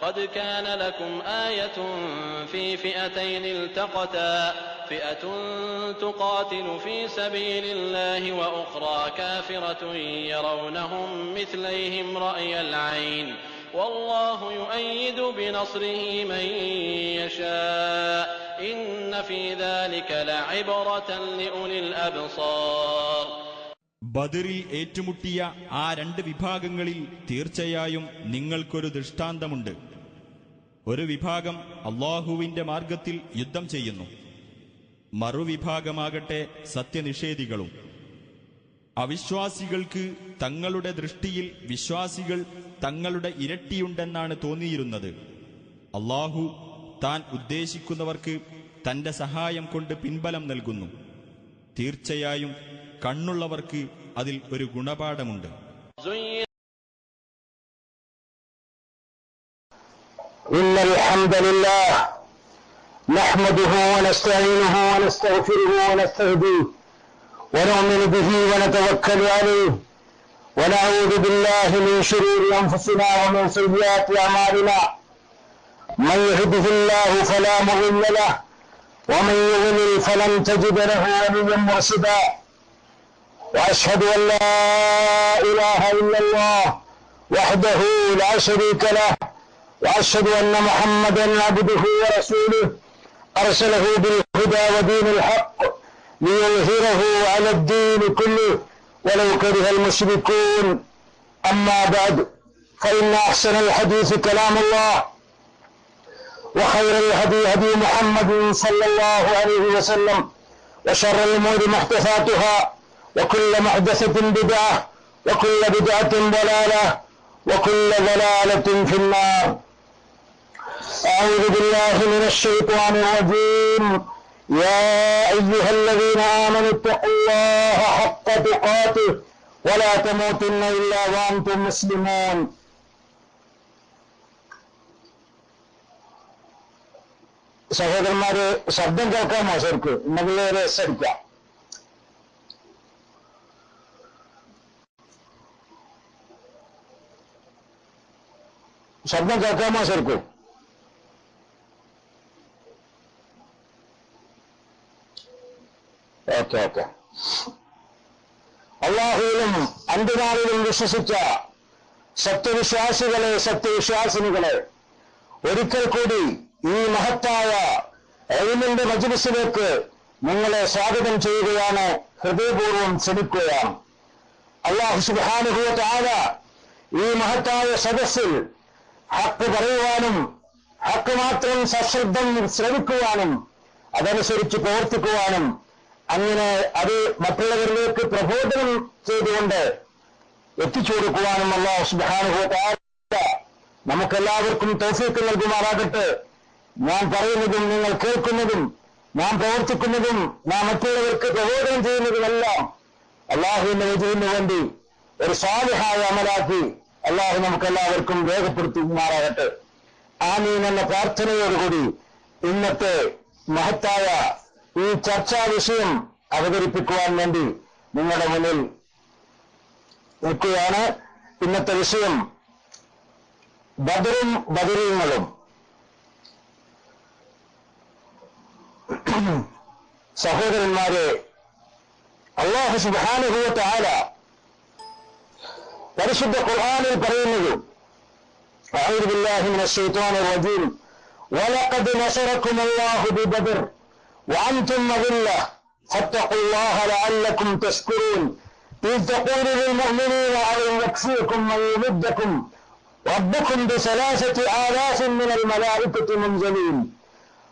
قد كان لكم آية في فئتين التقتا فئة تقاتل في سبيل الله وأخرى كافرة يرونهم مثليهم رأي العين والله يؤيد بنصره من يشاء إن في ذلك لعبرة لأولي الأبصار. ബദറിൽ ഏറ്റുമുട്ടിയ ആ രണ്ട് വിഭാഗങ്ങളിൽ തീർച്ചയായും നിങ്ങൾക്കൊരു ദൃഷ്ടാന്തമുണ്ട്. ഒരു വിഭാഗം അല്ലാഹുവിന്റെ മാർഗത്തിൽ യുദ്ധം ചെയ്യുന്നു, മറുവിഭാഗമാകട്ടെ സത്യനിഷേധികളും. അവിശ്വാസികൾക്ക് തങ്ങളുടെ ദൃഷ്ടിയിൽ വിശ്വാസികൾ തങ്ങളുടെ ഇരട്ടിയുണ്ടെന്നാണ് തോന്നിയിരുന്നത്. അല്ലാഹു താൻ ഉദ്ദേശിക്കുന്നവർക്ക് തന്റെ സഹായം കൊണ്ട് പിൻബലം നൽകുന്നു. തീർച്ചയായും കണ്ണുള്ളവർക്ക് അതിൽ ഒരു ഗുണപാഠമുണ്ട്. ഇന്നൽ ഹംദലില്ലാഹ് നഹ്മദുഹു വനസ്തഈനുഹു വനസ്തഗ്ഫിറുഹു വനസ്തഹ്ദീഹി വനുഅ്മിനു ബിഹി വനതവക്കലു അലൈഹി വനഊദു ബില്ലാഹി മിൻ ശുറൂരി അൻഫുസിനാ വമിൻ സയ്യിആതി അഅമാലിനാ മൻ യഹ്ദിഹില്ലാഹു ഫലാ മുളില്ല ലഹു വമൻ യുദ്ലിൽ ഫലൻ തജിദ ലഹു വലിയ്യൻ മുർശിദാ. وأشهد أن لا إله إلا الله وحده لا شريك له وأشهد أن محمدا عبده ورسوله أرسله بالهدى ودين الحق ليظهره على الدين كله ولو كره المشركون. أما بعد فإن أحسن الحديث كلام الله وخير الهدي هدي محمد صلى الله عليه وسلم وشر الأمور محدثاتها وكل محدثة بدعة وكل بدعة ضلالة وكل ضلالة في النار. أعوذ بالله من الشيطان الرجيم. يا أيها الذين آمنوا اتقوا الله حق تقاته ولا تموتن إلا وأنتم مسلمون. സഹോദരന്മാരെ, ശബ്ദം കേൾക്കാമോ? ശരിക്ക് നമ്മളെ രസടിക്കാം. ശബ്ദം കേൾക്കാമോ? ശരിക്കും ഓക്കെ. അല്ലാഹുവിലും അന്ത്യനാളിലും വിശ്വസിച്ച സത്യവിശ്വാസികളെ, സത്യവിശ്വാസിനികളെ, ഒരിക്കൽ കൂടി ഈ മഹത്തായ ഇൽമിന്റെ മജ്‌ലിസിലേക്ക് നിങ്ങളെ സ്വാഗതം ചെയ്യുകയാണ്, ഹൃദയപൂർവ്വം ക്ഷണിക്കുകയാണ്. അല്ലാഹു സുബ്ഹാനഹു വ തആല ഈ മഹത്തായ സദസ്സിൽ ഹക്ക് പറയുവാനും ഹക്ക് മാത്രം സശ്രദ്ധം ശ്രവിക്കുവാനും അതനുസരിച്ച് പ്രവർത്തിക്കുവാനും അങ്ങനെ അത് മറ്റുള്ളവരിലേക്ക് പ്രബോധനം ചെയ്തുകൊണ്ട് എത്തിച്ചു കൊടുക്കുവാനും അല്ലാഹു സുബ്ഹാനഹു വ തആല നമുക്കെല്ലാവർക്കും തൗഫീഖ് നൽകുമാറാകട്ടെ. ഞാൻ പറയുന്നതും നിങ്ങൾ കേൾക്കുന്നതും നാം പ്രവർത്തിക്കുന്നതും നാം മറ്റുള്ളവർക്ക് പ്രബോധനം ചെയ്യുന്നതുമെല്ലാം അല്ലാഹുവിന്റെ വജഹിന് വേണ്ടി ഒരു സാലിഹായ അമലാക്കി അല്ലാഹു നമുക്കെല്ലാവർക്കും രേഖപ്പെടുത്തുമാറാകട്ടെ. ആമീൻ എന്ന പ്രാർത്ഥനയോടുകൂടി ഇന്നത്തെ മഹത്തായ ഈ ചർച്ചാ വിഷയം അവതരിപ്പിക്കുവാൻ വേണ്ടി നിങ്ങളുടെ മുന്നിൽ നിൽക്കുകയാണ്. ഇന്നത്തെ വിഷയം ബദറും ബദരീങ്ങളും. സഹോദരന്മാരെ, അല്ലാഹു സുബ്ഹാനഹു വ തആല പരിശുദ്ധ ഖുർആനിൽ പറയുന്നത്, അഊദു ബില്ലാഹി മിനശ് ശൈത്വാനിർ റജീം, വലഖദ് നസറകും അല്ലാഹു ബിബദർ വഅൻതും അദില്ല ഫത്തഖുല്ലാഹ ലഅല്ലകും തശ്കുറൂൻ إذ تقول للمؤمنين أن يكفيكم من يمدكم ربكم ب3,000 آلاف من الملائكة منزلين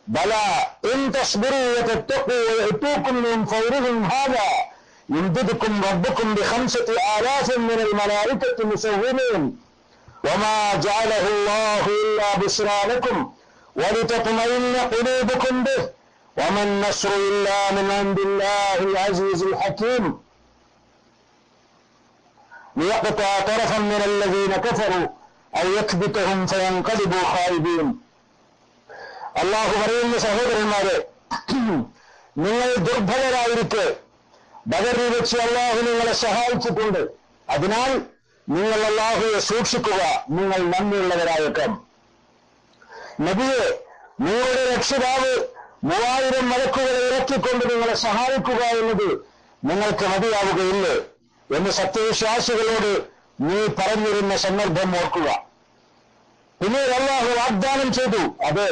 بلى إن تصبروا وتتقوا ويأتوكم من فورهم هذا يمددكم ربكم ب5,000 آلاف من الملائكة مسومين وما جعله الله إلا بشرى لكم ولتطمئن قلوبكم به وما النصر إلا من عند الله العزيز الحكيم ليقطع طرفا من الذين كفروا أو يكبتهم فينقلبوا خائبين. അള്ളാഹു പറയുന്ന സഹോദരന്മാരെ, നിങ്ങൾ ദുർബലരായിരിക്കെ ബദറിൽ വെച്ച് അള്ളാഹു നിങ്ങളെ സഹായിച്ചിട്ടുണ്ട്. അതിനാൽ നിങ്ങൾ അള്ളാഹുവെ സൂക്ഷിക്കുക, നിങ്ങൾ നന്ദിയുള്ളവരായേക്കാം. നബിയെ, നിങ്ങളുടെ രക്ഷിതാവ് 3000 മലക്കുകളെ ഇറക്കിക്കൊണ്ട് നിങ്ങളെ സഹായിക്കുക എന്നത് നിങ്ങൾക്ക് മതിയാവുകയില്ലേ എന്ന് സത്യവിശ്വാസികളോട് നീ പറഞ്ഞിരുന്ന സന്ദർഭം ഓർക്കുക. പിന്നീട് അല്ലാഹു വാഗ്ദാനം ചെയ്തു, അത്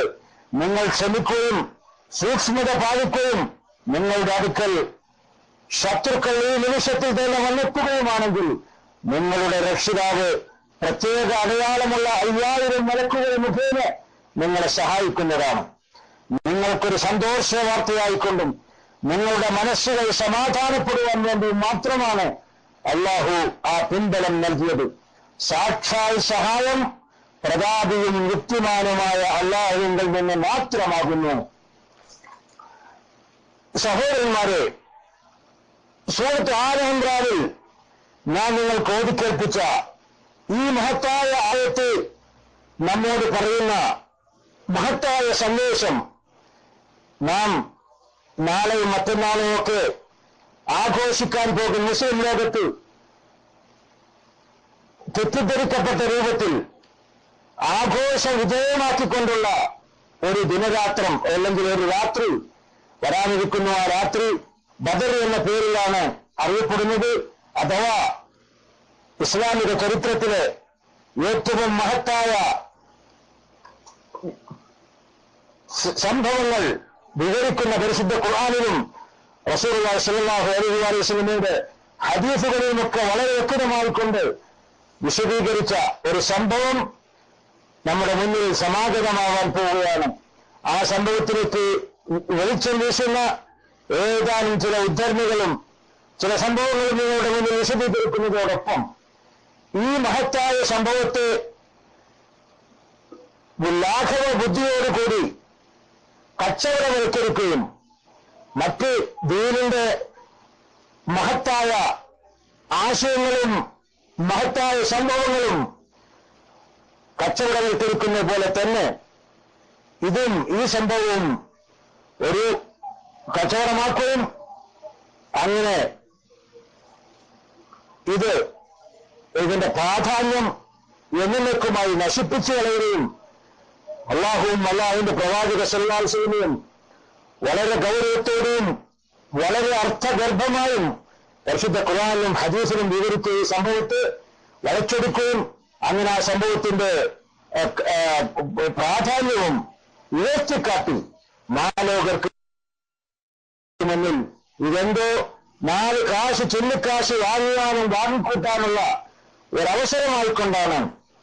നിങ്ങൾ ക്ഷമിക്കുകയും സൂക്ഷ്മത പാലിക്കുകയും നിങ്ങളുടെ അടുക്കൽ ശത്രുക്കൾ ഈ നിമിഷത്തിൽ തന്നെ വന്നെത്തുകയുമാണെങ്കിൽ നിങ്ങളുടെ രക്ഷിതാവ് പ്രത്യേക അടയാളമുള്ള 5000 മലക്കുകൾ മുഖേന നിങ്ങളെ സഹായിക്കുന്നതാണ്. നിങ്ങൾക്കൊരു സന്തോഷ വാർത്തയായിക്കൊണ്ടും നിങ്ങളുടെ മനസ്സുകൾ സമാധാനപ്പെടുവാൻ വേണ്ടി മാത്രമാണ് അല്ലാഹു ആ പിൻബലം നൽകിയത്. സാക്ഷാൽ സഹായം പ്രതാപിയും യുക്തിമാനുമായ അല്ലാഹുവിൽ നിന്ന് മാത്രമാകുന്നു. സഹോദരന്മാരെ, സൂറത്ത് ആല ഇംറാനിൽ ഞാൻ നിങ്ങൾക്ക് ഓതിക്കേൽപ്പിച്ച ഈ മഹത്തായ ആയത്ത് നമ്മോട് പറയുന്ന മഹത്തായ സന്ദേശം നാം നാളെയും മറ്റന്നാളും ഒക്കെ ആഘോഷിക്കാൻ പോകുന്ന മുസ്ലിം ലോകത്ത് തെറ്റിദ്ധരിക്കപ്പെട്ട രൂപത്തിൽ ആഘോഷ വിജയമാക്കിക്കൊണ്ടുള്ള ഒരു ദിനരാത്രം അല്ലെങ്കിൽ ഒരു രാത്രി വരാനിരിക്കുന്നു. ആ രാത്രി ബദർ എന്ന പേരിലാണ് അറിയപ്പെടുന്നത്. അഥവാ ഇസ്ലാമിക ചരിത്രത്തിലെ ഏറ്റവും മഹത്തായ സംഭവങ്ങൾ വിവരിക്കുന്ന പരിശുദ്ധ ഖുർആനിലും റസൂലുള്ളാഹി സ്വല്ലല്ലാഹു അലൈഹി വസല്ലമയുടെ ഹദീസുകളിലുമൊക്കെ വളരെ വ്യക്തമായിക്കൊണ്ട് വിശദീകരിച്ച ഒരു സംഭവം നമ്മുടെ മുന്നിൽ സമാഗതമാവാൻ പോവുകയാണ്. ആ സംഭവത്തിലേക്ക് വെളിച്ചം വീശുന്ന ഏതാനും ചില ഉദ്ധരണികളും ചില സംഭവങ്ങളും നിങ്ങളുടെ മുന്നിൽ വിശദീകരിക്കുന്നതോടൊപ്പം ഈ മഹത്തായ സംഭവത്തെ ലാഘവ ബുദ്ധിയോടുകൂടി കച്ചവടവൽക്കരിക്കുകയും മറ്റ് ദീനിന്റെ മഹത്തായ ആശയങ്ങളും മഹത്തായ സംഭവങ്ങളും കച്ചവടവൽക്കരിക്കുന്ന പോലെ തന്നെ ഇതും ഈ സംഭവവും ഒരു കച്ചവടമാക്കുകയും അങ്ങനെ ഇതിന്റെ പ്രാധാന്യം എന്നേക്കുമായി നശിപ്പിച്ചു കളയുകയും അല്ലാഹുവും അല്ലാഹുവിന്റെ പ്രവാചക സല്ലല്ലാഹു അലൈഹി വസല്ലമയും വളരെ ഗൗരവത്തോടെയും വളരെ അർത്ഥഗർഭമായും പരിശുദ്ധ ഖുർആനിലും ഹദീസിലും വിവരിച്ച ഈ സംഭവത്തെ വളച്ചൊടുക്കുകയും അങ്ങനെ ആ സംഭവത്തിന്റെ പ്രാധാന്യവും ഉയർത്തിക്കാട്ടി മാലോകർക്ക് മുന്നിൽ ഇതെന്തോ 4 കാശ് ചില്ലിക്കാശ് വാങ്ങുവാനും വാങ്ങിക്കൂട്ടാനുള്ള ഒരവസരമായിക്കൊണ്ടാണ്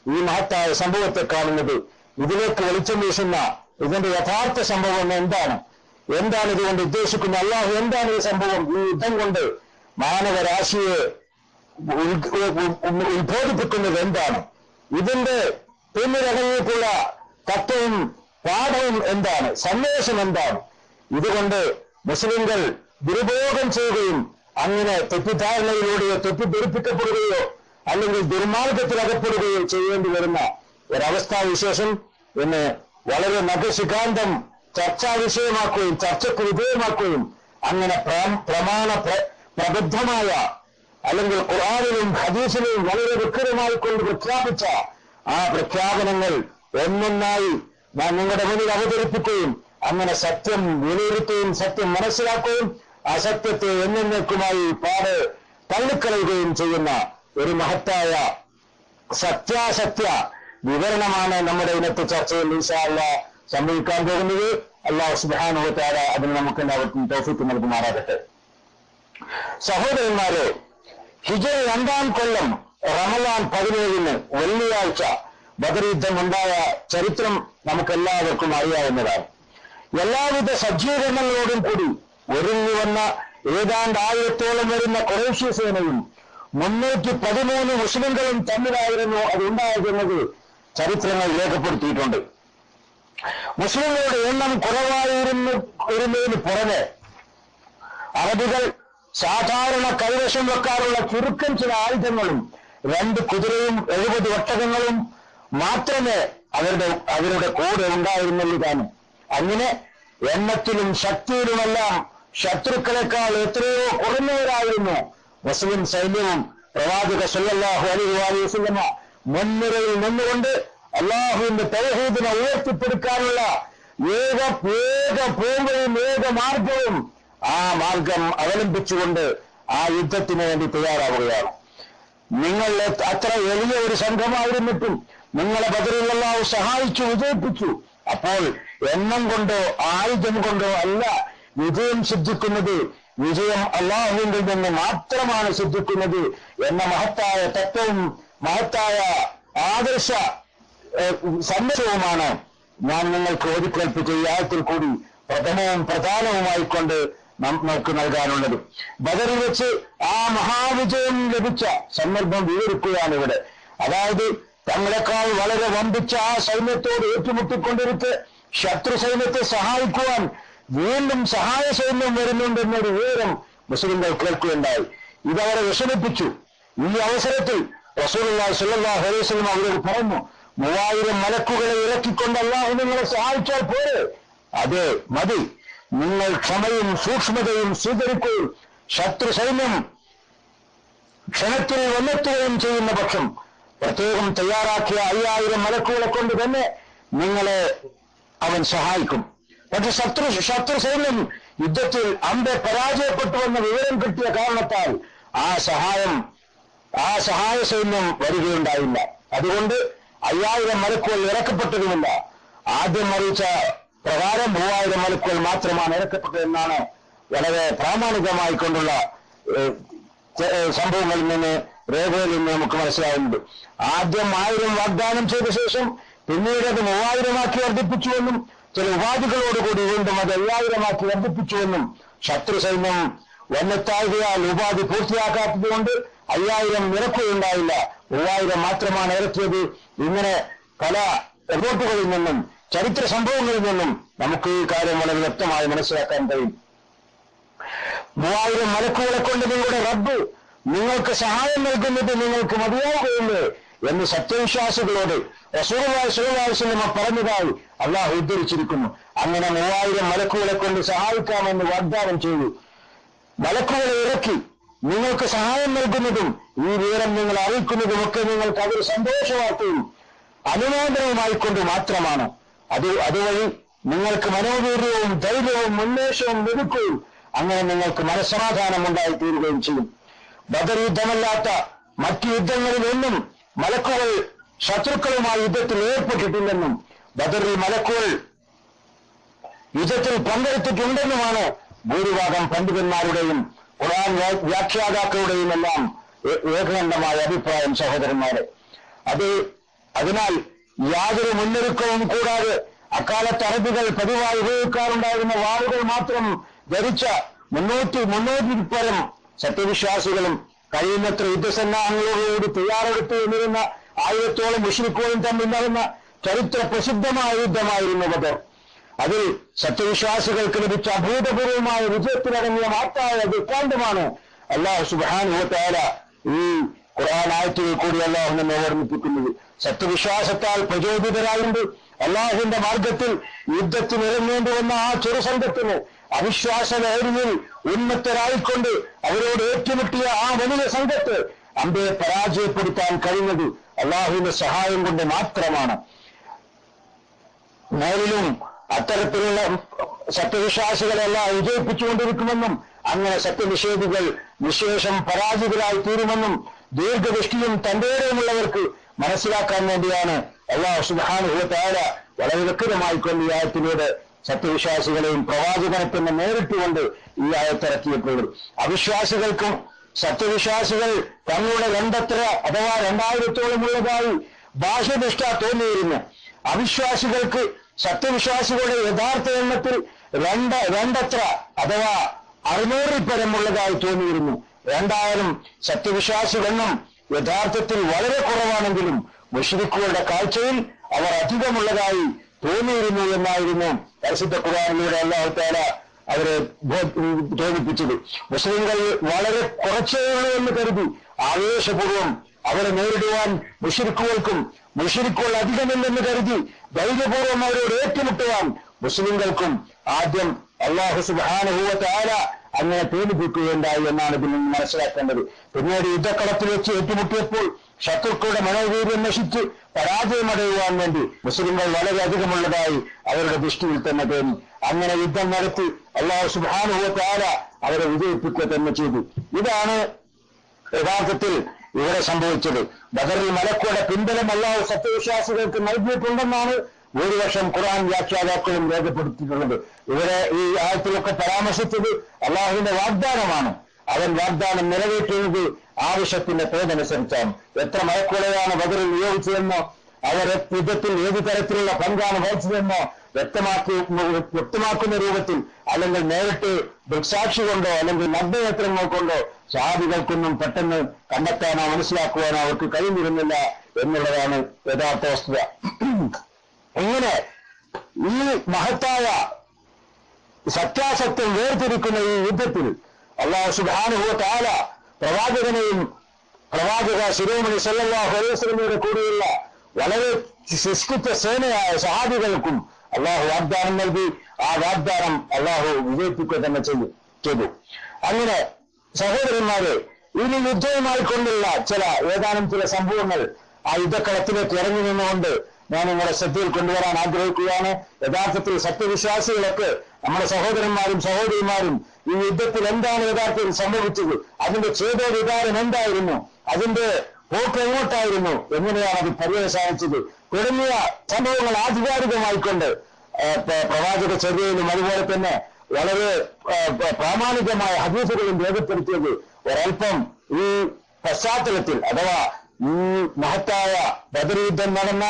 ഈ മഹത്തായ സംഭവത്തെ കാണുന്നത്. ഇതിലേക്ക് വെളിച്ചം വീശുന്ന ഇതിന്റെ യഥാർത്ഥ സംഭവം എന്താണ് ഇതുകൊണ്ട് ഉദ്ദേശിക്കുന്നത്, അല്ലാഹു എന്താണ് ഈ സംഭവം, ഈ യുദ്ധം കൊണ്ട് മാനവരാശിയെ ഉത്ബോധിപ്പിക്കുന്നത് എന്താണ്, ഇതിന്റെ പിന്നിലടങ്ങിയിട്ടുള്ള തത്വവും പാഠവും എന്താണ്, സന്ദേശം എന്താണ്, ഇതുകൊണ്ട് മുസ്ലിംകൾ ദുരുപയോഗം ചെയ്യുകയും അങ്ങനെ തെറ്റിദ്ധാരണയിലൂടെയോ തെറ്റിദ്ധരിപ്പിക്കപ്പെടുകയോ അല്ലെങ്കിൽ ദുർമാർഗത്തിൽ അകപ്പെടുകയോ ചെയ്യേണ്ടി വരുന്ന ഒരവസ്ഥാവിശേഷം എന്ന് വളരെ നഖശിഖാന്തം ചർച്ചാ വിഷയമാക്കുകയും ചർച്ചയ്ക്ക് വിധേയമാക്കുകയും അങ്ങനെ പ്രബദ്ധമായ അല്ലെങ്കിൽ ഖുർആനിലും ഹദീസിലും വളരെ വ്യക്തമായി കൊണ്ട് പ്രഖ്യാപിച്ച ആ പ്രഖ്യാപനങ്ങൾ ഒന്നൊന്നായി ഞാൻ നിങ്ങളുടെ മുന്നിൽ അവതരിപ്പിക്കുകയും അങ്ങനെ സത്യം വിലയിരുത്തുകയും സത്യം മനസ്സിലാക്കുകയും അസത്യത്തെ എന്നേക്കുമായി പാടെ തള്ളിക്കളയുകയും ചെയ്യുന്ന ഒരു മഹത്തായ സത്യാസത്യ വിവരണമാണ് നമ്മുടെ ഇന്നത്തെ ചർച്ചയിൽ ഇൻഷാ അല്ലാഹ് സംഭവിക്കാൻ പോകുന്നത്. അല്ലാഹു സുബ്ഹാനഹു വ തആല അതിന് നമുക്ക് എല്ലാവർക്കും തൗഫീഖ് നൽകുമാറാകട്ടെ. സഹോദരന്മാരെ, ഹിജ്റ 2-ാം കൊല്ലം റമളാൻ 17-ന് വെള്ളിയാഴ്ച ബദർ യുദ്ധം ഉണ്ടായ ചരിത്രം നമുക്കെല്ലാവർക്കും അറിയാവുന്നതാണ്. എല്ലാവിധ സജ്ജീകരണങ്ങളോടും കൂടി ഒരുങ്ങി വന്ന ഏതാണ്ട് 1000-ഓളം വരുന്ന ഖുറൈശി സേനയും 313 മുസ്ലിംകളും തമ്മിലായിരുന്നു അതുണ്ടായതെന്നത് ചരിത്രങ്ങൾ രേഖപ്പെടുത്തിയിട്ടുണ്ട്. മുസ്ലിങ്ങളുടെ എണ്ണം കുറവായിരുന്നതിന് പുറമെ അറബികൾ സാധാരണ കൈവശം വെക്കാറുള്ള ചുരുക്കം ചില ആയുധങ്ങളും 2 കുതിരയും 70 ഒട്ടകങ്ങളും മാത്രമേ അവരുടെ കൂടെ ഉണ്ടായിരുന്നുള്ളതാണ്. അങ്ങനെ എണ്ണത്തിലും ശക്തിയിലുമെല്ലാം ശത്രുക്കളെക്കാൾ എത്രയോ കുറഞ്ഞവരായിരുന്നു മുസ്ലിം സൈന്യവും. പ്രവാചക സല്ലല്ലാഹു അലൈഹി വസല്ലമ മുൻനിരയിൽ നിന്നുകൊണ്ട് അള്ളാഹുവിന്റെ തൗഹീദിനെ ഉയർത്തിപ്പിടിക്കാനുള്ള ഏക പോംവഴിയും ഏക മാർഗവും ആ മാർഗം അവലംബിച്ചുകൊണ്ട് ആ യുദ്ധത്തിന് വേണ്ടി തയ്യാറാവുകയാണ്. നിങ്ങൾ അത്ര എളിയ ഒരു സംഘമായിരുന്നിട്ടും നിങ്ങളെ ബദറിൽ അല്ലാഹു സഹായിച്ചു, വിജയിപ്പിച്ചു. അപ്പോൾ എണ്ണം കൊണ്ടോ ആയുധം കൊണ്ടോ അല്ല വിജയം സിദ്ധിക്കുന്നത്, വിജയം അള്ളാഹുവിൽ നിന്ന് മാത്രമാണ് സിദ്ധിക്കുന്നത് എന്ന മഹത്തായ തത്വവും മഹത്തായ ആദർശ സന്ദേശവുമാണ് ഞാൻ നിങ്ങൾക്ക് ഓതിക്കേൽപ്പിച്ച ഈ ആയത്തിൽ കൂടി പ്രഥമവും പ്രധാനവുമായിക്കൊണ്ട് നമുക്ക് നൽകാനുള്ളത്. ബദറിൽ വെച്ച് ആ മഹാവിജയം ലഭിച്ച സന്ദർഭം വിവരിക്കുകയാണ് ഇവിടെ. അതായത് തങ്ങളെക്കാൾ വളരെ വമ്പിച്ച ആ സൈന്യത്തോട് ഏറ്റുമുട്ടിക്കൊണ്ടിരിക്കെ ശത്രു സൈന്യത്തെ സഹായിക്കുവാൻ വീണ്ടും സഹായ സൈന്യം വരുന്നുണ്ടെന്നൊരു വിവരം മുസ്ലിംകൾ കേൾക്കുകയുണ്ടായി. ഇതവരെ വിഷമിപ്പിച്ചു. ഈ അവസരത്തിൽ റസൂലുള്ളാഹി സ്വല്ലല്ലാഹു അലൈഹി വസല്ലം അവരോട് പറഞ്ഞു, 3000 മലക്കുകളെ ഇറക്കിക്കൊണ്ട് അല്ലാഹു നിങ്ങളെ സഹായിച്ചാൽ പോരെ? അതെ, മതി. നിങ്ങൾ ക്ഷമയും സൂക്ഷ്മതയും സ്വീകരിക്കുകയും ശത്രു സൈന്യം ക്ഷണത്തിൽ വന്നെത്തുകയും ചെയ്യുന്ന പക്ഷം പ്രത്യേകം തയ്യാറാക്കിയ 5000 മലക്കുകളെ കൊണ്ട് തന്നെ നിങ്ങളെ അവൻ സഹായിക്കും. പക്ഷെ ശത്രു സൈന്യം യുദ്ധത്തിൽ അമ്പെ പരാജയപ്പെട്ടുവെന്ന വിവരം കിട്ടിയ കാരണത്താൽ ആ സഹായ സൈന്യം വരികയുണ്ടായില്ല. അതുകൊണ്ട് 5000 മലക്കുകൾ ഇറക്കപ്പെട്ടതുമില്ല. ആദ്യം അറിയിച്ച പ്രകാരം 3000 മലക്കുകൾ മാത്രമാണ് ഇറക്കപ്പെട്ടതെന്നാണ് വളരെ പ്രാമാണികമായിക്കൊണ്ടുള്ള സംഭവങ്ങളിൽ നിന്ന് രേഖയിൽ നിന്ന് നമുക്ക് മനസ്സിലാവുന്നത്. ആദ്യം 1000 വാഗ്ദാനം ചെയ്ത ശേഷം പിന്നീട് അത് 3000 വർദ്ധിപ്പിച്ചുവെന്നും ചില ഉപാധികളോടുകൂടി വീണ്ടും അത് 5000 വർദ്ധിപ്പിച്ചുവെന്നും ശത്രു സൈന്യം വന്നെത്താകിയാൽ ഉപാധി പൂർത്തിയാക്കാത്തത് കൊണ്ട് 5000 ഇറക്കുകയുണ്ടായില്ല, 3000 മാത്രമാണ് ഇറക്കിയത്. ഇങ്ങനെ പല റിപ്പോർട്ടുകളിൽ നിന്നും ചരിത്ര സംഭവങ്ങളിൽ നിന്നും നമുക്ക് ഈ കാര്യം വളരെ വ്യക്തമായി മനസ്സിലാക്കാൻ കഴിയും. 3000 മലക്കുകളെ കൊണ്ട് നിങ്ങളുടെ റബ്ബ് നിങ്ങൾക്ക് സഹായം നൽകുന്നത് നിങ്ങൾക്ക് മതിയാവുകയില്ലേ എന്ന് സത്യവിശ്വാസികളോട് റസൂലുള്ളാഹി സ്വല്ലല്ലാഹു അലൈഹി വസല്ലം പറഞ്ഞതായി അള്ളാഹു ഉദ്ധരിച്ചിരിക്കുന്നു. അങ്ങനെ 3000 മലക്കുകളെ കൊണ്ട് സഹായിക്കാമെന്ന് വാഗ്ദാനം ചെയ്തു. മലക്കുകളെ ഇറക്കി നിങ്ങൾക്ക് സഹായം നൽകുന്നതും ഈ വിവരം നിങ്ങൾ അറിയിക്കുന്നതുമൊക്കെ നിങ്ങൾക്ക് അതൊരു സന്തോഷവാർത്തയും അനുമോദനവുമായിക്കൊണ്ട് മാത്രമാണ്. അതുവഴി നിങ്ങൾക്ക് മനോവീര്യവും ധൈര്യവും ഉന്മേഷവും ലഭിക്കുകയും അങ്ങനെ നിങ്ങൾക്ക് മനസ്സമാധാനം ഉണ്ടായിത്തീരുകയും ചെയ്യും. ബദർ യുദ്ധമല്ലാത്ത മറ്റു യുദ്ധങ്ങളിലൊന്നും മലക്കുകൾ ശത്രുക്കളുമായി യുദ്ധത്തിൽ ഏർപ്പെട്ടിട്ടില്ലെന്നും ബദറിൽ മലക്കുകൾ യുദ്ധത്തിൽ പങ്കെടുത്തിട്ടുണ്ടെന്നുമാണ് ഭൂരിഭാഗം പണ്ഡിതന്മാരുടെയും ഖുർആൻ വ്യാഖ്യാതാക്കളുടെയും എല്ലാം ഏകകണ്ഠമായ അഭിപ്രായം സഹോദരന്മാരെ. അതിനാൽ യാതൊരു മുന്നൊരുക്കവും കൂടാതെ അക്കാലത്ത് അറബികൾ പതിവായി ഉപയോഗിക്കാറുണ്ടായിരുന്ന വാളുകൾ മാത്രം ധരിച്ച 300 പരം സത്യവിശ്വാസികളും കഴിയുന്നത്ര യുദ്ധസന്നാഹങ്ങളോടുകൂടി തയ്യാറെടുത്ത് എന്നിരുന്ന 1000-ഓളം മുശ്രിക്കുകളും തമ്മിൽ നടന്ന ചരിത്ര പ്രസിദ്ധമായ യുദ്ധമായിരുന്നു ബദർ. അതിൽ സത്യവിശ്വാസികൾക്ക് ലഭിച്ച അഭൂതപൂർവമായ വിജയത്തിലടങ്ങിയ മഹത്തായ ദൃഷ്ടാന്തമാണ് അല്ലാഹു സുബ്ഹാനഹു വ തആല ഈ ഖുർആൻ ആയത്തുകൾ കൂടി അല്ലാഹു നമ്മെ ഓർമ്മിപ്പിക്കുന്നത്. സത്യവിശ്വാസത്താൽ പ്രചോദിതരായുണ്ട് അല്ലാഹുവിന്റെ മാർഗത്തിൽ യുദ്ധത്തിനിറങ്ങേണ്ടി വന്ന ആ ചെറുസംഘത്തിന് അവിശ്വാസ ലഹരിയിൽ ഉന്മത്തരായിക്കൊണ്ട് അവരോട് ഏറ്റുമുട്ടിയ ആ വലിയ സംഘത്തെ അമ്പയെ പരാജയപ്പെടുത്താൻ കഴിഞ്ഞത് അല്ലാഹുവിന്റെ സഹായം കൊണ്ട് മാത്രമാണ്. മേലിലും അത്തരത്തിലുള്ള സത്യവിശ്വാസികളെല്ലാം വിജയിപ്പിച്ചുകൊണ്ടിരിക്കുമെന്നും അങ്ങനെ സത്യനിഷേധികൾ നിശേഷം പരാജിതരായി തീരുമെന്നും ദീർഘദൃഷ്ടിയും തന്റേടവുമുള്ളവർക്ക് മനസ്സിലാക്കാൻ വേണ്ടിയാണ് അല്ലാഹു സുബ്ഹാനഹു വ തആല വളരെ വ്യക്തമായിക്കൊണ്ട് ഈ ആയത്തിലൂടെ സത്യവിശ്വാസികളെയും പ്രവാചകനെ തന്നെ നേരിട്ടുകൊണ്ട് ഈ ആയത്തിറക്കിയപ്പോൾ അവിശ്വാസികൾക്കും സത്യവിശ്വാസികൾ തങ്ങളുടെ 2 അഥവാ 2000-ഓളം ഉള്ളതായി ബാഹ്യനിഷ്ഠ തോന്നിയിരുന്നു. അവിശ്വാസികൾക്ക് സത്യവിശ്വാസികളുടെ യഥാർത്ഥ എണ്ണത്തിൽ 2 അഥവാ 600 പരമുള്ളതായി തോന്നിയിരുന്നു. എന്തായാലും സത്യവിശ്വാസികളെണ്ണം യഥാർത്ഥത്തിൽ വളരെ കുറവാണെങ്കിലും മുശ്രിക്കുകളുടെ കാഴ്ചയിൽ അവർ അധികമുള്ളതായി തോന്നിയിരുന്നു എന്നായിരുന്നു പരിശുദ്ധ ഖുർആനിലൂടെ അല്ലാഹു തആല അവരെ തോന്നിപ്പിച്ചത്. മുസ്ലിങ്ങൾ വളരെ കുറച്ചേ ഉള്ളൂ എന്ന് കരുതി ആവേശപൂർവ്വം അവരെ നേരിടുവാൻ മുശ്രിക്കുകൾക്കും മുശ്രിക്കുകൾ അധികമില്ലെന്ന് കരുതി ധൈര്യപൂർവ്വം അവരോട് ഏറ്റുമുട്ടുവാൻ മുസ്ലിങ്ങൾക്കും ആദ്യം അല്ലാഹു സുബ്ഹാനഹു വ തആല അങ്ങനെ തോന്നിപ്പിക്കുകയുണ്ടായി എന്നാണ് ഇതിൽ നിന്ന് മനസ്സിലാക്കേണ്ടത്. പിന്നീട് യുദ്ധക്കളത്തിൽ വെച്ച് ഏറ്റുമുട്ടിയപ്പോൾ ശത്രുക്കളുടെ മനോവീര്യം നശിച്ച് പരാജയമടയുവാൻ വേണ്ടി മുസ്ലിങ്ങൾ വളരെയധികമുള്ളതായി അവരുടെ ദൃഷ്ടിയിൽ തന്നെ തോന്നി. അങ്ങനെ യുദ്ധം നടത്തി അല്ലാഹു സുബ്ഹാനഹു വ തആല അവരെ വിജയിപ്പിക്കുക തന്നെ ചെയ്തു. ഇതാണ് യഥാർത്ഥത്തിൽ ഇവിടെ സംഭവിച്ചത്. ബദറിൽ മലക്കുകളുടെ പിൻബലം അല്ലാഹു സത്യവിശ്വാസികൾക്ക് നൽകിയിട്ടുണ്ടെന്നാണ് ഭൂരിപക്ഷം ഖുർആൻ വ്യാഖ്യാതാക്കളും രേഖപ്പെടുത്തിയിട്ടുള്ളത്. ഇവിടെ ഈ ആയത്തിലൊക്കെ പരാമർശിച്ചത് അല്ലാഹുവിന്റെ വാഗ്ദാനമാണ്. അവൻ വാഗ്ദാനം നിറവേറ്റുന്നത് ആവശ്യത്തിന്റെ തോതനുസരിച്ചാണ്. എത്ര മലക്കുകളെയാണ് ബദറിൽ നിയോഗിച്ചതെന്നോ അവർ യുദ്ധത്തിൽ ഏതു തരത്തിലുള്ള പങ്കാണ് വഹിച്ചതെന്നോ വ്യക്തമാക്കുന്ന രൂപത്തിൽ അല്ലെങ്കിൽ നേരിട്ട് ദൃക്സാക്ഷി കൊണ്ടോ അല്ലെങ്കിൽ നഗ്നനേത്രങ്ങൾ കൊണ്ടോ സഹാബികൾക്കൊന്നും പെട്ടെന്ന് കണ്ടെത്താനോ മനസ്സിലാക്കുവാനോ അവർക്ക് കഴിയുന്നിരുന്നില്ല എന്നുള്ളതാണ് യഥാർത്ഥ വസ്തുത. ഇങ്ങനെ ഈ മഹത്തായ സത്യാസത്യം വേർതിരിക്കുന്ന ഈ യുദ്ധത്തിൽ അല്ലാഹു സുബ്ഹാനഹു വ തആല പ്രവാചകനെയും പ്രവാചക ശിരോമണി സല്ലല്ലാഹു അലൈഹി വസല്ലമയുടെ കൂടെയുള്ള വളരെ ശുഷ്കിച്ച സേനയായ സഹാബികൾക്കും അള്ളാഹു വാഗ്ദാനം നൽകി. ആ വാഗ്ദാനം അള്ളാഹു വിജയിപ്പിക്കുക തന്നെ ചെയ്തു. അങ്ങനെ സഹോദരന്മാരെ, ഇനി യുദ്ധവുമായി കൊണ്ടുള്ള ഏതാനും ചില സംഭവങ്ങൾ ആ യുദ്ധക്കളത്തിലേക്ക് ഇറങ്ങി നിന്നുകൊണ്ട് ഞാൻ നിങ്ങളുടെ ശ്രദ്ധയിൽ കൊണ്ടുവരാൻ ആഗ്രഹിക്കുകയാണ്. യഥാർത്ഥത്തിൽ സത്യവിശ്വാസികളൊക്കെ നമ്മുടെ സഹോദരന്മാരും സഹോദരിമാരും ഈ യുദ്ധത്തിൽ എന്താണ് യഥാർത്ഥത്തിൽ സംഭവിച്ചത്, അതിന്റെ ഛേദോവികാരം എന്തായിരുന്നു, അതിന്റെ പോക്ക് എങ്ങോട്ടായിരുന്നു, എങ്ങനെയാണ് അത് പര്യവസാനിച്ചത് തുടങ്ങിയ സംഭവങ്ങൾ ആധികാരികമായിക്കൊണ്ട് പ്രവാചക ചര്യയിലും അതുപോലെ തന്നെ വളരെ പ്രാമാണികമായ ഹദീസുകളും രേഖപ്പെടുത്തിയത് ഒരൽപ്പം ഈ പശ്ചാത്തലത്തിൽ അഥവാ ഈ മഹത്തായ ബദർ യുദ്ധം നടന്ന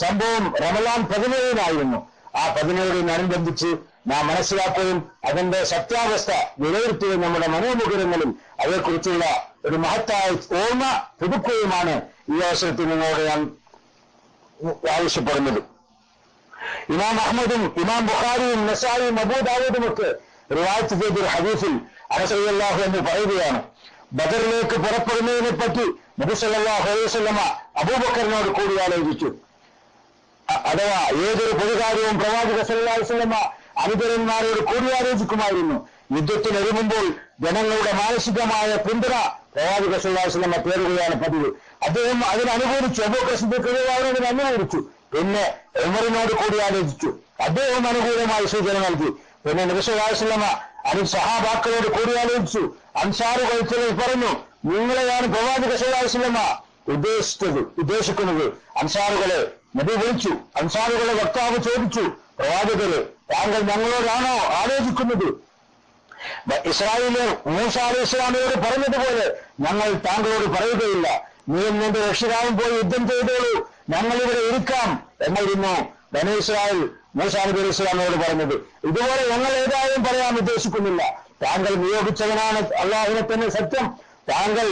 സംഭവം റമളാൻ 17-നായിരുന്നു. ആ 17-നോടനുബന്ധിച്ച് നാം മനസ്സിലാക്കുകയും അതിന്റെ സത്യാവസ്ഥ വിലയിരുത്തുകയും നമ്മുടെ മനോമുഖരങ്ങളിൽ അതേക്കുറിച്ചുള്ള ഒരു മഹത്തായ ഓർമ്മ പുതുക്കുകയുമാണ് ഈ അവസരത്തിൽ നിങ്ങളോട് ഞാൻ ആവശ്യപ്പെടുന്നത്. ഇമാം അഹ്മദും ഇമാം ബുഖാരിയും നസായിയും അബൂ ദാവൂദും ഒക്കെ റിവായത്ത് ചെയ്തൊരു ഹദീസിൽ അനസ് റളിയല്ലാഹു അൻഹു പറയുകയാണ്, ബദറിലേക്ക് പുറപ്പെടുന്നതിനെ പറ്റി നബി സല്ലല്ലാഹു അലൈഹി വസല്ലമ അബൂബക്കറിനോട് കൂടിയാലോചിച്ചു. അഥവാ ഏതൊരു പൊതുകാര്യവും പ്രവാചക സല്ലല്ലാഹു അലൈഹി വസല്ലമ അനുചരന്മാരോട് കൂടിയാലോചിക്കുമായിരുന്നു. യുദ്ധത്തിനൊരുങ്ങുമ്പോൾ ജനങ്ങളുടെ മാനസികമായ പിന്തുണ പ്രവാചക സല്ലല്ലാഹു അലൈഹി വസല്ലമ തേടുകയാണ് പതിവ്. അദ്ദേഹം അതിനനുകൂലിച്ചു. അബൂബക്കർ സിദ്ദീഖ് റളിയല്ലാഹു അൻഹു അനുകൂലിച്ചു. പിന്നെ ഉമറിനോട് കൂടിയാലോചിച്ചു. അദ്ദേഹം അനുകൂലമായി സൂചന നൽകി. പിന്നെ നബി സല്ലല്ലാഹു അലൈഹി വസല്ലമ സഹാബാക്കളോട് കൂടിയാലോചിച്ചു. അൻസാറുകൾ ചിലർ പറഞ്ഞു, നിങ്ങളെയാണ് പ്രവാചക സല്ലല്ലാഹു അലൈഹി വസല്ലമ ഉദ്ദേശിക്കുന്നത്. അൻസാറുകളെ നബി വിളിച്ചു. അൻസാറുകളെ വക്താവ് ചോദിച്ചു, പ്രവാചകരെ, താങ്കൾ ഞങ്ങളോടാണോ ആലോചിക്കുന്നത്? ഇസ്രായേലിയർ മൂസ അലൈഹി ഇസ്ലാമിയോട് പറഞ്ഞതുപോലെ ഞങ്ങൾ താങ്കളോട് പറയുകയില്ല. നീയും നിന്റെ രക്ഷിതാവും പോയി യുദ്ധം ചെയ്തോളൂ, ഞങ്ങളിവിടെ ഇരിക്കാം എന്നായിരുന്നു ബനീ ഇസ്രായേൽ മൂസ നബി അലൈഹി ഇസ്ലാമിയോട് പറഞ്ഞത്. ഇതുപോലെ ഞങ്ങൾ ഏതായാലും പറയാൻ ഉദ്ദേശിക്കുന്നില്ല. താങ്കൾ നിയോഗിച്ചവനാണ് അള്ളാഹുവിനെ തന്നെ സത്യം. താങ്കൾ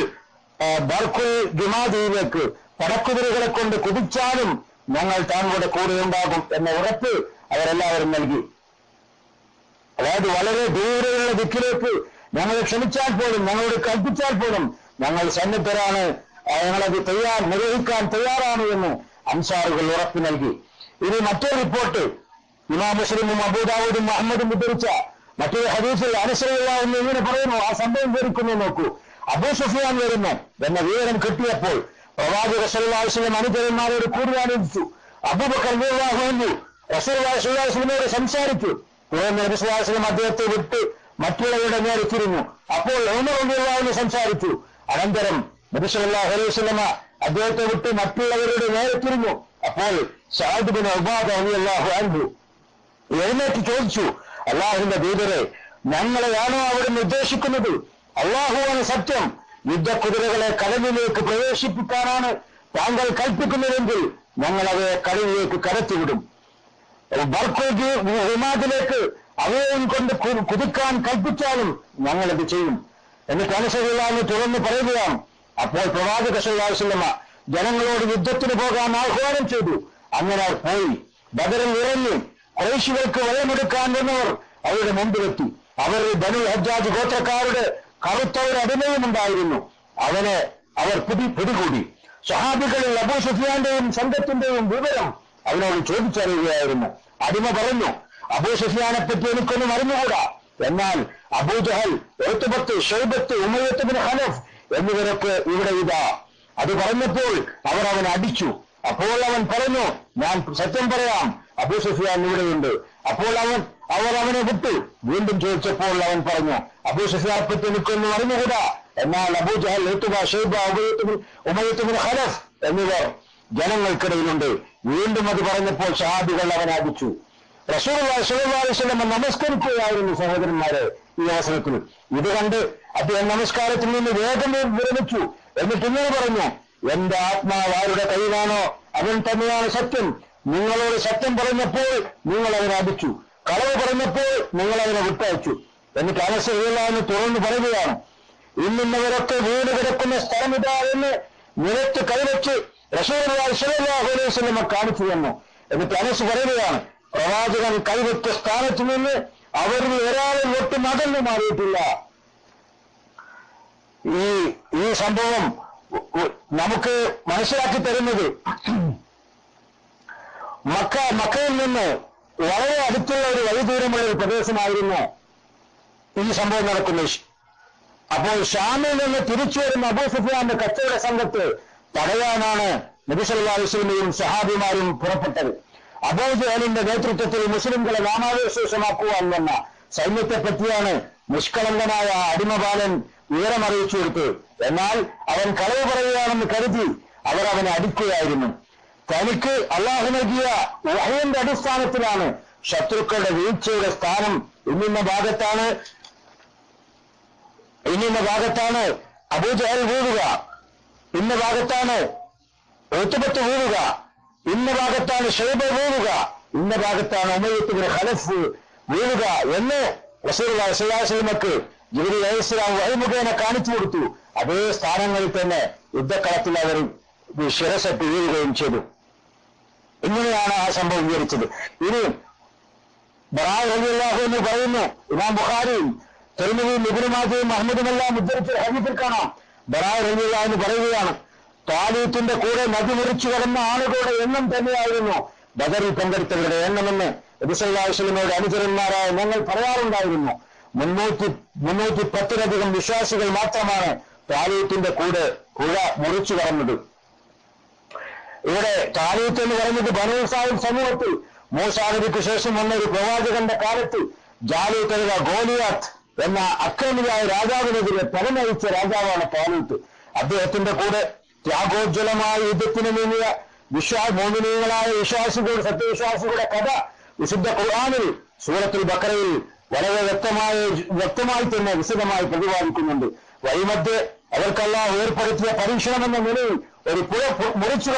ബർഖുൽ ഗിമാദിയിലേക്ക് പടക്കുതിരകളെ കൊണ്ട് കുതിച്ചാലും ഞങ്ങൾ താങ്കളുടെ കൂടെ ഉണ്ടാകും എന്ന ഉറപ്പ് അവരെല്ലാവരും നൽകി. അതായത് വളരെ ദൂരെയുള്ള ദിക്കിലേക്ക് ഞങ്ങൾ ക്ഷണിച്ചാൽ പോലും, ഞങ്ങളോട് കൽപ്പിച്ചാൽ പോലും ഞങ്ങൾ സന്നദ്ധരാണ്, ഞങ്ങളത് നിർവഹിക്കാൻ തയ്യാറാണ് എന്ന് അൻസാറുകൾ ഉറപ്പ് നൽകി. ഇനി മറ്റൊരു റിപ്പോർട്ട് ഇമാം മുസ്ലിമും അബൂ ദാവൂദും അഹ്മദും ഉദ്ധരിച്ച മറ്റൊരു ഹദീസിൽ അനസ് റളിയല്ലാഹു അൻഹു ഇങ്ങനെ പറയുന്നു. ആ സംഭവം വിവരിക്കുന്നു നോക്കൂ. അബൂ സുഫിയാൻ വരുന്നു എന്ന വിവരം കിട്ടിയപ്പോൾ പ്രവാചക സല്ലല്ലാഹു അലൈഹി വസല്ലം അനുചരന്മാരോട് കൂടിയാലോചിച്ചു. അബൂബക്കർ റളിയല്ലാഹു അൻഹു റസൂലുള്ളാഹി സ്വല്ലല്ലാഹു അലൈഹി വസല്ലമയോട് സംസാരിച്ചു. തുടർന്ന് നബി സല്ലല്ലാഹു അലൈഹി വസല്ലം അദ്ദേഹത്തെ വിട്ട് മറ്റുള്ളവരുടെ നേരെ തിരിഞ്ഞു. അപ്പോൾ ഉമർ റളിയല്ലാഹു അൻഹു സംസാരിച്ചു. അനന്തരം നബി സല്ലല്ലാഹു അലൈഹി വസല്ലമ അദ്ദേഹത്തെ വിട്ട് മറ്റുള്ളവരുടെ നേരെ തിരിഞ്ഞു. അപ്പോൾ സഅദ് ബിൻ ഉബാദ റളിയല്ലാഹു അൻഹു എഴുന്നേറ്റ് ചോദിച്ചു, അല്ലാഹുവിന്റെ ദൂതരെ, ഞങ്ങളെയാണോ അവിടുന്ന് ഉദ്ദേശിക്കുന്നത്? അല്ലാഹുവാണ് സത്യം. യുദ്ധക്കുതിരകളെ കടലിലേക്ക് പ്രവേശിപ്പിക്കാനാണ് താങ്കൾ കൽപ്പിക്കുന്നതെങ്കിൽ ഞങ്ങൾ അവയെ കടലിലേക്ക് കടത്തിവിടും. ബർഖുൽ അവയെയും കൊണ്ട് കുതിക്കാൻ കൽപ്പിച്ചാലും ഞങ്ങളത് ചെയ്യും. എന്നിട്ട് അനസ് റളിയല്ലാഹു അൻഹു തുറന്നു പറയുകയാണ്, അപ്പോൾ പ്രവാചക സല്ലല്ലാഹു അലൈഹി വസല്ലമ ജനങ്ങളോട് യുദ്ധത്തിന് പോകാൻ ആഹ്വാനം ചെയ്തു. അങ്ങനെ അവർ പോയി. ബദറിൽ ഇറങ്ങി ഖുറൈശികൾക്ക് വലമെടുക്കാൻ വന്നവർ അവരുടെ മുമ്പിലെത്തി. അവർ ബനുൽ ഹജ്ജാജ് ഗോത്രക്കാരുടെ കറുത്ത ഒരു അടിമയും ഉണ്ടായിരുന്നു. അവനെ അവർ പിടികൂടി. സഹാബികളിൽ അബൂ സുഫിയാന്റെയും സംഘത്തിന്റെയും വിവരം അവനോട് ചോദിച്ചറിയുകയായിരുന്നു. അടിമ പറഞ്ഞു, അബൂ സുഫിയാനെ പറ്റി എനിക്കൊന്നും അറിഞ്ഞുകൂടാ. എന്നാൽ Abu Jahl, Utbah, Shaybah, Umayyah bin Khalaf എന്നിവരൊക്കെ ഇവിടെ ഇതാ. അത് പറഞ്ഞപ്പോൾ അവർ അവനെ അടിച്ചു. അപ്പോൾ അവൻ പറഞ്ഞു, ഞാൻ സത്യം പറയാം, അബൂ സുഫിയാൻ ഇവിടെയുണ്ട്. അപ്പോൾ അവർ അവനെ വിട്ടു. വീണ്ടും ചോദിച്ചപ്പോൾ അവൻ പറഞ്ഞു, അബൂ സുഫിയാനെ പറ്റി എനിക്കൊന്നും അറിഞ്ഞുകൂടാ. എന്നാൽ അബൂ ജഹൽ, ഉത്ബ, ഷൈബ, ഉമയ്യത്ത് ബിൻ ഖലഫ് എന്നിവർ ജനങ്ങൾക്കിടയിലുണ്ട്. വീണ്ടും അത് പറഞ്ഞപ്പോൾ സഹാബികൾ അവനെ അടിച്ചു. റസൂലുള്ളാഹി സ്വല്ലല്ലാഹു അലൈഹി വസല്ലം നമസ്കരിക്കുകയായിരുന്നു സഹോദരന്മാരെ ഈ അവസരത്തിൽ. ഇത് കണ്ട് അദ്ദേഹം നമസ്കാരത്തിൽ നിന്ന് വേഗം വിരമിച്ചു. എന്നിട്ട് ഇങ്ങനെ പറഞ്ഞു, എന്റെ ആത്മാവ് ആരുടെ കയ്യിലാണോ അവൻ തന്നെയാണ് സത്യം. നിങ്ങളോട് സത്യം പറഞ്ഞപ്പോൾ നിങ്ങൾ അവനെ അടിച്ചു, കളവ് പറഞ്ഞപ്പോൾ നിങ്ങൾ അവനെ വിട്ടയച്ചു. എന്നിട്ട് അനസ് റളിയല്ലാഹു തുറന്നു പറയുകയാണ്, ഇന്നിന്നവരൊക്കെ വീട് കിടക്കുന്ന സ്ഥലമിതാ എന്ന് നിലത്ത് കൈവച്ച് റസൂലുള്ളാഹി സ്വല്ലല്ലാഹു അലൈഹി വസല്ലം കാണിച്ചു തന്നു. എന്നിട്ട് അനസ് പറയുകയാണ്, പ്രവാചകൻ കൈവച്ച സ്ഥാനത്ത് നിന്ന് അവരിൽ ഒരാളും ഒട്ടും അകന്നു മാറിയിട്ടില്ല. ഈ സംഭവം നമുക്ക് മനസ്സിലാക്കി തരുന്നത് മക്കയിൽ നിന്ന് വളരെ അടുത്തുള്ള ഒരു വഴിദൂരമുള്ള ഒരു പ്രദേശമായിരുന്നു ഈ സംഭവം നടക്കുന്നത്. അപ്പോൾ ഷാമിൽ നിന്ന് തിരിച്ചു വരുന്ന അബൂ സുഫിയാന്റെ കച്ചവട സംഘത്തെ തടയാനാണ് നബി സല്ലല്ലാഹു അലൈഹി വസല്ലമയും സഹാബിമാരും പുറപ്പെട്ടത്. അബൂ ജഹലിന്റെ നേതൃത്വത്തിൽ മുസ്ലിംകളെ നാമാവശേഷമാക്കുവാൻ വന്ന സൈന്യത്തെ പറ്റിയാണ് നിഷ്കളങ്കനായ അടിമബാലൻ വിവരമറിയിച്ചു കൊടുത്തത്. എന്നാൽ അവൻ കളവ് പറയുകയാണെന്ന് കരുതി അവർ അവനെ അടിക്കുകയായിരുന്നു. തനിക്ക് അള്ളാഹു നൽകിയ വഹയിന്റെ അടിസ്ഥാനത്തിലാണ് ശത്രുക്കളുടെ വീഴ്ചയുടെ സ്ഥാനം. ഇന്നിന്ന ഭാഗത്താണ് അബൂ ജഹൽ വീഴുക, ഇന്ന ഭാഗത്താണ് ഉത്ബത്ത് വീഴുക, ഇന്ന ഭാഗത്താണ് ഷൈബ വീഴുക, ഇന്ന ഭാഗത്താണ് ഉമയ്യത്ത് ബിൻ ഖലഫ് വീഴുക എന്ന് റസൂലുള്ളാഹി സ്വല്ലല്ലാഹു അലൈഹി വസല്ലമക്ക് ജിബ്രീൽ അലൈഹിസ്സലാം വഹി മുഖേന കാണിച്ചു കൊടുത്തു. അതേ സ്ഥാനങ്ങളിൽ തന്നെ യുദ്ധക്കളത്തിൽ അവർ ശിരസട്ട് വീഴുകയും ചെയ്തു. ഇങ്ങനെയാണ് ആ സംഭവം വിവരിച്ചത്. ഇനി ബറാഅ റളിയല്ലാഹു അൻഹു പറയുന്നു, ഇമാം ബുഖാരിയും തിർമിദിയും ഇബ്നു മാജയും അഹ്മദുമെല്ലാം ഉദ്ധരിച്ച ഹദീസിൽ കാണാം, ബറാഅ റളിയല്ലാഹു അൻഹു പറയുകയാണ്, താലൂത്തിന്റെ കൂടെ നദി മുറിച്ചു കടന്ന ആളുകളുടെ എണ്ണം തന്നെയായിരുന്നു ബദറിൽ പങ്കെടുത്തവരുടെ എണ്ണമെന്ന് നബി സല്ലല്ലാഹു അലൈഹി വസല്ലമയുടെ അനുചരന്മാരായ ഞങ്ങൾ പറയാറുണ്ടായിരുന്നു. 310-ലധികം വിശ്വാസികൾ മാത്രമാണ് താലൂത്തിന്റെ കൂടെ പുഴ മുറിച്ചു കടന്നത്. ഇവിടെ താലൂത്ത് എന്ന് പറയുന്നത് ബനൂ ഇസ്രായേൽ സമൂഹത്തിൽ മൂസാ നബിക്ക് ശേഷം വന്ന ഒരു പ്രവാചകന്റെ കാലത്ത് ജാലൂത്ത് അഥവാ ഗോലിയാത്ത് എന്ന അക്രമിയായ രാജാവിനെതിരെ പരമയിച്ച രാജാവാണ് താലൂത്ത്. അദ്ദേഹത്തിന്റെ കൂടെ ത്യാഗോജ്വലമായ യുദ്ധത്തിന് നീങ്ങിയ മോമിനീങ്ങളായ വിശ്വാസികളുടെ സത്യവിശ്വാസികളുടെ കഥ വിശുദ്ധ ഖുർആനിൽ സൂറത്തുൽ ബഖറയിൽ വളരെ വ്യക്തമായി തന്നെ വിശദമായി പ്രതിപാദിക്കുന്നുണ്ട്. വഴിമധ്യേ അവർക്ക് അല്ലാഹു ഏർപ്പെടുത്തിയ പരീക്ഷണം എന്ന നിലയിൽ ഒരു പുഴ മുറിച്ചു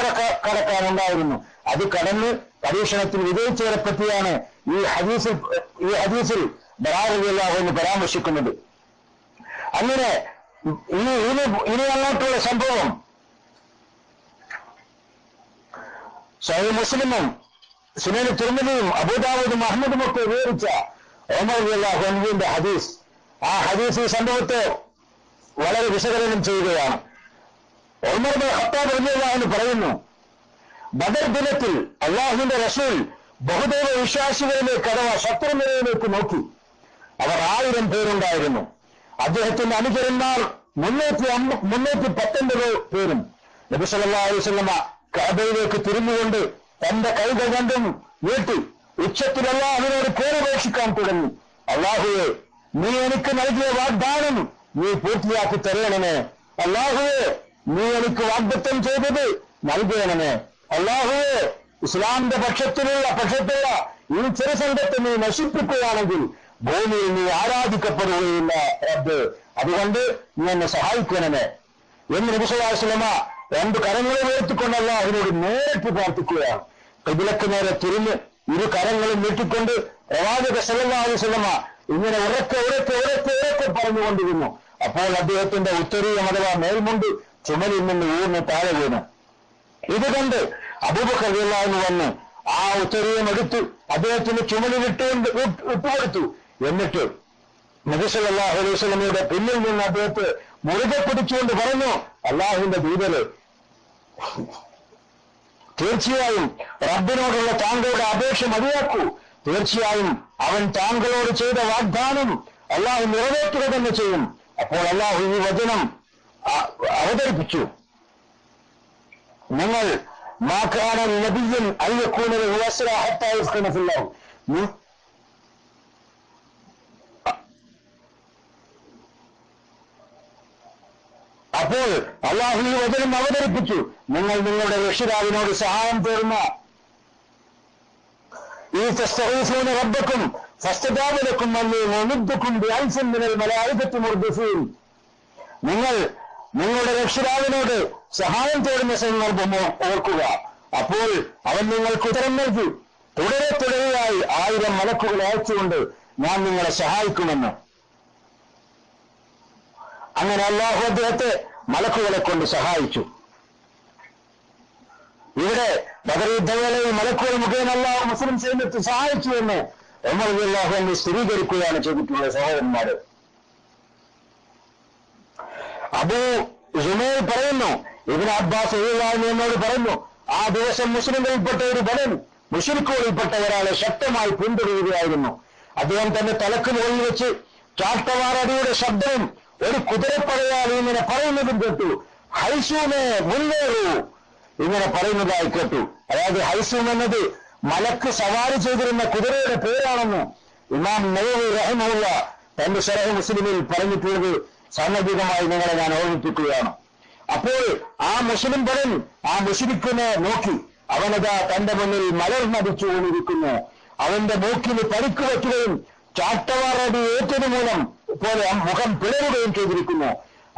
കടക്കാനുണ്ടായിരുന്നു. അത് കടന്ന് പരീക്ഷണത്തിൽ വിജയിച്ചവരെ പറ്റിയാണ് ഈ ഹദീസിൽ ബറാഅ റളിയല്ലാഹു അൻഹു പരാമർശിക്കുന്നത്. അങ്ങനെ ഇനി അങ്ങോട്ടുള്ള സംഭവം സഹീഹ് മുസ്ലിമും സുനൻ തിർമിദിയും അബൂദാവൂദും അഹ്മദും ഒക്കെ വിവരിച്ച ഉമർ റളിയല്ലാഹു അൻഹുവിന്റെ ഹദീസ്. ആ ഹദീസ് ഈ സംഭവത്തെ വളരെ വിശകലനം ചെയ്യുകയാണ്. ഉമർ ബിൻ ഖത്താബ് റളിയല്ലാഹു അൻഹു പറയുന്നു, ബദർ ദിനത്തിൽ അല്ലാഹുവിന്റെ റസൂൽ ബഹുദൈവ വിശ്വാസികളിലേക്ക് അഥവാ ശത്രുനിരയിലേക്ക് നോക്കി. അവർ 1000 പേരുണ്ടായിരുന്നു. അദ്ദേഹത്തിന്റെ അനുചരന്മാർ 319 പേരും. നബി സല്ലല്ലാഹു അലൈഹി വസല്ലമ കഅബയിലേക്ക് തിരിഞ്ഞുകൊണ്ട് തന്റെ കൈകൾ രണ്ടും നീട്ടി ഉച്ചത്തിൽ അല്ലാഹുവിനോട് പേരപേക്ഷിക്കാൻ തുടങ്ങി. അല്ലാഹുവേ, നീ എനിക്ക് നൽകിയ വാഗ്ദാനം നീ പൂർത്തിയാക്കി തരയണമേ. അല്ലാഹുവേ, നീ എനിക്ക് വാഗ്ദത്തം ചെയ്തത് നൽകണമേ. അല്ലാഹുവേ, ഇസ്ലാമിന്റെ പക്ഷത്തുള്ള ഈ ചെറുസംഘത്തെ നീ നശിപ്പിക്കുകയാണെങ്കിൽ ഭൂമിയിൽ നീ ആരാധിക്കപ്പെടുകയില്ല റബ്ബ്. അതുകൊണ്ട് നീ എന്നെ സഹായിക്കണമേ എന്ന് നബി സല്ലല്ലാഹു അലൈഹി വസല്ലമ 2 കരങ്ങളെ ഉയർത്തിക്കൊണ്ട് അല്ലാഹുവിനോട് നേരിട്ട് പ്രാർത്ഥിക്കുകയാണ്. ഖിബ്ലക്ക് നേരെ തിരിഞ്ഞ് 2 കരങ്ങളും നീട്ടിക്കൊണ്ട് പ്രവാചക സല്ലല്ലാഹു അലൈഹി വസല്ലമ ഇങ്ങനെ ഉറക്കെ പറഞ്ഞുകൊണ്ടിരുന്നു. അപ്പോൾ അദ്ദേഹത്തിന്റെ ഉത്തരീയം അഥവാ മേൽമുണ്ട് ചുമലിൽ നിന്ന് ഊർന്ന് താഴെ വീണു. ഇത് കണ്ട് അബൂബക്കർ റളിയല്ലാഹു അൻഹു വന്ന് ആ ഉത്തരീയം എടുത്ത് അദ്ദേഹത്തിന് ചുമലിൽ ഇട്ടുകൊടുത്തു. എന്നിട്ട് നബി സല്ലല്ലാഹു അലൈഹി വസല്ലമയുടെ പിന്നിൽ നിന്ന് അദ്ദേഹത്തെ മുറുകെ പിടിച്ചുകൊണ്ട് പറഞ്ഞു, അല്ലാഹുവിന്റെ ദൂതരെ, തീർച്ചയായും റബ്ബിനോടുള്ള താങ്കളുടെ അപേക്ഷ മതിയാക്കൂ. തീർച്ചയായും അവൻ താങ്കളോട് ചെയ്ത വാഗ്ദാനം അല്ലാഹു നിറവേറ്റുക തന്നെ ചെയ്യും. അപ്പോൾ അല്ലാഹു ഈ വചനം അവതരിപ്പിച്ചു, നിങ്ങൾ മാക്കാന നബിയ്യൻ അയ്യക്കൂന ലഹു അസ്റ ഹത്താ യുസ്ഖന ഫില്ലാഹ്. അപ്പോൾ അല്ലാഹു ഈ വചനം അവതരിപ്പിച്ചു, നിങ്ങൾ നിങ്ങളുടെ രക്ഷിതാവിനോട് സഹായം തേടുന്ന ഈ തസ്തഗീസൂന റബ്ബക്കും ഫസ്തജാബ ലക്കും അന്നീ മുമിദ്ദുക്കും ബിഅൽഫിൻ മിനൽ മലായികത്തി മുർദിഫീൻ. നിങ്ങൾ നിങ്ങളുടെ രക്ഷിതാവിനോട് സഹായം തേടുന്ന സന്ദർഭം ഓർക്കുക. അപ്പോൾ അവൻ നിങ്ങൾക്ക് ഉത്തരം നൽകി, തുടരെയായി 1000 മലക്കുകളെ അയച്ചുകൊണ്ട് ഞാൻ നിങ്ങളെ സഹായിക്കുമെന്ന്. അങ്ങനെ അല്ലാഹു അദ്ദേഹത്തെ മലക്കുകളെ കൊണ്ട് സഹായിച്ചു. ഇവിടെ ബദർ യുദ്ധവേളയിൽ മലക്കുകൾ മുഖേന അല്ലാഹു മുസ്ലിം സൈന്യത്തെ സഹായിച്ചു എന്ന് ഉമർ റളിയല്ലാഹു അൻഹു സ്ഥിരീകരിക്കുകയാണ് ചെയ്തിട്ടുള്ള സഹോദരന്മാര്. അബൂ സുമൈർ പറയുന്നു, ഇബ്നു അബ്ബാസ് റളിയല്ലാഹു അൻഹു എന്നോട് പറഞ്ഞു, ആ ദിവസം മുസ്ലിങ്ങളിൽപ്പെട്ട ഒരു ബലൻ മുശ്രിക്കുകളിൽപ്പെട്ട ഒരാളെ ശക്തമായി പിന്തുടരുകയായിരുന്നു. അദ്ദേഹം തന്റെ തലക്ക് മുകളിൽ വെച്ച് ചാട്ടവാറടിയുടെ ശബ്ദവും ഒരു കുതിരപ്പടയാൽ ഇങ്ങനെ പറയുന്നതും കേട്ടു. ഹൈസൂമേ മുന്നേറൂ, ഇങ്ങനെ പറയുന്നതായി കേട്ടു. അതായത് ഹൈസൂം എന്നത് മലക്ക് സവാരി ചെയ്തിരുന്ന കുതിരയുടെ പേരാണെന്ന് ഇമാം നവവി റഹിമഹുല്ലാ തന്റെ ശറഹ് മുസ്ലിമിൽ പറഞ്ഞിട്ടുള്ളത് സാന്ദർഭികമായി നിങ്ങളെ ഞാൻ ഓർമ്മിപ്പിക്കുകയാണ്. അപ്പോൾ ആ മുസ്ലിം പടൻ ആ മുശ്രിക്കിനെ നോക്കി, അവനതാ തന്റെ മുന്നിൽ മലർന്നടിച്ചു കൊണ്ടിരിക്കുന്നു. അവന്റെ മൂക്കിന് പരിക്ക് പറ്റുകയും ചാട്ടവാറടി ഏറ്റതു മൂലം പോലെ മുഖം പിളരുകയും ചെയ്തിരിക്കുന്നു.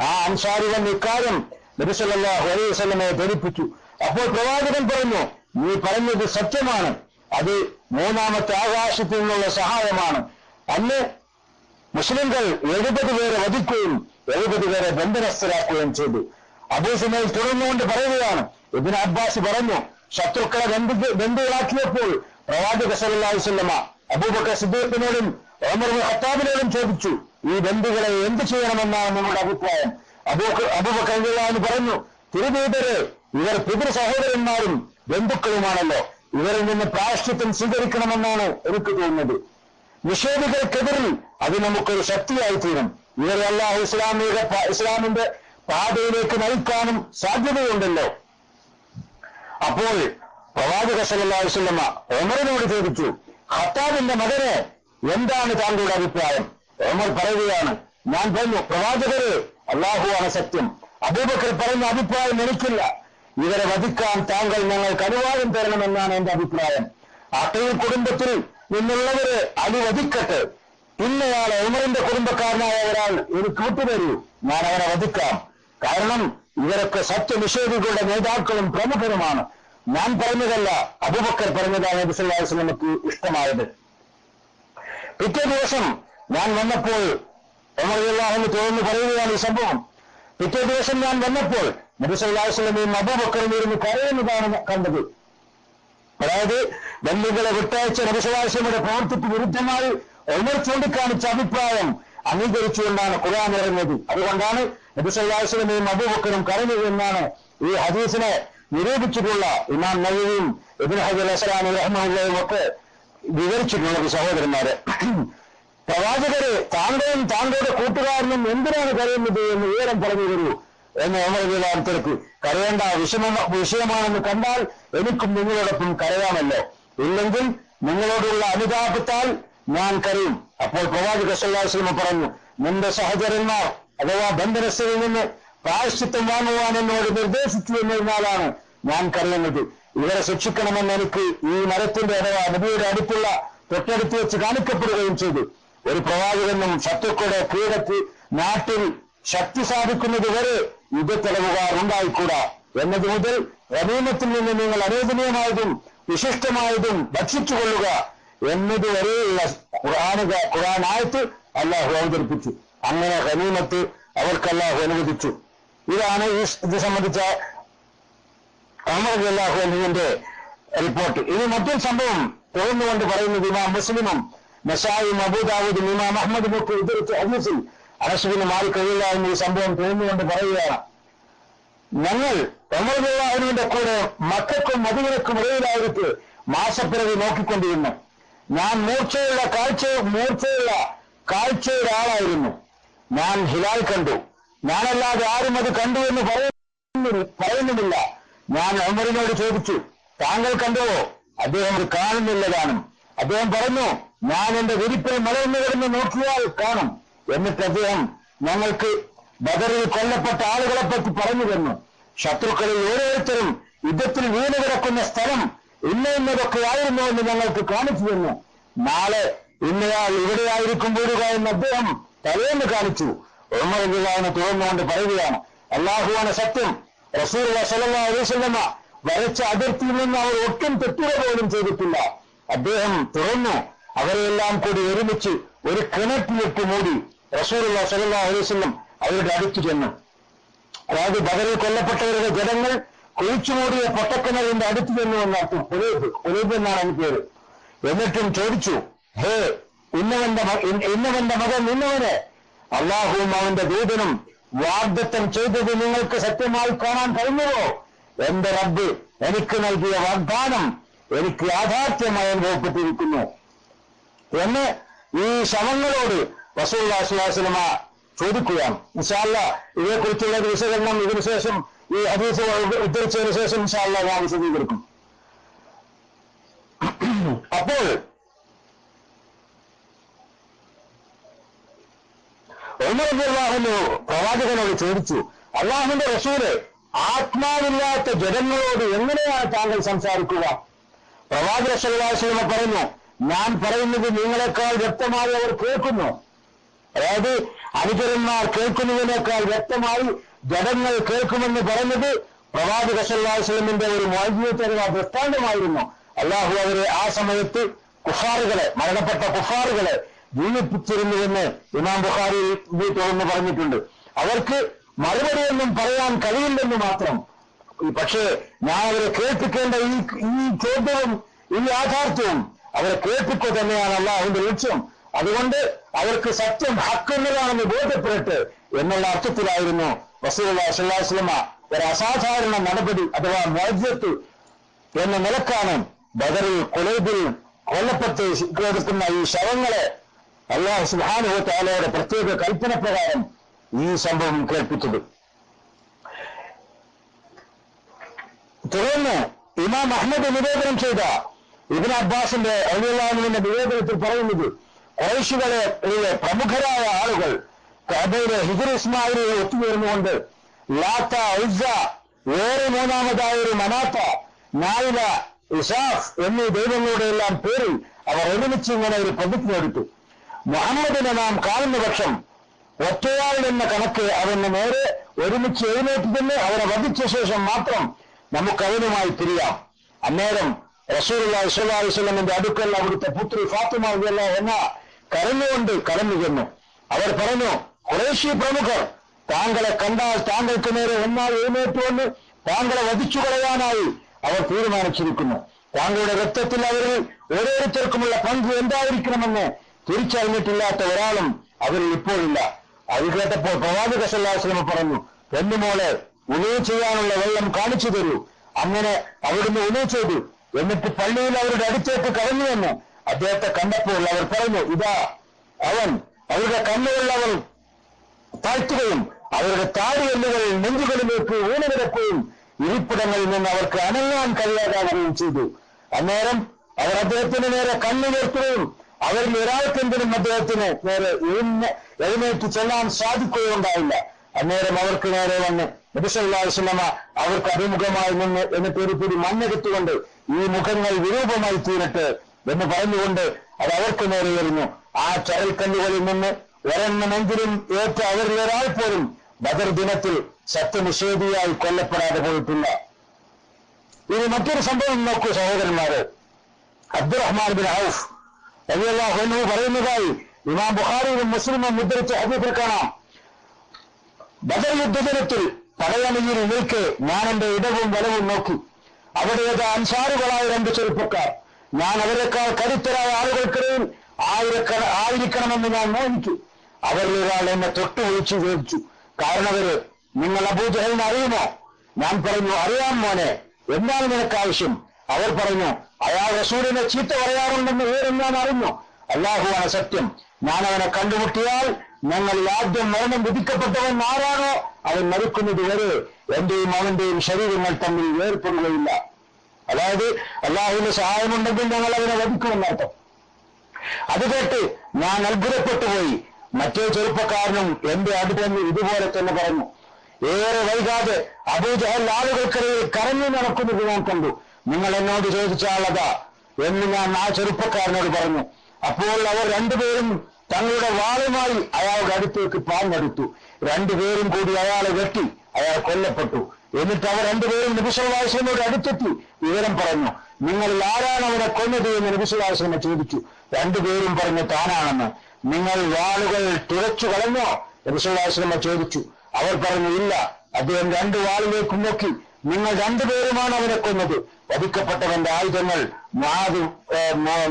ആ അൻസാരികൾ ഇക്കാര്യം നബി സല്ലല്ലാഹു അലൈഹി വസല്ലമയെ ധരിപ്പിച്ചു. അപ്പോൾ പ്രവാചകൻ പറഞ്ഞു, നീ പറഞ്ഞത് സത്യമാണ്, അത് 3ാമത്തെ ആകാശത്തിൽ നിന്നുള്ള സഹായമാണ്. അന്ന് മുസ്ലിംകൾ 70 പേരെ വധിക്കുകയും 70 പേരെ ബന്ധനസ്ഥരാക്കുകയും ചെയ്തു. അബൂ സുമൈൽ തുടർന്നുകൊണ്ട് പറയുകയാണ്, ഇബ്നു അബ്ബാസ് പറഞ്ഞു, ശത്രുക്കളെ ബന്ദികളാക്കിയപ്പോൾ പ്രവാചക സല്ലല്ലാഹു അലൈഹി വസല്ലമ അബൂബക്കർ സിദ്ദീഖിനോടും ഉമർ ഇബ്നു ഖത്താബിനോടും ചോദിച്ചു, ഈ ബന്ദികളെ എന്ത് ചെയ്യണമെന്നാണ് നിങ്ങളുടെ അഭിപ്രായം? അബൂബക്കർ റളിയല്ലാഹു അൻഹു പറഞ്ഞു, തിരുദൂതരെ, ഇവർ പിതൃ സഹോദരന്മാരും ബന്ധുക്കളുമാണല്ലോ, ഇവരിൽ നിന്ന് പ്രായശ്ചിത്തം സ്വീകരിക്കണമെന്നാണ് എനിക്ക് തോന്നുന്നത്. നിഷേധികൾക്കെതിരിൽ അത് നമുക്കൊരു ശക്തിയായി തീരും. ഇവരെ അല്ലാഹു ഇസ്ലാമിന്റെ പാതയിലേക്ക് നയിക്കാനും സാധ്യതയുണ്ടല്ലോ. അപ്പോൾ പ്രവാചക സല്ലല്ലാഹു അലൈഹി വസല്ലമ ഉമറിനോട് ചോദിച്ചു, ഖത്താബിന്റെ മകനെ എന്താണ് താങ്കളുടെ അഭിപ്രായം? ഉമർ പറയുകയാണ്, ഞാൻ പറഞ്ഞു, പ്രവാചകരെ, അല്ലാഹുവാണ് സത്യം. അബൂബക്കർ പറയുന്ന അഭിപ്രായം എനിക്കില്ല. ഇവരെ വധിക്കാൻ താങ്കൾ ഞങ്ങൾക്ക് അനുവാദം തരണമെന്നാണ് എന്റെ അഭിപ്രായം. അത്തയിൽ കുടുംബത്തിൽ നിന്നുള്ളവരെ അലി വധിക്കട്ടെ. ഇന്നയാളെ ഉമറിന്റെ കുടുംബക്കാരനായ ഒരാൾ എനിക്ക് വിട്ടുതരൂ, ഞാൻ അവരെ വധിക്കാം. കാരണം ഇവരൊക്കെ സത്യനിഷേധികളുടെ നേതാക്കളും പ്രമുഖരുമാണ്. ഞാൻ പറഞ്ഞതല്ല, അബൂബക്കർ പറഞ്ഞതാണ് നബി സല്ലല്ലാഹു അലൈഹി വസല്ലമക്ക് ഇഷ്ടമായത്. പിറ്റേ ദിവസം ഞാൻ വന്നപ്പോൾ ഉമർ റളിയല്ലാഹു അൻഹു തുറന്നു പറയുകയാണ് ഈ സംഭവം. പിറ്റേ ദിവസം ഞാൻ വന്നപ്പോൾ നബി സല്ലല്ലാഹു അലൈഹി വസല്ലമയും അബൂബക്കറും ഇരുന്ന് കരയുന്നതാണ് കണ്ടത്. അതായത് ബന്ദികളെ വിട്ടയച്ച നബി സല്ലല്ലാഹു അലൈഹി വസല്ലമയുടെ പ്രവൃത്തിക്ക് വിരുദ്ധമായി ഉമർ ചൂണ്ടിക്കാണിച്ച അഭിപ്രായം അംഗീകരിച്ചുകൊണ്ടാണ് ഖുർആൻ ഇറങ്ങിയത്. അതുകൊണ്ടാണ് നബി സല്ലല്ലാഹു അലൈഹി വസല്ലമയും അബൂബക്കറും കരഞ്ഞത് എന്നാണ് ഈ ഹദീസിനെ നിരൂപിച്ചിട്ടുള്ള ഇമാം നവവിയും ഇബ്നു ഹജർ അസ്ഖലാനി റഹിമഹുല്ലാഹും ഒക്കെ വിവരിച്ചിട്ടുള്ളത്. സഹോദരന്മാരെ, പ്രവാചകരെ, താങ്കളും താങ്കളുടെ കൂട്ടുകാരനും എന്തിനാണ് കരയുന്നത് എന്ന് വിവരം പറഞ്ഞു തരൂ എന്ന് ഉമർ റളിയല്ലാഹു അൻഹു തിരക്കി. കരയേണ്ട വിഷയമാണെന്ന് കണ്ടാൽ എനിക്കും നിങ്ങളോടൊപ്പം കരയാമല്ലോ, ഇല്ലെങ്കിൽ നിങ്ങളോടുള്ള അനുതാപത്താൽ ഞാൻ കരയും. അപ്പോൾ പ്രവാചക സല്ലല്ലാഹു അലൈഹി വസല്ലം പറഞ്ഞു, നിന്റെ സഹചരന്മാർ അഥവാ ബന്ധനസ്ഥയിൽ നിന്ന് പ്രായശ്ചിത്തം വാങ്ങുവാൻ എന്നോട് നിർദ്ദേശിച്ചു എന്നതിനാലാണ് ഞാൻ കരയുന്നത്. ഇവരെ ശിക്ഷിക്കണമെന്ന് എനിക്ക് ഈ മരത്തിന്റെ അഥവാ നബിയുടെ അടുത്തുള്ള തൊട്ടടുത്ത് വെച്ച് കാണിക്കപ്പെടുകയും ചെയ്തു. ഒരു പ്രവാചകനും ശത്രുക്കളുടെ കീഴടക്കി നാട്ടിൽ ശക്തി സാധിക്കുന്നത് വരെ യുദ്ധത്തടവുകാർ ഉണ്ടായിക്കൂടാ എന്നത് മുതൽ ഗനീമത്തിൽ നിന്ന് നിങ്ങൾ അനുവദനീയമായതും വിശിഷ്ടമായതും ഭക്ഷിച്ചുകൊള്ളുക എന്നതുവരെയുള്ള ഖുർആൻ ആയത്ത് അല്ലാഹു അവതരിപ്പിച്ചു. അങ്ങനെ ഗനീമത്ത് അവർക്ക് അല്ലാഹു അനുവദിച്ചു. ഇതാണ് ഇത് സംബന്ധിച്ച ഉമർ റളിയല്ലാഹു അൻഹുവിന്റെ റിപ്പോർട്ട്. ഇനി മറ്റൊരു സംഭവം തുറന്നുകൊണ്ട് പറയുന്നത് ഇമാം മുസ്ലിമും നസായിയും അബൂദാവൂദും ഇമാം അഹ്മദും ഒക്കെ ഉദ്ധരിച്ച ഹദീസിൽ അനസ് ബിൻ മാലിക് റളിയല്ലാഹു അൻഹു ഈ സംഭവം തുറന്നുകൊണ്ട് പറയുകയാണ്, ഞങ്ങൾ ഉമർ റളിയല്ലാഹു അൻഹുവിന്റെ കൂടെ മക്കക്കും മദീനക്കും ഇടയിലായിട്ട് മാസപ്പിറവി നോക്കിക്കൊണ്ടിരുന്നു. ഞാൻ മൂർച്ചയുള്ള കാഴ്ചയുടെ ആളായിരുന്നു. ഞാൻ ഹിലാൽ കണ്ടു. ഞാനല്ലാതെ ആരും അത് കണ്ടു എന്ന് പറയുന്നുമില്ല. ഞാൻ ഉമറിനോട് ചോദിച്ചു, താങ്കൾ കണ്ടുവോ? അദ്ദേഹം കാണുന്നില്ലതാണ്. അദ്ദേഹം പറഞ്ഞു, ഞാൻ എന്റെ വിരിപ്പിൽ മലർന്നു കിടന്ന് നോക്കിയാൽ കാണും. എന്നിട്ട് അദ്ദേഹം ഞങ്ങൾക്ക് ബദറിൽ കൊല്ലപ്പെട്ട ആളുകളെ പറ്റി പറഞ്ഞു തന്നു. ശത്രുക്കളിൽ ഓരോരുത്തരും യുദ്ധത്തിൽ വീണ് കിടക്കുന്ന സ്ഥലം ഇന്നതൊക്കെ ആയിരുന്നു എന്ന് ഞങ്ങൾക്ക് കാണിച്ചു തന്നു. നാളെ ഇന്നയാൾ ഇവിടെയായിരിക്കും വീഴുക എന്ന് അദ്ദേഹം തലേന്ന് കാണിച്ചു. ഉമർ റളിയല്ലാഹു തുറന്നുകൊണ്ട് പറയുകയാണ്, അല്ലാഹുവാണ് സത്യം, റസൂലുള്ളാഹി സ്വല്ലല്ലാഹു അലൈഹി വസല്ലം വരച്ച അതിർത്തിയിൽ നിന്ന് അവർ ഒട്ടും തെറ്റുക പോലും ചെയ്തിട്ടില്ല. അദ്ദേഹം തുറന്നു അവരെല്ലാം കൂടി ഒരുമിച്ച് ഒരു കിണറ്റിലിട്ട് മൂടി. റസൂലുള്ളാഹി സ്വല്ലല്ലാഹു അലൈഹി വസല്ലം അവരുടെ അടുത്ത് ചെന്നു. അതായത് ബദറിൽ കൊല്ലപ്പെട്ടവരുടെ ജനങ്ങൾ കുഴിച്ചുമൂടിയ പൊട്ടക്കിണറിന്റെ അടുത്ത് ചെന്നു എന്നർത്ഥം. കുലൈബ് എന്നാണ് എനിക്ക് പേര്. എന്നിട്ടും ചോദിച്ചു, ഹേ ഇന്നവന്റെ മകൻ ഇന്നവന് അള്ളാഹുവും അവന്റെ ദൂതനും വാഗ്ദത്തം ചെയ്തത് നിങ്ങൾക്ക് സത്യമായി കാണാൻ കഴിഞ്ഞുവോ? എന്റെ റബ്ബ് എനിക്ക് നൽകിയ വാഗ്ദാനം എനിക്ക് യാഥാർത്ഥ്യമായി അനുഭവപ്പെട്ടിരിക്കുന്നു എന്ന് ഈ ശവങ്ങളോട് റസൂലുള്ളാഹി സ്വല്ലല്ലാഹു അലൈഹി വസല്ലം ചോദിക്കുകയാണ്. ഇൻഷാ അല്ലാഹ് ഇതേക്കുറിച്ചുള്ള ഒരു വിശകലനം ഇതിനുശേഷം ഈ ഹദീസ് ഉദ്ധരിച്ചതിനു ശേഷം ഇൻഷാ അല്ലാഹ് ഞാൻ വിശദീകരിക്കും. അപ്പോൾ ഉമർ റളിയല്ലാഹു അൻഹു പ്രവാചകനോട് ചോദിച്ചു, അല്ലാഹുവിന്റെ റസൂല്, ആത്മാവില്ലാത്ത ജനങ്ങളോട് എങ്ങനെയാണ് താങ്കൾ സംസാരിക്കുക? പ്രവാചകൻ സ്വല്ലല്ലാഹു അലൈഹി വസല്ലം പറഞ്ഞു, ഞാൻ പറയുന്നത് നിങ്ങളെക്കാൾ വ്യക്തമായി അവർ കേൾക്കുന്നു. അതായത് അനുചരന്മാർ കേൾക്കുന്നതിനേക്കാൾ വ്യക്തമായി ജനങ്ങൾ കേൾക്കുമെന്ന് പറഞ്ഞത് പ്രവാചകൻ സ്വല്ലല്ലാഹു അലൈഹി വസല്ലമിന്റെ ഒരു മുഅ്ജിസത്തുള്ള ദൃഷ്ടാന്തമായിരുന്നു. അല്ലാഹു അവരെ ആ സമയത്ത് കുഫാറുകളെ, മരണപ്പെട്ട കുഫാറുകളെ ജീവിപ്പിച്ചിരുന്നുവെന്ന് ഇമാം ബുഖാരി തുറന്ന് പറഞ്ഞിട്ടുണ്ട്. അവർക്ക് മറുപടിയൊന്നും പറയാൻ കഴിയില്ലെന്ന് മാത്രം. പക്ഷേ ഞാൻ അവരെ കേൾപ്പിക്കേണ്ട ഈ ചോദ്യവും ഈ യാഥാർത്ഥ്യവും അവരെ കേൾപ്പിക്കുക തന്നെയാണ് അല്ലാഹുവിന്റെ ലക്ഷ്യം. അതുകൊണ്ട് അവർക്ക് സത്യം ഹക്ക് എന്നതാണെന്ന് ബോധ്യപ്പെടട്ടെ എന്നുള്ള അർത്ഥത്തിലായിരുന്നു റസൂലുള്ളാഹി സ്വല്ലല്ലാഹു അലൈഹി വസല്ലം ഒരു അസാധാരണ നടപടി അഥവാ മുഅ്ജിസത്ത് എന്ന നിലക്കാണ് ബദറിൽ കുലൈബിൽ കൊല്ലപ്പെട്ട് കിടക്കുന്ന ഈ ശവങ്ങളെ അല്ലാഹു സുബ്ഹാനഹു വ തആലയുടെ പ്രത്യേക കൽപ്പന പ്രകാരം ഈ സംഭവം കേൾപ്പിച്ചത്. തുടർന്ന് ഇമാം അഹ്മദ് നിവേദനം ചെയ്ത ഇബ്നു അബ്ബാസിന്റെ റളിയല്ലാഹു അൻഹുവിന്റെ നിവേദനത്തിൽ പറയുന്നത്, ഖുറൈശികളെ പ്രമുഖരായ ആളുകൾ കഅബയിലെ ഹിജ്ർ ഇസ്മായിലിൽ ഒത്തുചേർന്നുകൊണ്ട് ലാത്ത, ഉസ്സ, വേറെ മൂന്നാമതായ ഒരു മനാത്ത, നായില, ഇസാഫ് എന്നീ ദൈവങ്ങളുടെ എല്ലാം പേരിൽ അവർ ഒരുമിച്ച് ഇങ്ങനെ ഒരു പ്രതിജ്ഞ എടുത്തു. മുഹമ്മദിനെ നാം കാണുന്ന പക്ഷം ഒറ്റയാൾ എന്ന കണക്ക് അവന് നേരെ ഒരുമിച്ച് എഴുന്നേറ്റ് തന്നെ അവരെ വധിച്ച ശേഷം മാത്രം നമുക്ക് അവനുമായി പിരിയാം. അന്നേരം റസൂലുള്ളാഹി സ്വല്ലല്ലാഹു അലൈഹി വസല്ലമിന്റെ അടുക്കൽ അവിടുത്തെ പുത്രി ഫാത്തിമ റളിയല്ലാഹു അൻഹാ കരഞ്ഞുകൊണ്ട് കടന്നു ചെന്നു. അവർ പറഞ്ഞു, ഖുറൈശി പ്രമുഖർ താങ്കളെ കണ്ടാൽ താങ്കൾക്ക് നേരെ ഒന്നായി എഴുന്നേറ്റുകൊണ്ട് താങ്കളെ വധിച്ചു കളയാനായി അവർ തീരുമാനിച്ചിരിക്കുന്നു. താങ്കളുടെ രക്തത്തിൽ അവരിൽ ഓരോരുത്തർക്കുമുള്ള പങ്ക് എന്തായിരിക്കണമെന്ന് തിരിച്ചറിഞ്ഞിട്ടില്ലാത്ത ഒരാളും അവരിൽ ഇപ്പോഴില്ല. അത് കേട്ടപ്പോൾ പ്രവാചകൻ സ്വല്ലല്ലാഹു അലൈഹി വസല്ലം പറഞ്ഞു, പെണ്ണുമോളെ ഉളൂ ചെയ്യാനുള്ള വെള്ളം കാണിച്ചു തരൂ. അങ്ങനെ അവിടുന്ന് ഉളൂ ചെയ്തു. എന്നിട്ട് പള്ളിയിൽ അവരുടെ അടുത്തേക്ക് കടന്നു വന്നു. അദ്ദേഹത്തെ കണ്ടപ്പോൾ അവർ പറഞ്ഞു, ഇതാ അവൻ. അവരുടെ കണ്ണുകളിൽ അവർ താഴ്ത്തുകയും അവരുടെ താടിയെല്ലുകൾ നെഞ്ചുകളിലേക്ക് ഊണുകിടക്കുകയും ഇരിപ്പിടങ്ങളിൽ നിന്ന് അവർക്ക് അനങ്ങാൻ കഴിയാതാവുകയും ചെയ്തു. അന്നേരം അവർ അദ്ദേഹത്തിന് നേരെ കണ്ണുയർത്തുകയും അവരിൽ ഒരാൾക്കെങ്കിലും അദ്ദേഹത്തിന് നേരെ എഴുന്നേറ്റ് ചെല്ലാൻ സാധിക്കുകയുണ്ടായില്ല. അന്നേരം അവർക്ക് നേരെ വന്ന് നബി സല്ലല്ലാഹു അലൈഹി വസല്ലം അവർക്ക് അഭിമുഖമായി നിന്ന് എന്നിട്ട് ഒരു പിടി മണ്ണെടുത്തുകൊണ്ട് ഈ മുഖങ്ങൾ വിരൂപമായി തീരട്ടെ എന്ന് പറഞ്ഞുകൊണ്ട് അത് അവർക്ക് നേരെ എറിഞ്ഞു. ആ ചരൽക്കല്ലുകളിൽ നിന്ന് ഒരെണ്ണമെങ്കിലും ഏറ്റ അവരിൽ ഒരാൾ പോലും ബദർ ദിനത്തിൽ സത്യനിഷേധിയായി കൊല്ലപ്പെടാതെ പോയിട്ടില്ല. ഇനി മറ്റൊരു സംഭവം നോക്കൂ സഹോദരന്മാരെ. അബ്ദുറഹ്മാൻ ബിൻ ഔഫ് റളിയല്ലാഹു അൻഹു പറയുന്നതായി ഇമാം ബുഖാരിയും മുസ്ലിമും ഉദ്ധരിച്ച ഹദീസിൽ കാണാം, ബദർ യുദ്ധദിനത്തിൽ പടയണിയിൽ നിൽക്കെ ഞാൻ എന്റെ ഇടവും വലവും നോക്കി. അവിടെ അൻസാറുകളായ 2 ചെറുപ്പക്കാർ, ഞാൻ അവരെക്കാൾ കരുത്തരായ ആളുകൾക്കിടയിൽ ആയിരിക്കണമെന്ന് ഞാൻ മോഹിച്ചു. അവരിൽ ഒരാൾ എന്നെ തൊട്ടു വിളിച്ചു ചോദിച്ചു, കാരണവര്, നിങ്ങൾ അബൂജഹലിനെ അറിയുമോ? ഞാൻ പറഞ്ഞു, അറിയാം മോനെ, എന്താണ് നിനക്ക് ആവശ്യം? അവർ പറഞ്ഞു, അയാൾ റസൂലിനെ ചീത്ത പറയാറുണ്ടെന്ന് ഞാൻ അറിഞ്ഞു. അല്ലാഹുവാണ് സത്യം, ഞാൻ അവനെ കണ്ടുമുട്ടിയാൽ ഞങ്ങളിൽ ആദ്യം മരണം വിധിക്കപ്പെട്ടവൻ ആരാണോ അവൻ മരിക്കുന്നത് വരെ എന്റെയും അവന്റെയും ശരീരങ്ങൾ തമ്മിൽ വേർപ്പെടുകയില്ല. അതായത് അള്ളാഹുവിന്റെ സഹായമുണ്ടെങ്കിൽ ഞങ്ങൾ അവനെ വധിക്കുമെന്നർത്ഥം. അത് കേട്ട് ഞാൻ അത്ഭുതപ്പെട്ടുപോയി. മറ്റേ ചെറുപ്പക്കാരനും എന്റെ അടുത്ത് ഇതുപോലെ തന്നെ പറഞ്ഞു. ഏറെ വൈകാതെ അബൂജഹൽ ആളുകൾക്കിടയിൽ കരഞ്ഞു നടക്കുന്നത് ഞാൻ കണ്ടു. നിങ്ങൾ എന്നോട് ചോദിച്ച ആളതാ എന്ന് ഞാൻ ആ ചെറുപ്പക്കാരനോട് പറഞ്ഞു. അപ്പോൾ അവർ രണ്ടുപേരും തങ്ങളുടെ വാളുമായി അയാളുടെ അടുത്തേക്ക് പാഞ്ഞെടുത്തു. രണ്ടുപേരും കൂടി അയാളെ വെട്ടി. അയാൾ കൊല്ലപ്പെട്ടു. എന്നിട്ട് അവർ രണ്ടുപേരും നബി സല്ലല്ലാഹു അലൈഹി വസല്ലമയുടെ അടുത്തെത്തി വിവരം പറഞ്ഞു. നിങ്ങളിൽ ആരാണ് അവനെ കൊന്നത് എന്ന് നബി സല്ലല്ലാഹു അലൈഹി വസല്ലം ചോദിച്ചു. രണ്ടുപേരും പറഞ്ഞു താനാണെന്ന്. നിങ്ങൾ വാളുകൾ തുറച്ചു കളഞ്ഞോ? നബി സല്ലല്ലാഹു അലൈഹി വസല്ലം ചോദിച്ചു. അവർ പറഞ്ഞു ഇല്ല. അദ്ദേഹം രണ്ട് വാളിലേക്കും നോക്കി. നിങ്ങൾ രണ്ടുപേരുമാണ് അവനെ കൊന്നത്. വധിക്കപ്പെട്ടവന്റെ ആയുധങ്ങൾ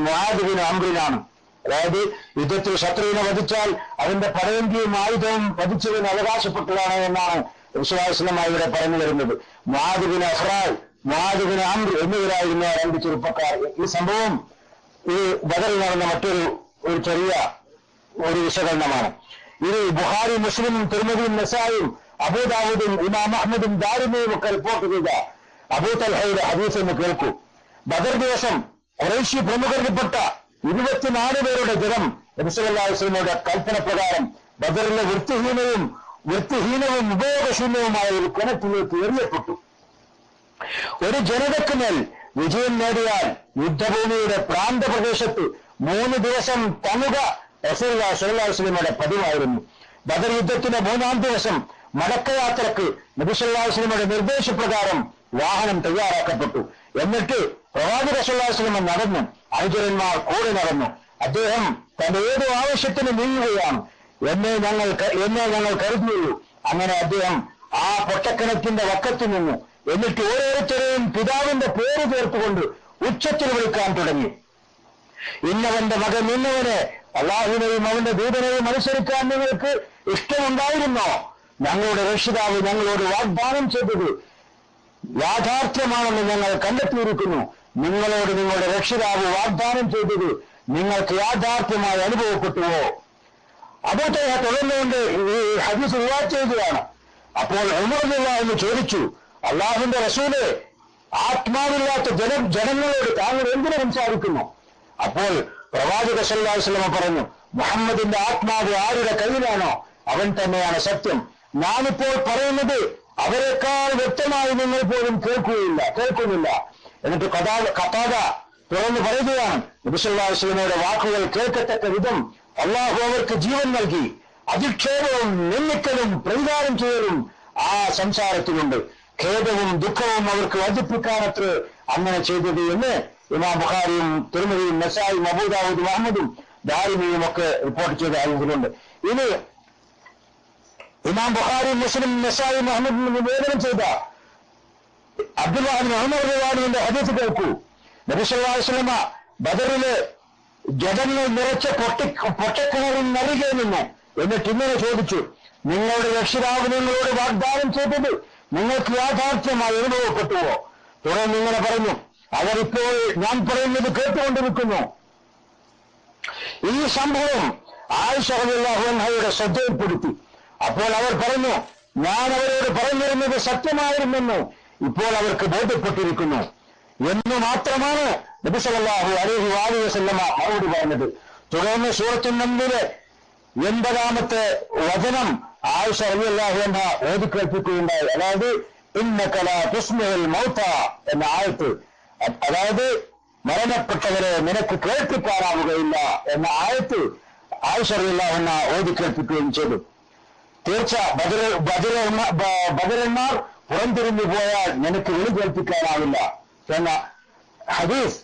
മുആദ് ബിൻ അംറിനാണ്. അതായത് യുദ്ധത്തിൽ ശത്രുവിനെ വധിച്ചാൽ അവന്റെ പടയങ്കിയും ആയുധവും വധിച്ചതിന് അവകാശപ്പെട്ടതാണ് എന്നാണ് വിശ്വാസമായി ഇവിടെ പറഞ്ഞു വരുന്നത്. Muadh bin Afra, Muadh bin Amr എന്നിവരായിരുന്ന രണ്ട് ചെറുപ്പക്കാർ. ഈ സംഭവം ഈ ബദറിൽ നടന്ന മറ്റൊരു ചെറിയ വിശകലനമാണ്. ഇത് ബുഖാരി, മുസ്ലിമും തിർമിദിയും നസായിയും അബൂദാവൂദും ഇമാം അഹ്മദും ദാരിമിയും ഒക്കെ റിപ്പോർട്ട് ചെയ്ത അബൂ തൽഹയുടെ ഹദീസ് എന്ന് കേൾക്കൂ. ബദർ ദിവസം ഖുറൈശി പ്രമുഖരിൽപ്പെട്ട 24 പേരുടെ ജനം നബി സല്ലല്ലാഹു അലൈഹി വസല്ലമയുടെ കൽപ്പന പ്രകാരം ബദറിലെ വൃത്തിഹീനവും ഉപയോഗശൂന്യവുമായ ഒരു കിണറ്റിലേക്ക് എറിയപ്പെട്ടു. ഒരു ജനതയ്ക്ക് മേൽ വിജയം നേടിയാൽ യുദ്ധഭൂമിയുടെ പ്രാന്തപ്രദേശത്ത് 3 ദിവസം തങ്ങുക റസൂലുള്ളാഹി സ്വല്ലല്ലാഹു അലൈഹി വസല്ലമയുടെ പതിവായിരുന്നു. ബദർ യുദ്ധത്തിന്റെ 3-ാം ദിവസം മടക്കയാത്രക്ക് നബി സല്ലല്ലാഹു അലൈഹി വസല്ലമയുടെ നിർദ്ദേശപ്രകാരം വാഹനം തയ്യാറാക്കപ്പെട്ടു. എന്നിട്ട് പ്രവാചക സല്ലല്ലാഹു അലൈഹി വസല്ലം നടന്നു. അനുചരന്മാർ കൂടെ നടന്നു. അദ്ദേഹം തന്റെ ഏതോ ആവശ്യത്തിന് നീങ്ങുകയാണ് എന്നെ ഞങ്ങൾ കരുതിയുള്ളൂ. അങ്ങനെ അദ്ദേഹം ആ പൊട്ടക്കിണറ്റിന്റെ വക്കത്തു നിന്നു. എന്നിട്ട് ഓരോരുത്തരെയും പിതാവിന്റെ പേര് ചേർത്തുകൊണ്ട് ഉച്ചത്തിൽ വിളിക്കാൻ തുടങ്ങി. ഇന്നവന്റെ മകൻ ഇന്നവനെ, അള്ളാഹുവിനെയും അവന്റെ ദൂതനെയും അനുസരിക്കാൻ നിങ്ങൾക്ക് ഇഷ്ടമുണ്ടായിരുന്നോ? ഞങ്ങളുടെ രക്ഷിതാവ് ഞങ്ങളോട് വാഗ്ദാനം ചെയ്തത് യാഥാർത്ഥ്യമാണെന്ന് ഞങ്ങൾ കണ്ടെത്തിയിരിക്കുന്നു. നിങ്ങളോട് നിങ്ങളുടെ രക്ഷിതാവ് വാഗ്ദാനം ചെയ്തത് നിങ്ങൾക്ക് യാഥാർത്ഥ്യമായി അനുഭവപ്പെട്ടുവോ? അബൂ തൽഹ തുടർന്നുകൊണ്ട് ഈ ഹദീസ് റിവായത്ത് ചെയ്യുകയാണ്. അപ്പോൾ ഉമർ റളിയല്ലാഹു അൻഹു ചോദിച്ചു, അള്ളാഹുവിന്റെ റസൂലെ, ആത്മാവില്ലാത്ത ജനങ്ങളോട് താങ്കൾ എന്തിനു സംസാരിക്കുന്നു? അപ്പോൾ പ്രവാചക സല്ലല്ലാഹു അലൈഹി വസല്ലം പറഞ്ഞു, മുഹമ്മദിന്റെ ആത്മാവ് ആരുടെ കയ്യിലാണോ അവൻ തന്നെയാണ് സത്യം. ഞാനിപ്പോൾ പറയുന്നത് അവരെക്കാൾ വ്യക്തമായി നിങ്ങൾ പോലും കേൾക്കുന്നില്ല. എന്നിട്ട് ഖതാദ തുറന്നു പറയുകയാണ്, നബി സല്ലല്ലാഹു അലൈഹി വസല്ലമയുടെ വാക്കുകൾ കേൾക്കത്തക്ക വിധം അള്ളാഹു അവർക്ക് ജീവൻ നൽകി. അധിക്ഷേപവും നിന്ദിക്കലും പ്രതികാരം ചെയ്യലും ആ സംസാരത്തിലുണ്ട്. ഖേദവും ദുഃഖവും അവർക്ക് വർദ്ധിപ്പിക്കാനത്ര അങ്ങനെ ചെയ്തത് എന്ന് ഇമാം ബുഖാരിയും തിർമിദിയും നസായിയും അബൂദാവൂദും അഹ്മദും ദാരിമിയും ഒക്കെ റിപ്പോർട്ട് ചെയ്ത ഹദീസിലുണ്ട്. ഇനി ഇമാം ബുഖാരിയും മുസ്ലിം നസായിയും അഹ്മദും നിവേദനം ചെയ്ത അബ്ദുല്ലാഹ് ഇബ്നു ഉമർ റളിയല്ലാഹുവിന്റെ ഹദീസ് കേൾക്കൂ. നബി സല്ലല്ലാഹു അലൈഹി വസല്ലമ ബദറിലെ ജഡങ്ങൾ നിറച്ച പൊട്ടക്കിണറിൽ നരികെ നിന്നു. എന്നിട്ട് ഇങ്ങനെ ചോദിച്ചു, നിങ്ങളുടെ രക്ഷിതാവ് നിങ്ങളോട് വാഗ്ദാനം ചെയ്തത് നിങ്ങൾക്ക് യാഥാർത്ഥ്യമായി അനുഭവപ്പെട്ടുവോ? തുടർന്ന് ഇങ്ങനെ പറഞ്ഞു, അവരിപ്പോൾ ഞാൻ പറയുന്നത് കേട്ടുകൊണ്ടിരിക്കുന്നു. ഈ സംഭവം ആയിഷ റളിയല്ലാഹു അൻഹയുടെ ശ്രദ്ധയിൽപ്പെടുത്തി. അപ്പോൾ അവർ പറഞ്ഞു, ഞാൻ അവരോട് പറഞ്ഞിരുന്നത് സത്യമായിരുന്നെന്ന് ഇപ്പോൾ അവർക്ക് ബോധ്യപ്പെട്ടിരിക്കുന്നു എന്ന് മാത്രമാണ് നബി സല്ലല്ലാഹു അലൈഹി വസല്ലമ മറുപടി പറഞ്ഞത്. തുടർന്ന് സൂറത്തുൻ നംലിലെ 80-ാമത്തെ വചനം ആയിഷ റളിയല്ലാഹു അൻഹ ഓതിക്കേൾപ്പിക്കുകയുണ്ടായി. അതായത് ഇന്നക ലാ തുസ്മിഉൽ മൗത എന്ന ആയത്ത്, അതായത് മരണപ്പെട്ടവരെ നിനക്ക് കേൾപ്പിക്കാനാവുകയില്ല എന്ന ആയത്ത് ആയിഷ റളിയല്ലാഹു അൻഹ ഓതിക്കേൾപ്പിക്കുകയും ചെയ്തു. തീർച്ച ബദരന്മാർ പുറംതിരിഞ്ഞു പോയാൽ നിനക്ക് വിളി കേൾപ്പിക്കാനാവില്ല എന്ന ഹദീസ്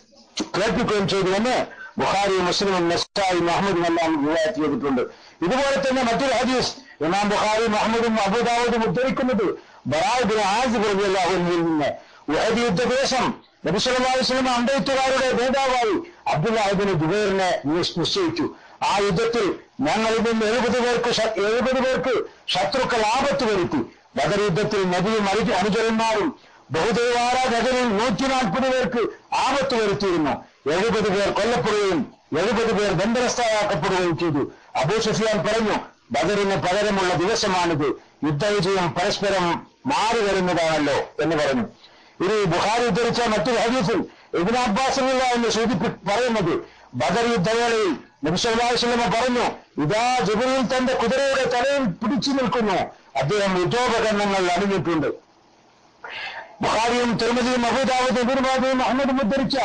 കേൾപ്പിക്കുകയും ചെയ്തുവെന്ന് ബുഖാരി, മുസ്ലിമും നസായിയും അഹ്മദും എല്ലാം റിവായത്ത് ചെയ്തിട്ടുണ്ട്. ഇതുപോലെ തന്നെ മറ്റൊരു ഹദീസ് ഇമാം ബുഖാരി, അഹ്മദും അബൂദാവൂദും ഉദ്ധരിക്കുന്നത് ബറാഅ ബിൻ ആസിബ് റളിയല്ലാഹു അൻഹുവിൽ നിന്ന്. ഉഹദ് യുദ്ധദിവസം നബി സല്ലല്ലാഹു അലൈഹി വസല്ലം അമ്പെയ്ത്തുകാരുടെ നേതാവായി അബ്ദുല്ലാഹ് ഇബ്നു ജുബൈറിനെ നിശ്ചയിച്ചു. ആ യുദ്ധത്തിൽ ഞങ്ങളിൽ നിന്ന് 70 പേർക്ക് ശത്രുക്കൾ ആപത്ത് വരുത്തി. ബദർ യുദ്ധത്തിൽ നബിയും അനുചരന്മാരും ബഹുദൈവാരാധകരിൽ 140 പേർക്ക് ആപത്ത് വരുത്തിയിരുന്നു. 70 പേർ കൊല്ലപ്പെടുകയും 70 പേർ ബന്ധനസ്ഥരാക്കപ്പെടുകയും ചെയ്തു. അബൂ സുഫിയാൻ പറഞ്ഞു, ബദറിന് പകരമുള്ള ദിവസമാണിത്. യുദ്ധവിജയം പരസ്പരം മാറി വരുന്നതാണല്ലോ എന്ന് പറഞ്ഞു. ഇനി ബുഖാരി ഉദ്ധരിച്ച മറ്റൊരു ഹദീസിൽ ഇബ്നു അബ്ബാസ് എന്ന് പറയുന്നത്, ബദർ യുദ്ധവേളയിൽ നബി സല്ലല്ലാഹു അലൈഹി വസല്ലം പറഞ്ഞു, ഇതാ ജിബ്രീൽ തന്റെ കുതിരയുടെ തലയിൽ പിടിച്ചു നിൽക്കുന്നു, അദ്ദേഹം യുദ്ധോപകരണങ്ങൾ അണിഞ്ഞിട്ടുണ്ട്. ബുഖാരിയും തിർമിദിയും അബൂ ദാവൂദും ഇബ്നു മാജയും അഹ്മദും ഉദ്ധരിച്ച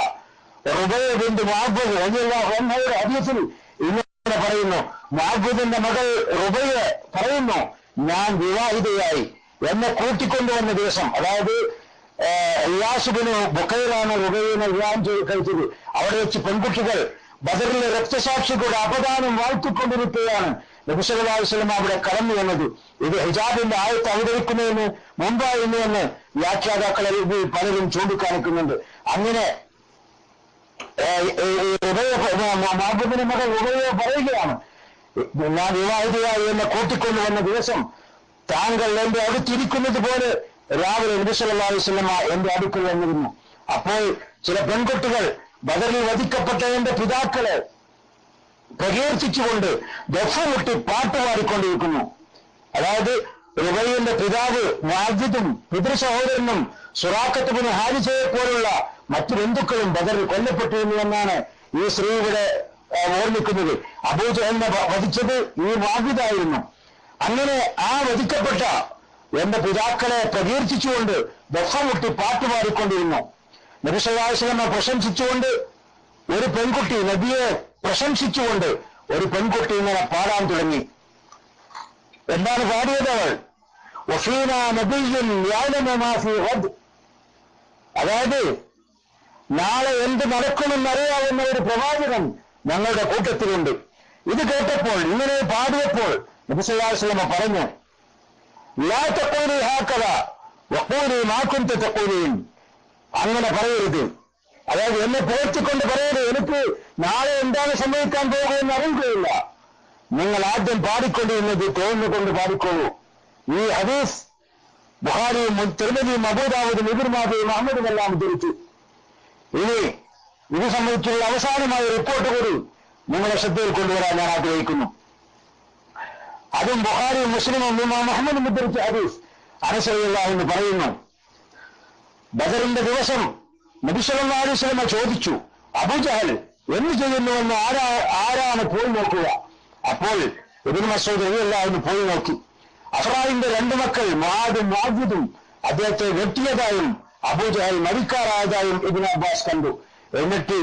റുബൈയ ബിൻത് മുഅവ്വദ് റളിയല്ലാഹു അൻഹയുടെ ഹദീസിൽ ഇങ്ങനെ പറയുന്നു, മുഅവ്വദിന്റെ മകൾ റുബൈയ പറയുന്നു, ഞാൻ വിവാഹിതയായി എന്നെ കൂട്ടിക്കൊണ്ടുവന്ന ദിവസം, അതായത് ഇയാസുബിന് ബുഖൈറാണ് റുബൈയനെ വിവാഹം കഴിച്ചത്. അവിടെ വെച്ച് പെൺകുട്ടികൾ ബദറിലെ രക്തസാക്ഷികളുടെ അപദാനം വാഴ്ത്തിക്കൊണ്ടിരിക്കുകയാണ്. നബി സല്ലല്ലാഹു അലൈഹി വസല്ലം അവിടെ കടന്നു വന്നത് ഇത് ഹിജാബിന്റെ ആയത്ത് അവതരിക്കുന്നതിന് മുമ്പായിരുന്നു എന്ന് വ്യാഖ്യാതാക്കളിൽ പലരും ചൂണ്ടിക്കാണിക്കുന്നുണ്ട്. അങ്ങനെ മുഅവ്വദിന്റെ മകൾ റുബൈയ പറയുകയാണ്, ഞാൻ വിവാഹിതയായി എന്നെ കൂട്ടിക്കൊണ്ടുവന്ന ദിവസം താങ്കൾ എന്റെ അടുത്തിരിക്കുന്നത് പോലെ രാവിലെ നബി സല്ലല്ലാഹു അലൈഹി വസല്ലം എന്റെ അടുക്കൽ വന്നിരുന്നു. അപ്പോൾ ചില പെൺകുട്ടികൾ ബദറിൽ വധിക്കപ്പെട്ട എന്റെ പിതാക്കളെ പ്രകീർത്തിച്ചുകൊണ്ട് ദഫ്മുട്ടി പാട്ടുപാടിക്കൊണ്ടിരിക്കുന്നു. അതായത് റുബൈയന്റെ പിതാവ് മുഅവ്വിദും പിതൃ സഹോദരനും സുറാഖത്ത് ബിൻ ഹാരിസയെ പോലുള്ള മറ്റു ബന്ധുക്കളും ബദറിൽ കൊല്ലപ്പെട്ടിരുന്നു എന്നാണ് ഈ സ്ത്രീ ഇവിടെ ഓർമ്മിക്കുന്നത്. അബൂജഹലിനെ വധിച്ചത് ഈ മുഅവ്വിദായിരുന്നു. അങ്ങനെ ആ വധിക്കപ്പെട്ട എന്റെ പിതാക്കളെ പ്രകീർത്തിച്ചുകൊണ്ട് ദഫ്മുട്ടി പാട്ടുപാടിക്കൊണ്ടിരുന്നു. നബി സല്ലല്ലാഹു അലൈഹി വസല്ലം പ്രശംസിച്ചുകൊണ്ട് ഒരു പെൺകുട്ടി, നബിയെ പ്രശംസിച്ചുകൊണ്ട് ഒരു പെൺകുട്ടി ഇങ്ങനെ പാടാൻ തുടങ്ങി. എന്താണ് പാടിയത് അവൾ? വഫീനാ നബിയ്യുൻ യഅലമു മാ ഫീ ഗദ്, അതായത് നാളെ എന്ത് നടക്കുമെന്നറിയാവുന്ന ഒരു പ്രവാചകൻ ഞങ്ങളുടെ കൂട്ടത്തിലുണ്ട്. ഇത് കേട്ടപ്പോൾ, ഇങ്ങനെ പാടിയപ്പോൾ നബി സല്ലല്ലാഹു അലൈഹി വസല്ലം പറഞ്ഞു, ലാ തഖൂലി ഹാകദാ വഖൂലി മാ കുൻത തഖൂലീൻ, അങ്ങനെ പറയരുത്. അതായത് എന്നെ പുകഴ്ത്തിക്കൊണ്ട് പറയരുത്, എനിക്ക് നാളെ എന്താണ് സംഭവിക്കാൻ പോകുമെന്ന് അറിയുകയില്ല. നിങ്ങൾ ആദ്യം പാടിക്കൊണ്ടിരുന്നത് തോന്നുകൊണ്ട് പാടിക്കോളൂ. ഈ ഹദീസ് ബുഖാരിയും തിർമിദിയും അബൂ ദാവൂദും ഇബ്നു മാജയും അഹ്മദും എല്ലാം ഉദ്ധരിച്ചു. ഇനി ഇത് സംബന്ധിച്ചുള്ള അവസാനമായ റിപ്പോർട്ട് കൂടി നിങ്ങളെ ശ്രദ്ധയിൽ കൊണ്ടുവരാൻ ഞാൻ ആഗ്രഹിക്കുന്നു. അതും ബുഖാരിയും മുസ്ലിമും ഇമാം അഹ്മദും ഉദ്ധരിച്ച ഹദീസ്. അനസ് റളിയല്ലാഹു അൻഹു പറയുന്നു, ബദറിന്റെ ദിവസം നബി സല്ലല്ലാഹു അലൈഹി വസല്ലം ചോദിച്ചു, അബൂജഹൽ എന്ത് ചെയ്യുന്നുവെന്ന് ആരാണ് പോയി നോക്കുക? അപ്പോൾ ഇബ്നു മസ്ഊദ് റളിയല്ലാഹു അൻഹു പോയി നോക്കി. അഫ്രായിന്റെ രണ്ടു മക്കൾ മുആദും മുഅവ്വിദും അദ്ദേഹത്തെ വെട്ടിയതായും അബൂജഹൽ മരിക്കാറായതായും ഇബ്നു അബ്ബാസ് കണ്ടു. എന്നിട്ട്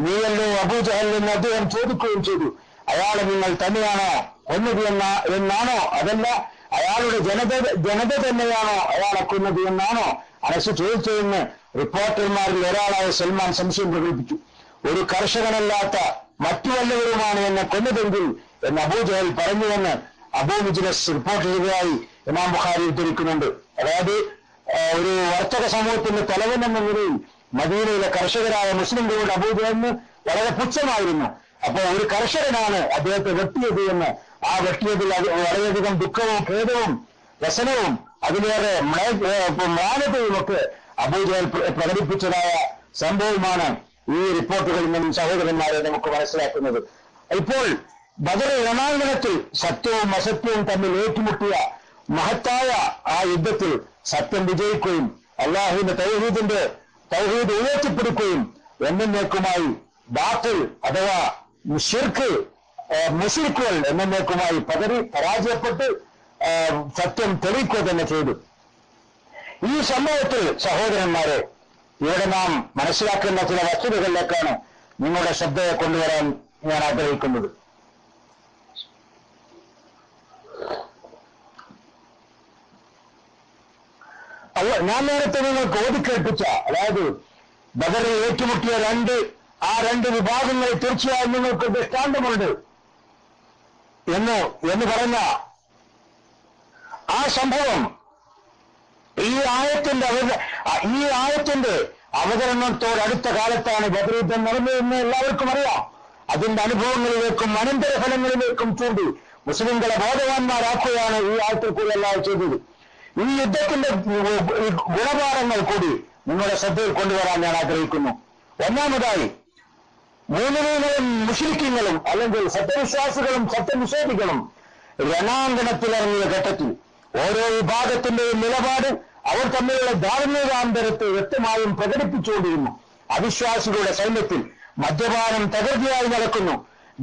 നീയല്ലോ അബൂജഹൽ എന്ന് അദ്ദേഹം ചോദിക്കുകയും ചെയ്തു. അയാളെ നിങ്ങൾ തന്നെയാണോ കൊന്നത് എന്നാണോ, അതല്ല അയാളുടെ ജനത തന്നെയാണോ അയാളെ കൊന്നത് എന്നാണോ അനസ് ചോദിച്ചതെന്ന് റിപ്പോർട്ടർമാരിൽ ഒരാളായ സൽമാൻ സംശയം പ്രകടിപ്പിച്ചു. ഒരു കർഷകനല്ലാത്ത മറ്റു വല്ലവരുമാണ് എന്നെ കൊന്നതെങ്കിൽ എന്ന് അബൂജഹൽ പറഞ്ഞുവെന്ന് അബൂ മുജ്ലസ് റിപ്പോർട്ട് ചെയ്തതായി ഇമാം ബുഖാരി ഉദ്ധരിക്കുന്നുണ്ട്. അതായത് ഒരു വർത്തക സമൂഹത്തിന്റെ തലവൻ എന്ന നിലയിൽ മദീനയിലെ കർഷകരായ മുസ്ലിംകളുടെ അബൂജഹലിന് വളരെ പുച്ഛമായിരുന്നു. അപ്പോൾ ഒരു കർഷകനാണ് അദ്ദേഹത്തെ വെട്ടിയത് എന്ന്, ആ വെട്ടിയതിൽ വളരെയധികം ദുഃഖവും ഖേദവും വ്യസനവും അതിലേറെ മ്ലാനതയും ഒക്കെ അബൂജഹൽ പ്രകടിപ്പിച്ചതായ സംഭവമാണ് ഈ റിപ്പോർട്ടുകളിൽ നിന്നും സഹോദരന്മാരെ നമുക്ക് മനസ്സിലാക്കുന്നത്. ഇപ്പോൾ ബദർ രണാങ്കണത്തിൽ സത്യവും അസത്യവും തമ്മിൽ ഏറ്റുമുട്ടിയ മഹത്തായ ആ യുദ്ധത്തിൽ സത്യം വിജയിക്കുകയും അള്ളാഹുവിന്റെ തൗഹീദ് ഉയർത്തിപ്പിടിക്കുകയും എന്നേക്കുമായി ബാത്തിൽ അഥവാ മുശ്രിക്കുകൾ എന്നേക്കുമായി പരാജയപ്പെട്ട് സത്യം തെളിയിക്കുക തന്നെ ചെയ്തു. ഈ സംഭവത്തിൽ സഹോദരന്മാരെ, ഇവിടെ നാം മനസ്സിലാക്കുന്ന ചില വസ്തുതകളിലേക്കാണ് നിങ്ങളുടെ ശ്രദ്ധയെ കൊണ്ടുവരാൻ ഞാൻ ആഗ്രഹിക്കുന്നത്. ഞാൻ നേരത്തെ നിങ്ങൾക്ക് ഓതിക്കേൽപ്പിച്ച, അതായത് ബദറിൽ ഏറ്റുമുട്ടിയ രണ്ട് വിഭാഗങ്ങൾ തീർച്ചയായും നിങ്ങൾക്ക് ദൃഷ്ടാന്തമുണ്ട് എന്ന് പറഞ്ഞ ആ സംഭവം ഈ ആയത്തിന്റെ അവതരണത്തോടടുത്ത കാലത്താണ് ബദർ യുദ്ധം നടന്നതെന്ന് എല്ലാവർക്കും അറിയാം. അതിന്റെ അനുഭവങ്ങളിലേക്കും അനന്തരഫലങ്ങളിലേക്കും ചൂണ്ടി മുസ്ലിംകളെ ബോധവാന്മാരാക്കുകയാണ് ഈ ആയത്തിൽ കൂടി എല്ലാം ചെയ്തത്. ഈ യുദ്ധത്തിന്റെ ഗുണപാഠങ്ങൾ കൂടി നിങ്ങളുടെ ശ്രദ്ധയിൽ കൊണ്ടുവരാൻ ഞാൻ ആഗ്രഹിക്കുന്നു. ഒന്നാമതായി, മൂന്നിലും മുശ്രിക്കുകളും അല്ലെങ്കിൽ സത്യവിശ്വാസികളും സത്യനിഷേധികളും രണാങ്കണത്തിലിറങ്ങിയ ഘട്ടത്തിൽ ഓരോ വിഭാഗത്തിന്റെയും നിലപാട് അവർ തമ്മിലുള്ള ധാർമ്മികാന്തരത്തെ വ്യക്തമായും പ്രകടിപ്പിച്ചുകൊണ്ടിരുന്നു. അവിശ്വാസികളുടെ സൈന്യത്തിൽ മദ്യപാനം തകൃതിയായി നടക്കുന്നു.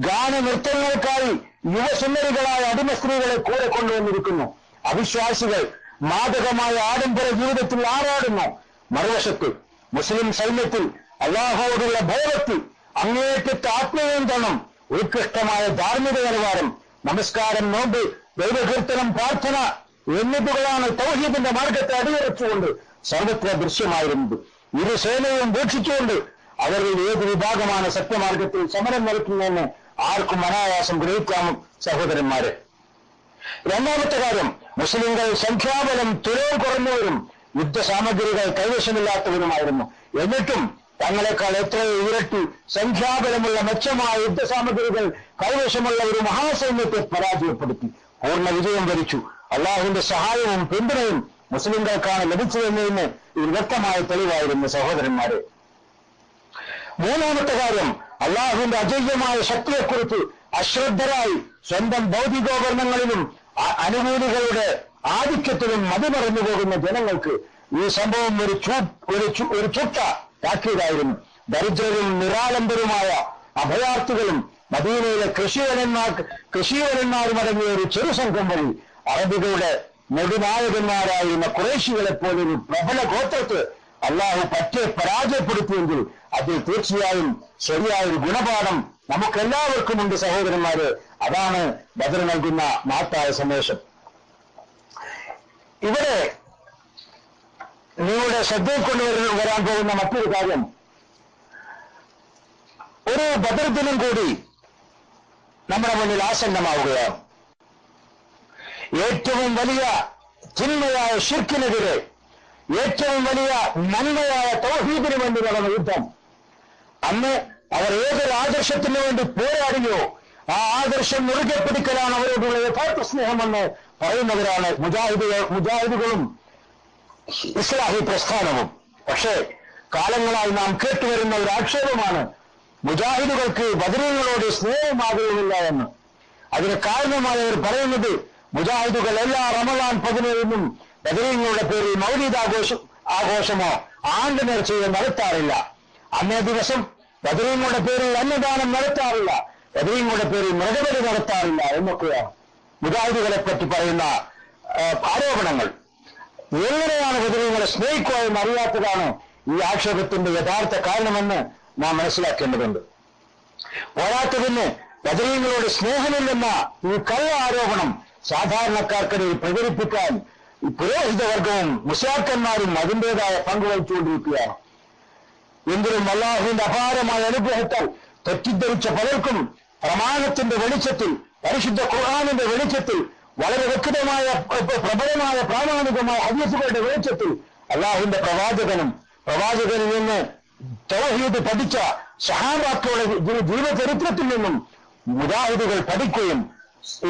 ഗാനനൃത്തങ്ങൾക്കായി യുവസുന്ദരികളായ അടിമ സ്ത്രീകളെ കൂടെ കൊണ്ടുവന്നിരിക്കുന്നു. അവിശ്വാസികൾ മാദകമായ ആഡംബര ജീവിതത്തിൽ ആറാടുന്നു. മറുവശത്ത് മുസ്ലിം സൈന്യത്തിൽ അല്ലാഹുവോടുള്ള ഭയഭക്തി, അങ്ങേയറ്റത്തെ ആത്മനിയന്ത്രണം, ഉത്കൃഷ്ടമായ ധാർമ്മിക നിലവാരം, നമസ്കാരം, നോമ്പ്, ദൈവകീർത്തനം, പ്രാർത്ഥന എന്നിവകളാണ് തൗഹീദിന്റെ മാർഗത്തെ അടിയുറച്ചുകൊണ്ട് സർവത്ര ദൃശ്യമായിരുന്നത്. ഇരു സേനയും വീക്ഷിച്ചുകൊണ്ട് അവരിൽ ഏത് വിഭാഗമാണ് സത്യമാർഗത്തിൽ സമരം നടത്തുന്നതെന്ന് ആർക്കും അനായാസം ഗ്രഹിക്കാം സഹോദരന്മാരെ. രണ്ടാമത്തെ കാര്യം, മുസ്ലിങ്ങൾ സംഖ്യാബലം തുലവും കുറഞ്ഞവരും യുദ്ധസാമഗ്രികൾ കൈവശമില്ലാത്തവരുമായിരുന്നു. എന്നിട്ടും തങ്ങളെക്കാൾ എത്രയോ ഇരട്ടി സംഖ്യാബലമുള്ള മെച്ചമായ യുദ്ധസാമഗ്രികൾ കൈവശമുള്ള ഒരു മഹാസൈന്യത്തെ പരാജയപ്പെടുത്തി പൂർണ്ണ വിജയം വരിച്ചു. അള്ളാഹുവിന്റെ സഹായവും പിന്തുണയും മുസ്ലിംകൾക്കാണ് ലഭിച്ചതെന്നതിന് ഇത് വ്യക്തമായ തെളിവായിരുന്നു സഹോദരന്മാരെ. മൂന്നാമത്തെ കാര്യം, അള്ളാഹുവിന്റെ അജയ്യമായ ശക്തിയെക്കുറിച്ച് അശ്രദ്ധരായി സ്വന്തം ഭൗതികോപകരണങ്ങളിലും അനുകൂലികളുടെ ആധിക്യത്തിലും മതിമറന്നു പോകുന്ന ജനങ്ങൾക്ക് ഈ സംഭവം ഒരു ചുട്ട താക്കീതായിരുന്നു. ദരിദ്രരും നിരാലംബരുമായ അഭയാർത്ഥികളും മദീനയിലെ കൃഷിവലന്മാരും അടങ്ങിയ ഒരു ചെറുസംഘം വഴി അറബികളുടെ നെടുനായകന്മാരായിരുന്ന ഖുറൈശികളെ പോലൊരു പ്രബല ഗോത്രത്തെ അള്ളാഹു പറ്റെ പരാജയപ്പെടുത്തിയെങ്കിൽ അതിൽ തീർച്ചയായും ശരിയായൊരു ഗുണപാഠം നമുക്കെല്ലാവർക്കും ഉണ്ട് സഹോദരന്മാരെ. അതാണ് ബദർ നൽകുന്ന മഹത്തായ സന്ദേശം. ഇവിടെ നിങ്ങളുടെ ശ്രദ്ധയിൽ കൊണ്ടുവരാൻ പോകുന്ന മറ്റൊരു കാര്യം, ഒരു ബദർ ദിനം കൂടി നമ്മുടെ മുന്നിൽ ആസന്നമാവുകയാണ്. ഏറ്റവും വലിയ ചിന്മയായ ശിർക്കിനെതിരെ ഏറ്റവും വലിയ നന്മയായ തൗഹീദിനു വേണ്ടി നടന്ന യുദ്ധം. അന്ന് അവർ ഏതൊരു ആദർശത്തിനു വേണ്ടി പോരാടിയോ ആ ആദർശം മുറുകെ പിടിക്കലാണ് അവരോടുള്ള യഥാർത്ഥ സ്നേഹമെന്ന് പറയുന്നവരാണ് മുജാഹിദുകളും ഇസ്ലാഹി പ്രസ്ഥാനവും. പക്ഷേ കാലങ്ങളായി നാം കേട്ടുവരുന്ന ഒരു ആക്ഷേപമാണ് മുജാഹിദുകൾക്ക് ബദരീങ്ങളോട് സ്നേഹമാകുകയില്ല എന്ന്. അതിന് കാരണമായി അവർ പറയുന്നത്, മുജാഹിദുകൾ എല്ലാ റമദാൻ 17-നും ബദരീങ്ങളുടെ പേരിൽ മൗലീദ് ആഘോഷമോ ആണ്ട് നേർച്ചയോ നടത്താറില്ല. അന്നേ ദിവസം ബദരീങ്ങളുടെ പേരിൽ അന്നദാനം നടത്താറില്ല, ബദരീങ്ങളുടെ പേരിൽ മൃഗബലി നടത്താറില്ല എന്നൊക്കെയാണ് മുജാഹിദുകളെ പറ്റി പറയുന്ന ആരോപണങ്ങൾ. എങ്ങനെയാണ് ബദരീങ്ങളെ സ്നേഹിക്കുക എന്ന് അറിയാത്തതാണ് ഈ ആക്ഷേപത്തിന്റെ യഥാർത്ഥ കാരണമെന്ന് നാം മനസ്സിലാക്കേണ്ടതുണ്ട്. പോരാത്തതിന് ബദരീങ്ങളോട് സ്നേഹമില്ലെന്ന ഈ കള്ള ആരോപണം സാധാരണക്കാർക്കിടയിൽ പ്രചരിപ്പിക്കാൻ ഈ പുരോഹിതവർഗവും മുസ്ലിയാക്കന്മാരും അതിൻ്റെതായ പങ്കുവഹിച്ചുകൊണ്ടിരിക്കുകയാണ്. എങ്കിലും അല്ലാഹുവിന്റെ അപാരമായ അനുഗ്രഹത്താൽ തെറ്റിദ്ധരിച്ച പലർക്കും പ്രമാണത്തിന്റെ വെളിച്ചത്തിൽ, പരിശുദ്ധ ഖുർആനിന്റെ വെളിച്ചത്തിൽ, വളരെ വ്യക്തമായ പ്രബലമായ പ്രാമാണികമായ ഹദീസുകളുടെ വെളിച്ചത്തിൽ അല്ലാഹുവിന്റെ പ്രവാചകനിൽ നിന്ന് തൗഹീദ് പഠിച്ച സഹാബാക്കളുടെ ജീവചരിത്രത്തിൽ നിന്നും മുജാഹിദുകൾ പഠിക്കുകയും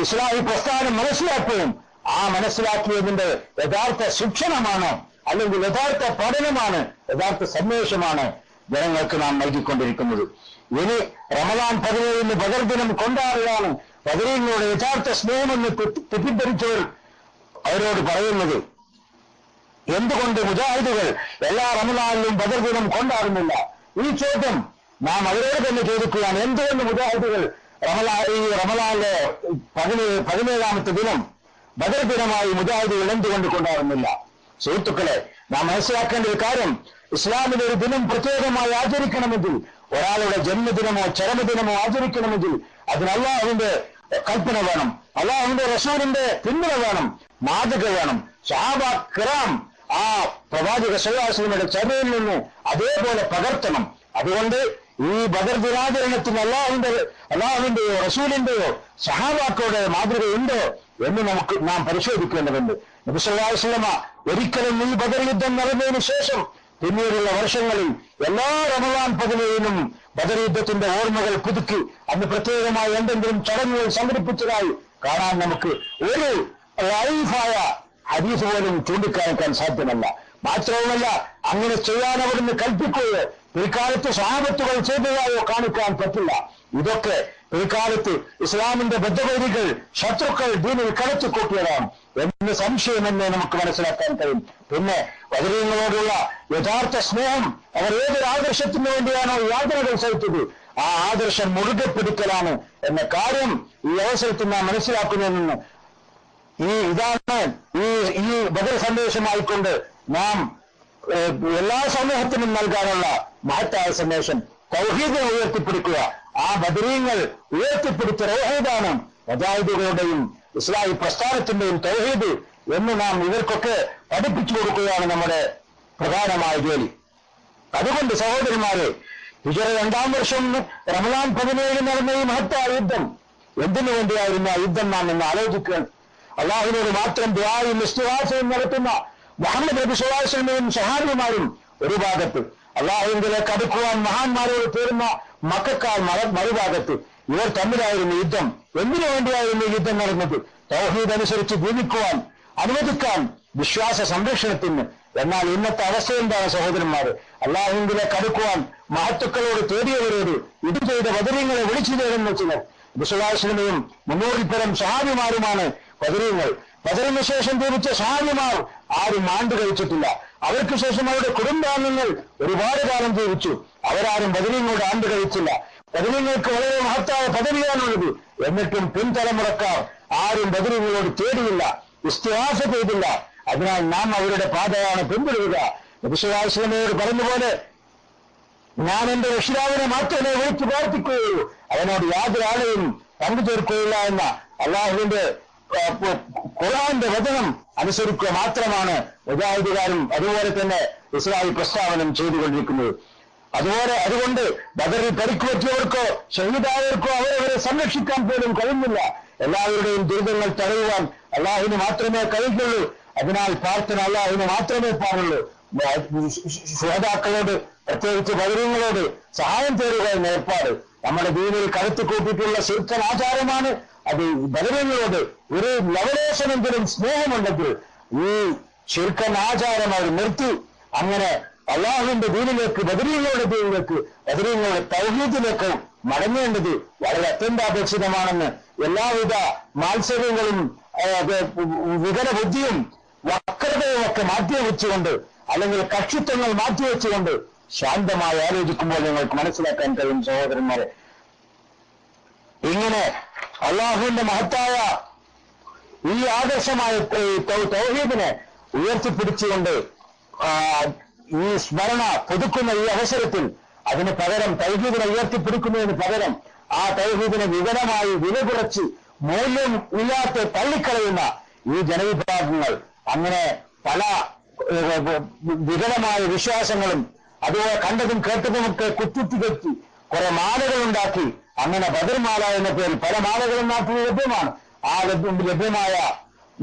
ഇസ്ലാഹി പ്രസ്ഥാനം മനസ്സിലാക്കുകയും ആ മനസ്സിലാക്കിയതിന്റെ യഥാർത്ഥ ശിക്ഷണമാണ്, അല്ലെങ്കിൽ യഥാർത്ഥ പഠനമാണ്, യഥാർത്ഥ സന്ദേശമാണ് ജനങ്ങൾക്ക് നാം നൽകിക്കൊണ്ടിരിക്കുന്നത്. ഇനി റമദാൻ 17-ന് ബദർ ദിനം കൊണ്ടാടുകയാണ് ബദരീങ്ങളുടെ യഥാർത്ഥ സ്നേഹമെന്ന് തെറ്റിദ്ധരിച്ചവർ അവരോട് പറയുന്നത്, എന്തുകൊണ്ട് മുജാഹിദുകൾ എല്ലാ റമദാനിലും ബദർ ദിനം കൊണ്ടാടുന്നില്ല? ഈ ചോദ്യം നാം അവരോട് തന്നെ ചോദിക്കുകയാണ്. എന്തുകൊണ്ട് മുജാഹിദുകൾ ഈ റമദാനിലെ 17-ാമത്തെ ദിനം ബദർ ദിനമായി മുജാഹിദുകൾ എന്തുകൊണ്ട് കൊണ്ടാടുന്നില്ല? സുഹൃത്തുക്കളെ, നാം മനസ്സിലാക്കേണ്ട ഒരു കാര്യം, ഇസ്ലാമിലെ ഒരു ദിനം പ്രത്യേകമായി ആചരിക്കണമെങ്കിൽ, ഒരാളുടെ ജന്മദിനമോ ചരമദിനമോ ആചരിക്കണമെങ്കിൽ അതിന് അല്ലാഹുവിന്റെ കൽപ്പന വേണം, അല്ലാഹുവിന്റെ റസൂലിന്റെ പിന്തുണ വേണം, മാതൃക വേണം. സഹാബാ കിറാം ആ പ്രവാചക സല്ലല്ലാഹു അലൈഹി വസല്ലമയുടെ ചര്യയിൽ നിന്ന് അതേപോലെ പകർത്തണം. അതുകൊണ്ട് ഈ ബദർ ദിനാചരണത്തിന് അല്ലാഹുവിന്റെയോ റസൂലിന്റെയോ സഹാബാക്കളുടെ മാതൃകയുണ്ടോ എന്ന് നാം പരിശോധിക്കേണ്ടതുണ്ട്. നബി സല്ലല്ലാഹു അലൈഹി വസല്ലമ ഒരിക്കലും ഈ ബദർ യുദ്ധം നടന്നതിന് ശേഷം പിന്നീടുള്ള വർഷങ്ങളിൽ എല്ലാ റമദാൻ 17-നും ബദർ യുദ്ധത്തിന്റെ ഓർമ്മകൾ പുതുക്കി അന്ന് പ്രത്യേകമായി എന്തെങ്കിലും ചടങ്ങുകൾ സംഘടിപ്പിച്ചതായി കാണാൻ നമുക്ക് ഒരു ലൈഫായ ഹദീസ് പോലും ചൂണ്ടിക്കാണിക്കാൻ സാധ്യമല്ല. മാത്രവുമല്ല, അങ്ങനെ ചെയ്യാൻ അവിടുന്ന് കൽപ്പിക്കുകയോ പിൽക്കാലത്ത് സ്വഹാബത്തുകൾ ചെയ്തതായോ കാണിക്കാൻ പറ്റില്ല. ഇതൊക്കെ പിൽക്കാലത്ത് ഇസ്ലാമിന്റെ ബദ്ധവൈരികൾ, ശത്രുക്കൾ ദീനിൽ കടത്തിക്കൂട്ടിയതാണ് എന്ന് സംശയമെന്ന് നമുക്ക് മനസ്സിലാക്കാൻ കഴിയും. പിന്നെ ബദരീങ്ങളോടുള്ള യഥാർത്ഥ സ്നേഹം, അവർ ഏതൊരു ആദർശത്തിന് വേണ്ടിയാണോ യാതനകൾ സഹിച്ചത്, ആ ആദർശം മുറുകെ പിടിക്കലാണ് എന്ന കാര്യം ഈ അവസരത്തിൽ നാം മനസ്സിലാക്കുന്നതെന്ന് ഇതാണ് ഈ ബദർ സന്ദേശമായിക്കൊണ്ട് നാം എല്ലാ സമൂഹത്തിനും നൽകാനുള്ള മഹത്തായ സന്ദേശം. തൗഹീദിനെ ഉയർത്തിപ്പിടിക്കുക. ആ ബദരീങ്ങൾ ഉയർത്തിപ്പിടിച്ച തൗഹീദാണ് മുജാഹിദുകളുടെയും ഇസ്ലാഹി പ്രസ്ഥാനത്തിന്റെയും തൗഹീദ് എന്ന് നാം ഇവർക്കൊക്കെ പഠിപ്പിച്ചു കൊടുക്കുകയാണ് നമ്മുടെ പ്രധാനമായ ജോലി. അതുകൊണ്ട് സഹോദരന്മാരെ, ഹിജ്റ 2-ാം വർഷം റമദാൻ 17 നടന്ന ഈ മഹത്തായ യുദ്ധം എന്തിനു വേണ്ടിയായിരുന്നു ആ യുദ്ധം നാം എന്ന് ആലോചിക്കുകയാണ്. അള്ളാഹുവിനോട് മാത്രം ദുആയും ഇസ്തിഗാസയും നടത്തുന്ന മുഹമ്മദ് നബി സ്വല്ലല്ലാഹു അലൈഹി വസല്ലമയും സഹാബിമാരും ഒരു ഭാഗത്ത്, അള്ളാഹുവിലേക്ക് അടുക്കുവാൻ മഹാന്മാരോട് ചേരുന്ന മക്കക്കാർ മറുഭാഗത്ത്, ഇവർ തമ്മിലായിരുന്നു യുദ്ധം. എന്തിനു വേണ്ടിയായിരുന്നു യുദ്ധം നടന്നത്? തൗഹീദ് അനുസരിച്ച് ജീവിക്കുവാൻ അനുവദിക്കാൻ, വിശ്വാസ സംരക്ഷണത്തിന്. എന്നാൽ ഇന്നത്തെ അവസ്ഥ എന്താണ് സഹോദരന്മാര്? അള്ളാഹുവിലേക്ക് അടുക്കുവാൻ മഹത്തുക്കളോട് തേടിയവരോട് ഇത് ചെയ്ത ബദരീങ്ങളെ വിളിച്ചു തേടുന്ന ചിലർ. നബി സ്വല്ലല്ലാഹു അലൈഹി വസല്ലമയും 300-ൽ പരം സഹാബിമാരുമാണ് ബദരീങ്ങൾ. ബദറിന് ശേഷം ജീവിച്ച സഹാബിമാർ ആരും ആണ്ട് കഴിച്ചിട്ടില്ല. അവർക്ക് ശേഷം അവരുടെ കുടുംബാംഗങ്ങൾ ഒരുപാട് കാലം ജീവിച്ചു. അവരാരും ബദരീങ്ങളുടെ ആണ്ട് കഴിച്ചില്ല. ബദരീങ്ങൾക്ക് വളരെ മഹത്തായ പദവിയാണുള്ളത്. എന്നിട്ടും പിൻതലമുറക്കാർ ആരും ബദരീങ്ങളോട് തേടിയില്ല, ഇസ്തിഹാസ ചെയ്തില്ല. അതിനാൽ നാം അവരുടെ പാതയാണ് പിന്തുടരുക. നബി സ്വല്ലല്ലാഹു അലൈഹി വസല്ലമയോട് പറഞ്ഞതുപോലെ, ഞാൻ എന്റെ രക്ഷിതാവിനെ മാത്രമേ വിളിച്ചു പ്രാർത്ഥിക്കുകയുള്ളൂ, അവനോട് യാതൊരു ആളെയും പങ്കുചേർക്കുകയില്ല എന്ന അള്ളാഹുവിന്റെ ഖുർആന്റെ വചനം അനുസരിക്കുക മാത്രമാണ് മുജാഹിദുകാരും അതുപോലെ തന്നെ ഇസ്ലാഹി പ്രസ്താവനം ചെയ്തുകൊണ്ടിരിക്കുന്നത്. അതുകൊണ്ട് ബദറിൽ പരിക്കുപറ്റിയവർക്കോ ഷഹീദായവർക്കോ അവരവരെ സംരക്ഷിക്കാൻ പോലും കഴിയുന്നില്ല. എല്ലാവരുടെയും ദുരിതങ്ങൾ തടയുവാൻ അള്ളാഹുവിന് മാത്രമേ കഴിയുള്ളൂ. അതിനാൽ പ്രാർത്ഥന അള്ളാഹുവിന് മാത്രമേ പാടുള്ളൂ. ശുഹദാക്കളോട്, പ്രത്യേകിച്ച് ബദരീങ്ങളോട് സഹായം തേടുക എന്ന ഏർപ്പാട് നമ്മുടെ ദീനിൽ കടത്തിക്കൂട്ടിയിട്ടുള്ള ശിർക്കൻ ആചാരമാണ്. അത് ബദരീങ്ങളോട് ഒരു ലവലേശമെങ്കിലും സ്നേഹമുണ്ടെങ്കിൽ ഈ ശിർക്കൻ ആചാരം അവർ നിർത്തി അങ്ങനെ അള്ളാഹുവിന്റെ ദീനിലേക്ക്, ബദരീങ്ങളുടെ ദീനിലേക്ക്, ബദരീങ്ങളുടെ തൗഹീദിലേക്ക് മടങ്ങേണ്ടത് വളരെ അത്യന്താപേക്ഷിതമാണെന്ന് എല്ലാവിധ മാത്സര്യങ്ങളും വികല ബുദ്ധിയും വക്രതയും ഒക്കെ മാറ്റിവെച്ചുകൊണ്ട്, അല്ലെങ്കിൽ കക്ഷിത്വങ്ങൾ മാറ്റിവെച്ചുകൊണ്ട് ശാന്തമായി ആലോചിക്കുമ്പോൾ നിങ്ങൾക്ക് മനസ്സിലാക്കാൻ കഴിയും സഹോദരന്മാരെ. ഇങ്ങനെ അള്ളാഹുവിന്റെ മഹത്തായ ഈ ആദർശമായ തൗഹീദിനെ ഉയർത്തിപ്പിടിച്ചുകൊണ്ട് ഈ സ്മരണ പുതുക്കുന്ന ഈ അവസരത്തിൽ അതിന് പകരം, തൗഹീദിനെ ഉയർത്തിപ്പിടിക്കുന്നതിന് പകരം ആ തൗഹീദിനെ വികലമായി വില കുറച്ച് മൂല്യം ഇല്ലാത്ത തള്ളിക്കളയുന്ന ഈ ജനവിഭാഗങ്ങൾ അങ്ങനെ പല വികലമായ വിശ്വാസങ്ങളും അതുപോലെ കണ്ടതും കേട്ടതുമൊക്കെ കുത്തിത്തികറ്റി കുറെ മാലകളുണ്ടാക്കി, അങ്ങനെ ബദർമാല എന്ന പേരിൽ പല മാലകളും നാട്ടിൽ ലഭ്യമാണ്. ആ ലഭ്യമായ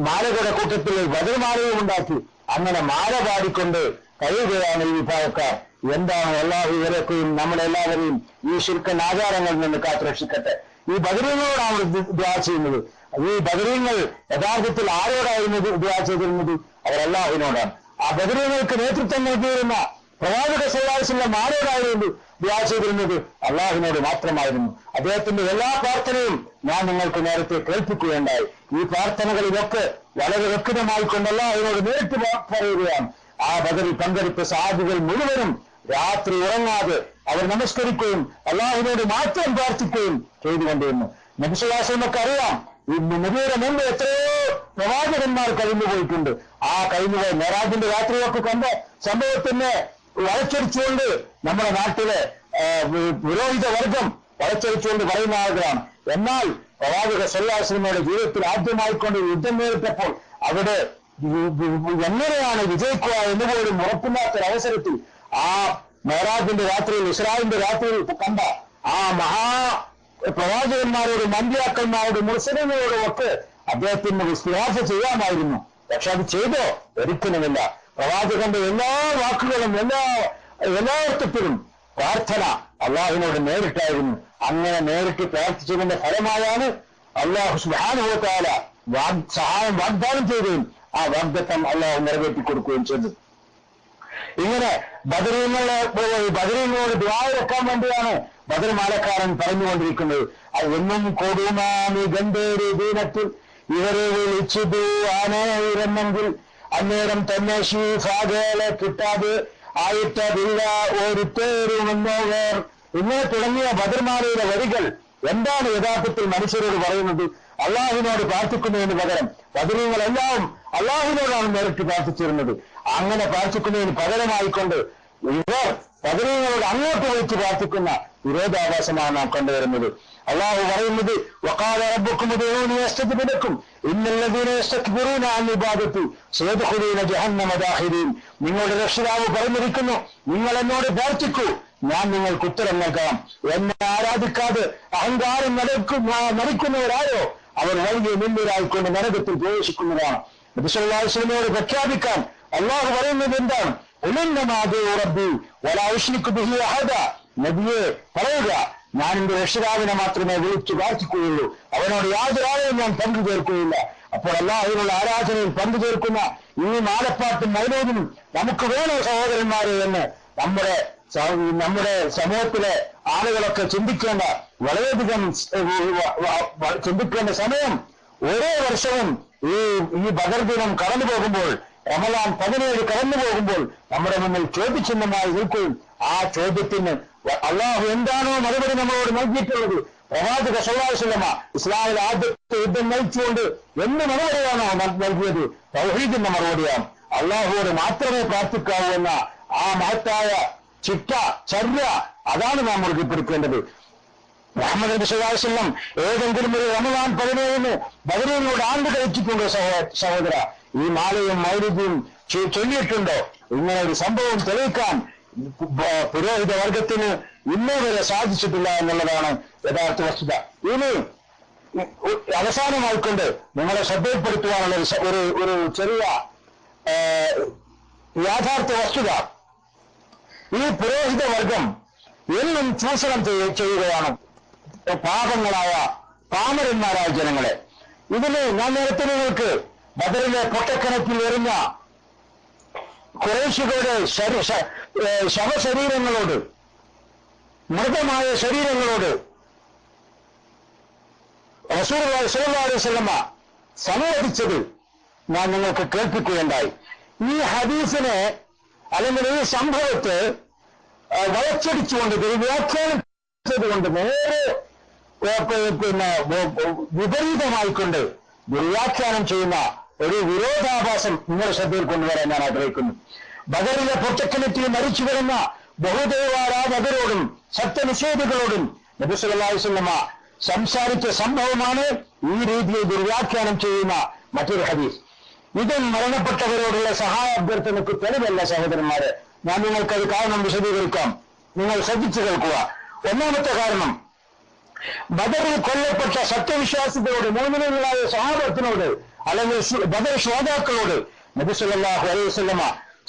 മാലകളുടെ കൂട്ടത്തിൽ ബദർമാലയും ഉണ്ടാക്കി അങ്ങനെ മാല പാടിക്കൊണ്ട് കഴിയുകയാണ് ഈ വിഭാഗക്കാർ. എന്താണ് അല്ലാഹു ഇവരെയൊക്കെയും നമ്മളെല്ലാവരെയും ഈ ശിർക്കൻ ആചാരങ്ങളിൽ നിന്ന് കാത്തുരക്ഷിക്കട്ടെ. ഈ ബദരീങ്ങളോടാണ് ദുആ ചെയ്യുന്നത്. ഈ ബദരീങ്ങൾ യഥാർത്ഥത്തിൽ ആരോടായിരുന്നു ദുആ ചെയ്തിരുന്നത്? അവർ അല്ലാഹുവിനോടാണ്. ആ ബദരീങ്ങൾക്ക് നേതൃത്വം നൽകിയിരുന്ന പ്രവാചക സല്ലല്ലാഹു അലൈഹി വസല്ലം ആരോടായിരുന്നു ദുആ ചെയ്തിരുന്നത്? അല്ലാഹുവിനോട് മാത്രമായിരുന്നു. അദ്ദേഹത്തിന്റെ എല്ലാ പ്രാർത്ഥനയും ഞാൻ നിങ്ങൾക്ക് നേരത്തെ കേൾപ്പിക്കുകയുണ്ടായി. ഈ പ്രാർത്ഥനകളിലൊക്കെ വളരെ വ്യക്തമായിക്കൊണ്ട് അല്ലാഹുവിനോട് നേരിട്ട് പറയുകയാണ്. ആ ബദറിൽ പങ്കെടുത്ത സഹാബികൾ മുഴുവനും രാത്രി ഉറങ്ങാതെ അവർ നമസ്കരിക്കുകയും അല്ലാഹുവിനോട് മാത്രം പ്രാർത്ഥിക്കുകയും ചെയ്തുകൊണ്ടിരുന്നു. നബി സല്ലല്ലാഹു അലൈഹി വസല്ലമക്ക് അറിയാം, ഈ നബിയുടെ മുമ്പ് എത്രയോ പ്രവാചകന്മാർ കഴിഞ്ഞുപോയിട്ടുണ്ട്. ആ കഴിഞ്ഞുപോയി മെഹ്റാജിന്റെ രാത്രിയൊക്കെ കണ്ട സംഭവത്തിന് വളച്ചൊടിച്ചുകൊണ്ട് നമ്മുടെ നാട്ടിലെ പുരോഹിത വർഗം വളച്ചൊടിച്ചുകൊണ്ട് പറയുന്ന ആളുകളാണ്. എന്നാൽ പ്രവാചക സല്ലല്ലാഹു അലൈഹി വസല്ലമയുടെ ജീവിതത്തിൽ ആദ്യമായിക്കൊണ്ട് യുദ്ധം നേരിട്ടപ്പോൾ അവിടെ എങ്ങനെയാണ് വിജയിക്കുക എന്ന് പോലും ഉറപ്പില്ലാത്തൊരവസരത്തിൽ ആ മെഹ്റാജിന്റെ രാത്രിയിൽ, ഇസ്രായിലിന്റെ രാത്രിയിൽ കണ്ട ആ പ്രവാചകന്മാരോടും അമ്പിയാക്കന്മാരോടും മുർസലീങ്ങളോടും ഒക്കെ അദ്ദേഹത്തിന് ഇസ്തിഹാസ ചെയ്യാമായിരുന്നു. പക്ഷെ അത് ചെയ്തോ? ഒരിക്കലുമില്ല. പ്രവാചകന്റെ എല്ലാ വാക്കുകളും എല്ലാ അർത്ഥത്തിലും പ്രാർത്ഥന അള്ളാഹുവിനോട് നേരിട്ടായിരുന്നു. അങ്ങനെ നേരിട്ട് പ്രാർത്ഥിച്ചതിന്റെ ഫലമായാണ് അള്ളാഹു സുബ്ഹാനഹു വ തആല സഹായം വാഗ്ദാനം ചെയ്യുകയും ആ വാഗ്ദത്തം അള്ളാഹു നിറവേറ്റി കൊടുക്കുകയും ചെയ്തു. ഇങ്ങനെ ബദരീങ്ങളോട് ദുആ വെക്കാൻ വേണ്ടിയാണ് ബദർ മാലക്കാരൻ പറഞ്ഞുകൊണ്ടിരിക്കുന്നത്. എന്നും കൊടുമാമി ഗന്ധേരി ദീനത്തിൽ ഇവരെ വിളിച്ചിതു ആനയിരന്നെങ്കിൽ അന്നേരം തന്നെ ഷീഫാഗേളെ കിട്ടാതെ ആയിട്ടതില്ല ഒരുത്തേരുമെന്നോവർ. ഇങ്ങനെ തുടങ്ങിയ ബദർമാലയുടെ വരികൾ എന്താണ് യഥാർത്ഥത്തിൽ മനുഷ്യരോട് പറയുന്നത്? അള്ളാഹുവിനോട് പ്രാർത്ഥിക്കുന്നതിന് പകരം ബദരീങ്ങളെല്ലാം അള്ളാഹുവിനോടാണ് നേരിട്ട് പ്രാർത്ഥിച്ചിരുന്നത്. അങ്ങനെ പ്രാർത്ഥിക്കുന്നതിന് പകരമായിക്കൊണ്ട് ഇവർ ബദരീങ്ങളോട് അങ്ങോട്ട് വിളിച്ച് പ്രാർത്ഥിക്കുന്ന വിരോധാഭാസമാണ് നാം കണ്ടുവരുന്നത്. അള്ളാഹു പറയുന്നത് വഖാല റബ്ബുക്കും ഉദ്ഊനി അസ്തജിബ് ലക്കും ഇന്നല്ലദീന യസ്തക്ബിറൂന അൻ ഇബാദതി സയദ്ഖുലൂന ജഹന്നമ ദാഖിരീൻ. നിങ്ങളുടെ രക്ഷിതാവ് പറഞ്ഞിരിക്കുന്നു, നിങ്ങൾ എന്നോട് പ്രാർത്ഥിക്കൂ, ഞാൻ നിങ്ങൾക്ക് ഉത്തരം നൽകാം. എന്നെ ആരാധിക്കാതെ അഹങ്കാരം നടിക്കുന്നവരായോ അവർ വലിയ നിന്ദരായിക്കൊണ്ട് നരകത്തിൽ പ്രവേശിക്കുന്നതാണ്. നബി സല്ലല്ലാഹു അലൈഹി വസല്ലമയോട് പ്രഖ്യാപിക്കാൻ അള്ളാഹു പറയുന്നത് എന്താണ്? നബിയെ പറയുക, ഞാൻ എന്റെ രക്ഷിതാവിനെ മാത്രമേ വിളിച്ചു പ്രാർത്ഥിക്കുകയുള്ളൂ, അവനോട് യാതൊരാളെയും ഞാൻ പങ്കു ചേർക്കുകയില്ല. അപ്പോൾ അള്ളാഹുവിനുള്ള ആരാധനയിൽ പങ്കുചേർക്കുന്ന ഈ മാലപ്പാട്ടും മൗലൂദും നമുക്ക് വേണോ സഹോദരന്മാരെ എന്ന് നമ്മുടെ സമൂഹത്തിലെ ആളുകളൊക്കെ ചിന്തിക്കേണ്ട വളരെയധികം ചിന്തിക്കേണ്ട സമയം. ഓരോ വർഷവും ഈ ബദർ ദിനം കടന്നു പോകുമ്പോൾ, റമളാൻ 17 കടന്നു പോകുമ്പോൾ നമ്മുടെ മുന്നിൽ ചോദ്യചിഹ്നമായി നിൽക്കുകയും ആ ചോദ്യത്തിന് അള്ളാഹു എന്താണോ മറുപടി നമ്മളോട് നൽകിയിട്ടുള്ളത്, പ്രവാചക സല്ലല്ലാഹു അലൈഹി വസല്ലമ ഇസ്ലാമിൽ ആദ്യത്തെ യുദ്ധം നയിച്ചുകൊണ്ട് എന്ത് മറുപടിയാണോ നൽകിയത്? തൗഹീദിന്റെ മറുപടിയാണ്. അള്ളാഹുവോട് മാത്രമേ പ്രാർത്ഥിക്കാവൂ എന്ന ആ മഹത്തായ ചര്യ അതാണ് നാം മുറുകെ പിടിക്കേണ്ടത്. മുഹമ്മദ് നബി സല്ലല്ലാഹു അലൈഹി വസല്ലം ഏതെങ്കിലും ഒരു റമളാൻ 17 ബദരീങ്ങളോട് ആണ്ട് കഴിച്ചിട്ടുണ്ടോ സഹോദര? ഈ മാലയും മൗലിദും ചൊല്ലിയിട്ടുണ്ടോ? ഇങ്ങനെ ഒരു സംഭവം തെളിയിക്കാൻ പുരോഹിത വർഗത്തിന് ഇന്നേ വരെ സാധിച്ചിട്ടില്ല എന്നുള്ളതാണ് യഥാർത്ഥ വസ്തുത. ഇനി അവസാനമായിക്കൊണ്ട് നിങ്ങളെ ശ്രദ്ധയിൽപ്പെടുത്തുവാനുള്ള ഒരു ചെറിയ യാഥാർത്ഥ വസ്തുത, ഈ പുരോഹിത വർഗം എന്നും ചൂഷണം ചെയ്യുകയാണ് പാപങ്ങളായ പാമരന്മാരായ ജനങ്ങളെ. ഇതിന് ഞാൻ നേരത്തെ നിങ്ങൾക്ക് ബദറിലെ പൊട്ടക്കിണറ്റിൽ എറിഞ്ഞ ഖുറൈശികളുടെ ശവശരീരങ്ങളോട്, മൃതമായ ശരീരങ്ങളോട് റസൂലുള്ളാഹി സ്വല്ലല്ലാഹു അലൈഹി വസല്ലമ സംവദിച്ചത് ഞാൻ നിങ്ങൾക്ക് കേൾപ്പിക്കുകയുണ്ടായി. ഈ ഹദീസിനെ അല്ലെങ്കിൽ ഈ സംഭവത്തെ വളച്ചടിച്ചുകൊണ്ട് വ്യാഖ്യാനിച്ചതുകൊണ്ട് നേരെ വിപരീതമായിക്കൊണ്ട് ദുർവ്യാഖ്യാനം ചെയ്യുന്ന ഒരു വിരോധാഭാസം നിങ്ങളുടെ ശ്രദ്ധയിൽ കൊണ്ടുവരാൻ ഞാൻ ആഗ്രഹിക്കുന്നു. ബദറിലെ പൊട്ടക്കിണറ്റിൽ മരിച്ചു വരുന്ന ബഹുദൈവാരാധകരോടും സത്യനിഷേധികളോടും നബി സല്ലല്ലാഹു അലൈഹി വസല്ലമ സംസാരിച്ച സംഭവമാണ് ഈ രീതിയിൽ ദുർവ്യാഖ്യാനം ചെയ്യുന്ന മറ്റൊരു ഹദീസ്. ഇതും മരണപ്പെട്ടവരോടുള്ള സഹായ അഭ്യർത്ഥനയ്ക്ക് തെളിവല്ല സഹോദരന്മാരെ. ഞാൻ നിങ്ങൾക്കത് കാരണം വിശദീകരിക്കാം, നിങ്ങൾ ശ്രദ്ധിച്ചു കേൾക്കുക. ഒന്നാമത്തെ കാരണം, ബദറിൽ കൊല്ലപ്പെട്ട സത്യവിശ്വാസികളോട്, മുഅ്മിനീങ്ങളായ സഹാബത്തിനോട് അല്ലെങ്കിൽ ബദർ ശ്രോതാക്കളോട് നബി സല്ലല്ലാഹു അലൈഹി വസല്ലമ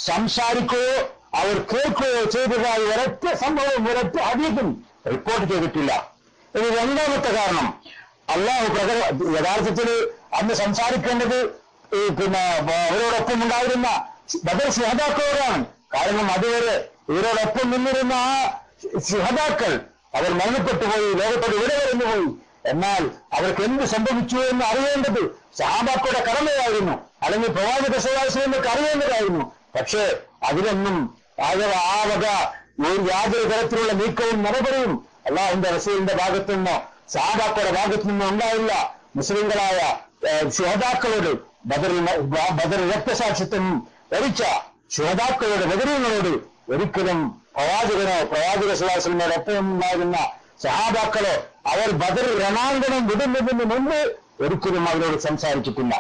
സംസാരിക്കുകയോ അവർ കേൾക്കുകയോ ചെയ്തതായി ഒരൊറ്റ സംഭവം ഒരൊറ്റ ഹദീസും റിപ്പോർട്ട് ചെയ്തിട്ടില്ല. ഇനി രണ്ടാമത്തെ കാരണം, അള്ളാഹു യഥാർത്ഥത്തിൽ അന്ന് സംസാരിക്കേണ്ടത് അവരോടൊപ്പം ഉണ്ടായിരുന്ന ബദർ ശുഹദാക്കളോടാണ്. കാരണം അതുവരെ ഇവരോടൊപ്പം നിന്നിരുന്ന ആ ശുഹദാക്കൾ അവർ മരണപ്പെട്ടുപോയി, ലോകത്തോട് ഇവിടെ വരുന്നുപോയി. എന്നാൽ അവർക്ക് എന്ത് സംഭവിച്ചു എന്ന് അറിയേണ്ടത് സഹാബാക്കളുടെ കടമയായിരുന്നു, അല്ലെങ്കിൽ പ്രവാചക സല്ലല്ലാഹു അലൈഹി വസല്ലമക്ക് അറിയേണ്ടതായിരുന്നു. പക്ഷേ അതിലൊന്നും ആ വക യാതൊരു തരത്തിലുള്ള നീക്കവും നടപടിയും അള്ളാഹുവിന്റെ റസൂലിന്റെ ഭാഗത്തു നിന്നോ സഹാബാക്കളുടെ ഭാഗത്തു നിന്നോ ഉണ്ടായില്ല. മുസ്ലിങ്ങളായ ശുഹദാക്കളോട്, ബദർ രക്തസാക്ഷിത്വം വരിച്ച ശുഹദാക്കളോട്, ബദരീങ്ങളോട് ഒരിക്കലും പ്രവാചകനോ പ്രവാചക സല്ലല്ലാഹു അലൈഹി വസല്ലമയോടൊപ്പം ഉണ്ടാകുന്ന സഹാബാക്കളോ അവർ ബദർ രണാങ്കണം വിടുന്നതിന് മുമ്പ് ഒരിക്കലും അവരോട് സംസാരിച്ചിട്ടില്ല.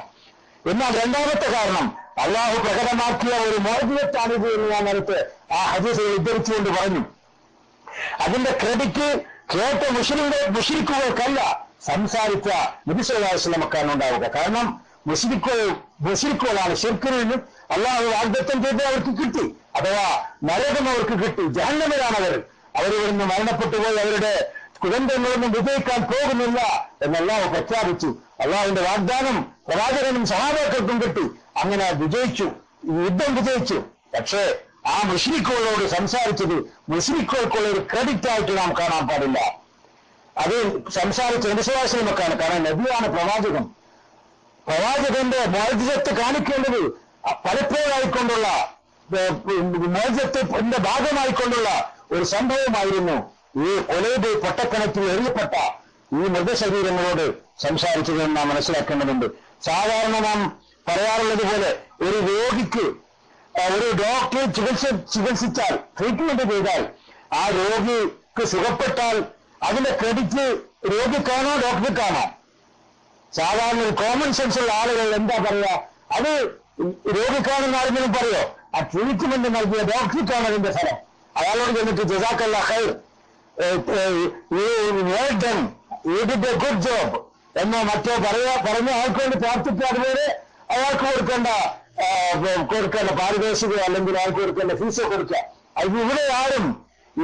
എന്നാൽ രണ്ടാമത്തെ കാരണം, അള്ളാഹു പ്രകടമാക്കിയ ഒരു മോചനത്താണിത് എന്ന് ഞാൻ നേരത്തെ ആ ഹദീസുകൾ ഉദ്ധരിച്ചുകൊണ്ട് പറഞ്ഞു. അതിന്റെ ക്രെഡിറ്റ് കേട്ട മുശ്രിക്കുകൾക്കല്ല, സംസാരിച്ച നബി സല്ലല്ലാഹു അലൈഹി വസല്ലമക്കാണ് ഉണ്ടാവുക. കാരണം മുശ്രിക്കുകളാണ് ശിർക്കിൽ നിന്നും അള്ളാഹു വാഗ്ദത്തം ചെയ്ത് അവർക്ക് കിട്ടി, അഥവാ നരകം അവർക്ക് കിട്ടി, ജഹന്നമിലാണ് അവർ ഇവിടുന്ന് മരണപ്പെട്ടുപോയി അവരുടെ കുദന്തങ്ങളൊന്നും വിജയിക്കാൻ പോകുന്നില്ല എന്ന് അള്ളാഹു പ്രഖ്യാപിച്ചു. അള്ളാഹുവിന്റെ വാഗ്ദാനം പ്രവാചകനും സഹാബാക്കൾക്കും കിട്ടി. അങ്ങനെ വിജയിച്ചു, യുദ്ധം വിജയിച്ചു. പക്ഷേ ആ മുശ്രിക്കുകളോട് സംസാരിച്ചത് മുശ്രിക്കുകൾക്കുള്ള ഒരു ക്രെഡിറ്റ് ആയിട്ട് നാം കാണാൻ പാടില്ല. അത് സംസാരിച്ച വിശ്വാസമൊക്കെയാണ്. കാരണം നബിയാണ് പ്രവാചകൻ. പ്രവാചകന്റെ മോചിതത്തെ കാണിക്കേണ്ടത് പലപ്പോഴായിക്കൊണ്ടുള്ള മോചിതത്തിന്റെ ഭാഗമായിക്കൊണ്ടുള്ള ഒരു സംഭവമായിരുന്നു ഈ ഒലൈബ് പൊട്ടക്കിണറ്റിൽ എറിയപ്പെട്ട ഈ മൃതശരീരങ്ങളോട് സംസാരിച്ചതെന്ന് നാം മനസ്സിലാക്കേണ്ടതുണ്ട്. സാധാരണ നാം പറയാറുള്ളത് പോലെ ഒരു രോഗിക്ക് ഒരു ഡോക്ടർ ചികിത്സിച്ചാൽ, ട്രീറ്റ്മെന്റ് ചെയ്താൽ, ആ രോഗിക്ക് സുഖപ്പെട്ടാൽ അതിന്റെ ക്രെഡിറ്റ് രോഗിക്കാണോ ഡോക്ടർക്കാണോ? സാധാരണ ഒരു കോമൺ സെൻസ് ഉള്ള ആളുകൾ എന്താ പറയാ, അത് രോഗിക്കാണെന്ന് ആരെങ്കിലും പറയോ? ആ ട്രീറ്റ്മെന്റ് നൽകിയ ഡോക്ടർക്കാണ് അതിന്റെ ഫലം. അയാളോട് ചെന്നിട്ട് ജസാക്കല്ലാഹ് ഖൈർ, you did A good job എന്നോ മറ്റോ പറഞ്ഞ ആൾക്ക് വേണ്ടി പ്രാർത്ഥിക്കാതെ അയാൾക്ക് കൊടുക്കേണ്ട പാരിതോഷികോ അല്ലെങ്കിൽ അയാൾക്ക് കൊടുക്കേണ്ട ഫീസോ കൊടുക്കുക. അത് ഇവിടെ ആരും ഈ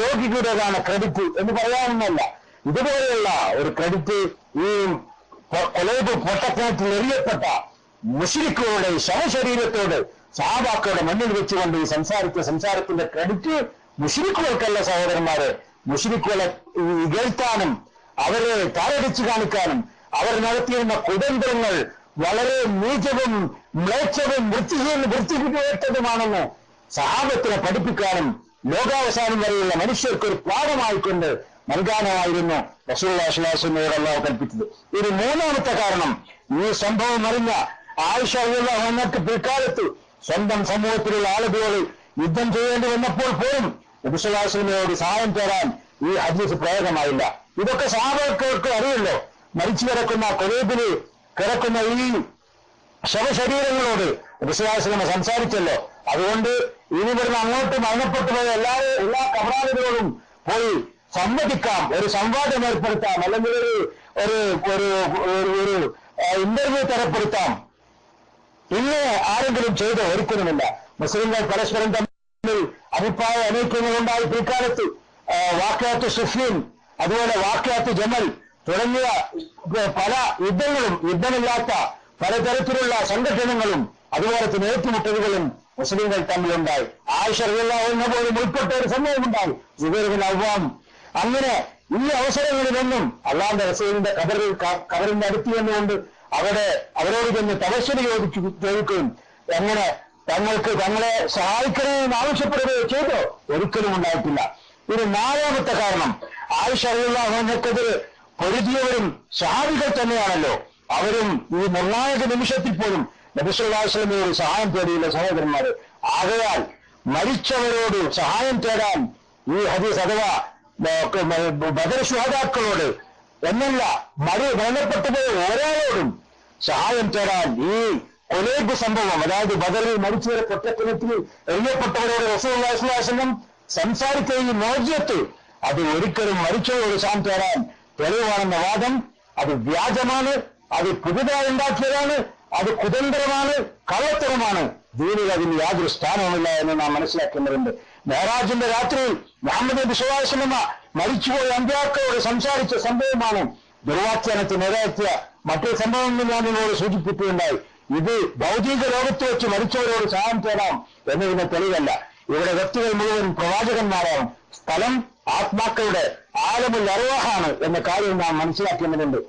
രോഗിയുടേതാണ് ക്രെഡിറ്റ് എന്ന് പറയാവുന്നല്ല. ഇതുപോലെയുള്ള ഒരു ക്രെഡിറ്റ് ഈ ഒലൈബ് പൊട്ടക്കിണറ്റിൽ എറിയപ്പെട്ട മുശ്രിക്കുകളുടെ ശവശരീരത്തോട് സഹാബാക്കളുടെ മുന്നിൽ വെച്ചുകൊണ്ട് ഈ സംസാരത്തിന്റെ ക്രെഡിറ്റ് മുശ്രിക്കുകൾക്കല്ല സഹോദരന്മാരെ. മുശ്രിക്കുകളെ ഇകഴ്ത്താനും അവരെ താരടിച്ചു കാണിക്കാനും അവർ നടത്തിയിരുന്ന കുതന്ത്രങ്ങൾ വളരെ നീചവും മ്ലേച്ഛവും വൃത്തികേട്ടതുമാണെന്ന് സഹാബത്തിനെ പഠിപ്പിക്കാനും ലോകാവസാനം വരെയുള്ള മനുഷ്യർക്ക് ഒരു പാഠമായിക്കൊണ്ട് നൽകാനായിരുന്നു റസൂലുള്ളാഹി സ്വല്ലല്ലാഹു അലൈഹി വസല്ലം അല്ലാഹു കൽപ്പിച്ചത്. ഒരു മൂന്നാമത്തെ കാരണം, ഈ സംഭവം അറിഞ്ഞ ആയിഷ റളിയല്ലാഹു അൻഹയ്ക്ക് പിൽക്കാലത്ത് സ്വന്തം സമൂഹത്തിലുള്ള ആളുകളോട് യുദ്ധം ചെയ്യേണ്ടി വന്നപ്പോൾ പോലും നബി സല്ലല്ലാഹു അലൈഹി വസല്ലമയോട് സഹായം തേടാൻ ഈ ഹദീസ് പ്രയോഗമായില്ല. ഇതൊക്കെ സഹാബാക്കൾക്ക് അറിയല്ലോ. മരിച്ചു കിടക്കുന്ന കൊലീബിൽ കിടക്കുന്ന ഈ ശവശരീരങ്ങളോട് നബി സല്ലല്ലാഹു അലൈഹി വസല്ലം സംസാരിച്ചല്ലോ. അതുകൊണ്ട് ഇനി ഇവിടുന്ന് അങ്ങോട്ട് മരണപ്പെട്ടു പോയ എല്ലാ കബറാളികളോടും പോയി സംവദിക്കാം, ഒരു സംവാദം ഏർപ്പെടുത്താം, അല്ലെങ്കിൽ ഒരു ഇന്റർവ്യൂ തരപ്പെടുത്താം. ഇന്ന് ആരെങ്കിലും ചെയ്തോ? ഒരിക്കലുമില്ല. മുസ്ലിങ്ങൾ പരസ്പരം തമ്മിൽ അഭിപ്രായ അനൈക്യങ്ങളുണ്ടായി പിൽക്കാലത്ത്. വാഖിഅത്തു സിഫീൻ, അതുപോലെ വാഖിഅത്തു ജമൽ തുടങ്ങിയ പല യുദ്ധമില്ലാത്ത പലതരത്തിലുള്ള സംഘടനകളും അതുപോലെ തന്നെ ഏറ്റുമുട്ടലുകളും മുസ്ലിങ്ങൾ തമ്മിലുണ്ടായി. ആയിഷ റളിയല്ലാഹു അൻഹ പോലും ഉൾപ്പെട്ട ഒരു സംഭവമുണ്ടായി, സുബൈർ ബിൻ അവ്വാം. അങ്ങനെ ഈ അവസരങ്ങളിലൊന്നും അള്ളാഹുവിന്റെ റസൂലിന്റെ ഖബറിന്റെ അടുത്ത് വന്നുകൊണ്ട് അവരോട് ചെന്ന് തവസ്സുൽ ചോദിക്കുകയും എങ്ങനെ തങ്ങളെ സഹായിക്കണമെന്ന് ആവശ്യപ്പെടുകയോ ചെയ്തോ? ഒരിക്കലും ഉണ്ടായിട്ടില്ല. ഇത് നാലാമത്തെ കാരണം, ആയിഷ റളിയല്ലാഹു അൻഹയ്ക്കെതിരെ പൊരുതിയവരും സഹാബികൾ തന്നെയാണല്ലോ. അവരും ഈ നിർണായക നിമിഷത്തിൽ പോലും നബി സല്ലല്ലാഹു അലൈഹി വസല്ലമയോട് സഹായം തേടിയില്ല സഹോദരന്മാരെ. ആകയാൽ മരിച്ചവരോട് സഹായം തേടാൻ ഈ ഹദീസ് അഥവാ ബദർ ശുഹദാക്കളോട് എന്നല്ല, മരണപ്പെട്ടു പോയ ഒരാളോടും സഹായം തേടാൻ ഈ ഒലൈബ് സംഭവം, അതായത് ബദറിൽ മരിച്ചവരെ പൊട്ടക്കിണറ്റിൽ എറിയപ്പെട്ടവരോട് റസൂലുള്ളാഹി സ്വല്ലല്ലാഹു അലൈഹി വസല്ലം സംസാരിച്ച ഈ മോചിതത്ത് അത് ഒരിക്കലും മരിച്ചവരോട് സഹായം തേടാൻ തെളിവാണെന്ന വാദം അത് വ്യാജമാണ്, അത് പുതുതായി ഉണ്ടാക്കിയതാണ്, അത് കുതന്ത്രമാണ്, കള്ളത്തരമാണ്. ദീനിൽ അതിന് യാതൊരു സ്ഥാനവുമില്ല എന്ന് നാം മനസ്സിലാക്കേണ്ടതുണ്ട്. മെഹറാജിന്റെ രാത്രിയിൽ മുഹമ്മദ് നബി സ്വല്ലല്ലാഹു അലൈഹി വസല്ലം മരിച്ചുപോയ അമ്പിയാക്കളോട് സംസാരിച്ച സംഭവമാണ്. ദുർവാഖ്യാനത്തിന് ഇടയാക്കിയ മറ്റൊരു സംഭവം ഞാൻ നിങ്ങളോട് സൂചിപ്പിക്കുകയുണ്ടായി. ഇത് ഭൗതിക ലോകത്ത് വെച്ച് മരിച്ചവരോട് സഹായം തേടാം എന്നതിന് തെളിവല്ല. ഇവിടെ വ്യക്തികൾ മുഴുവൻ പ്രവാചകന്മാരാണ്. സ്ഥലം ആത്മാക്കളുടെ ആലമുൽ അർവാഹാണ് എന്ന കാര്യം നാം മനസ്സിലാക്കേണ്ടതുണ്ട്.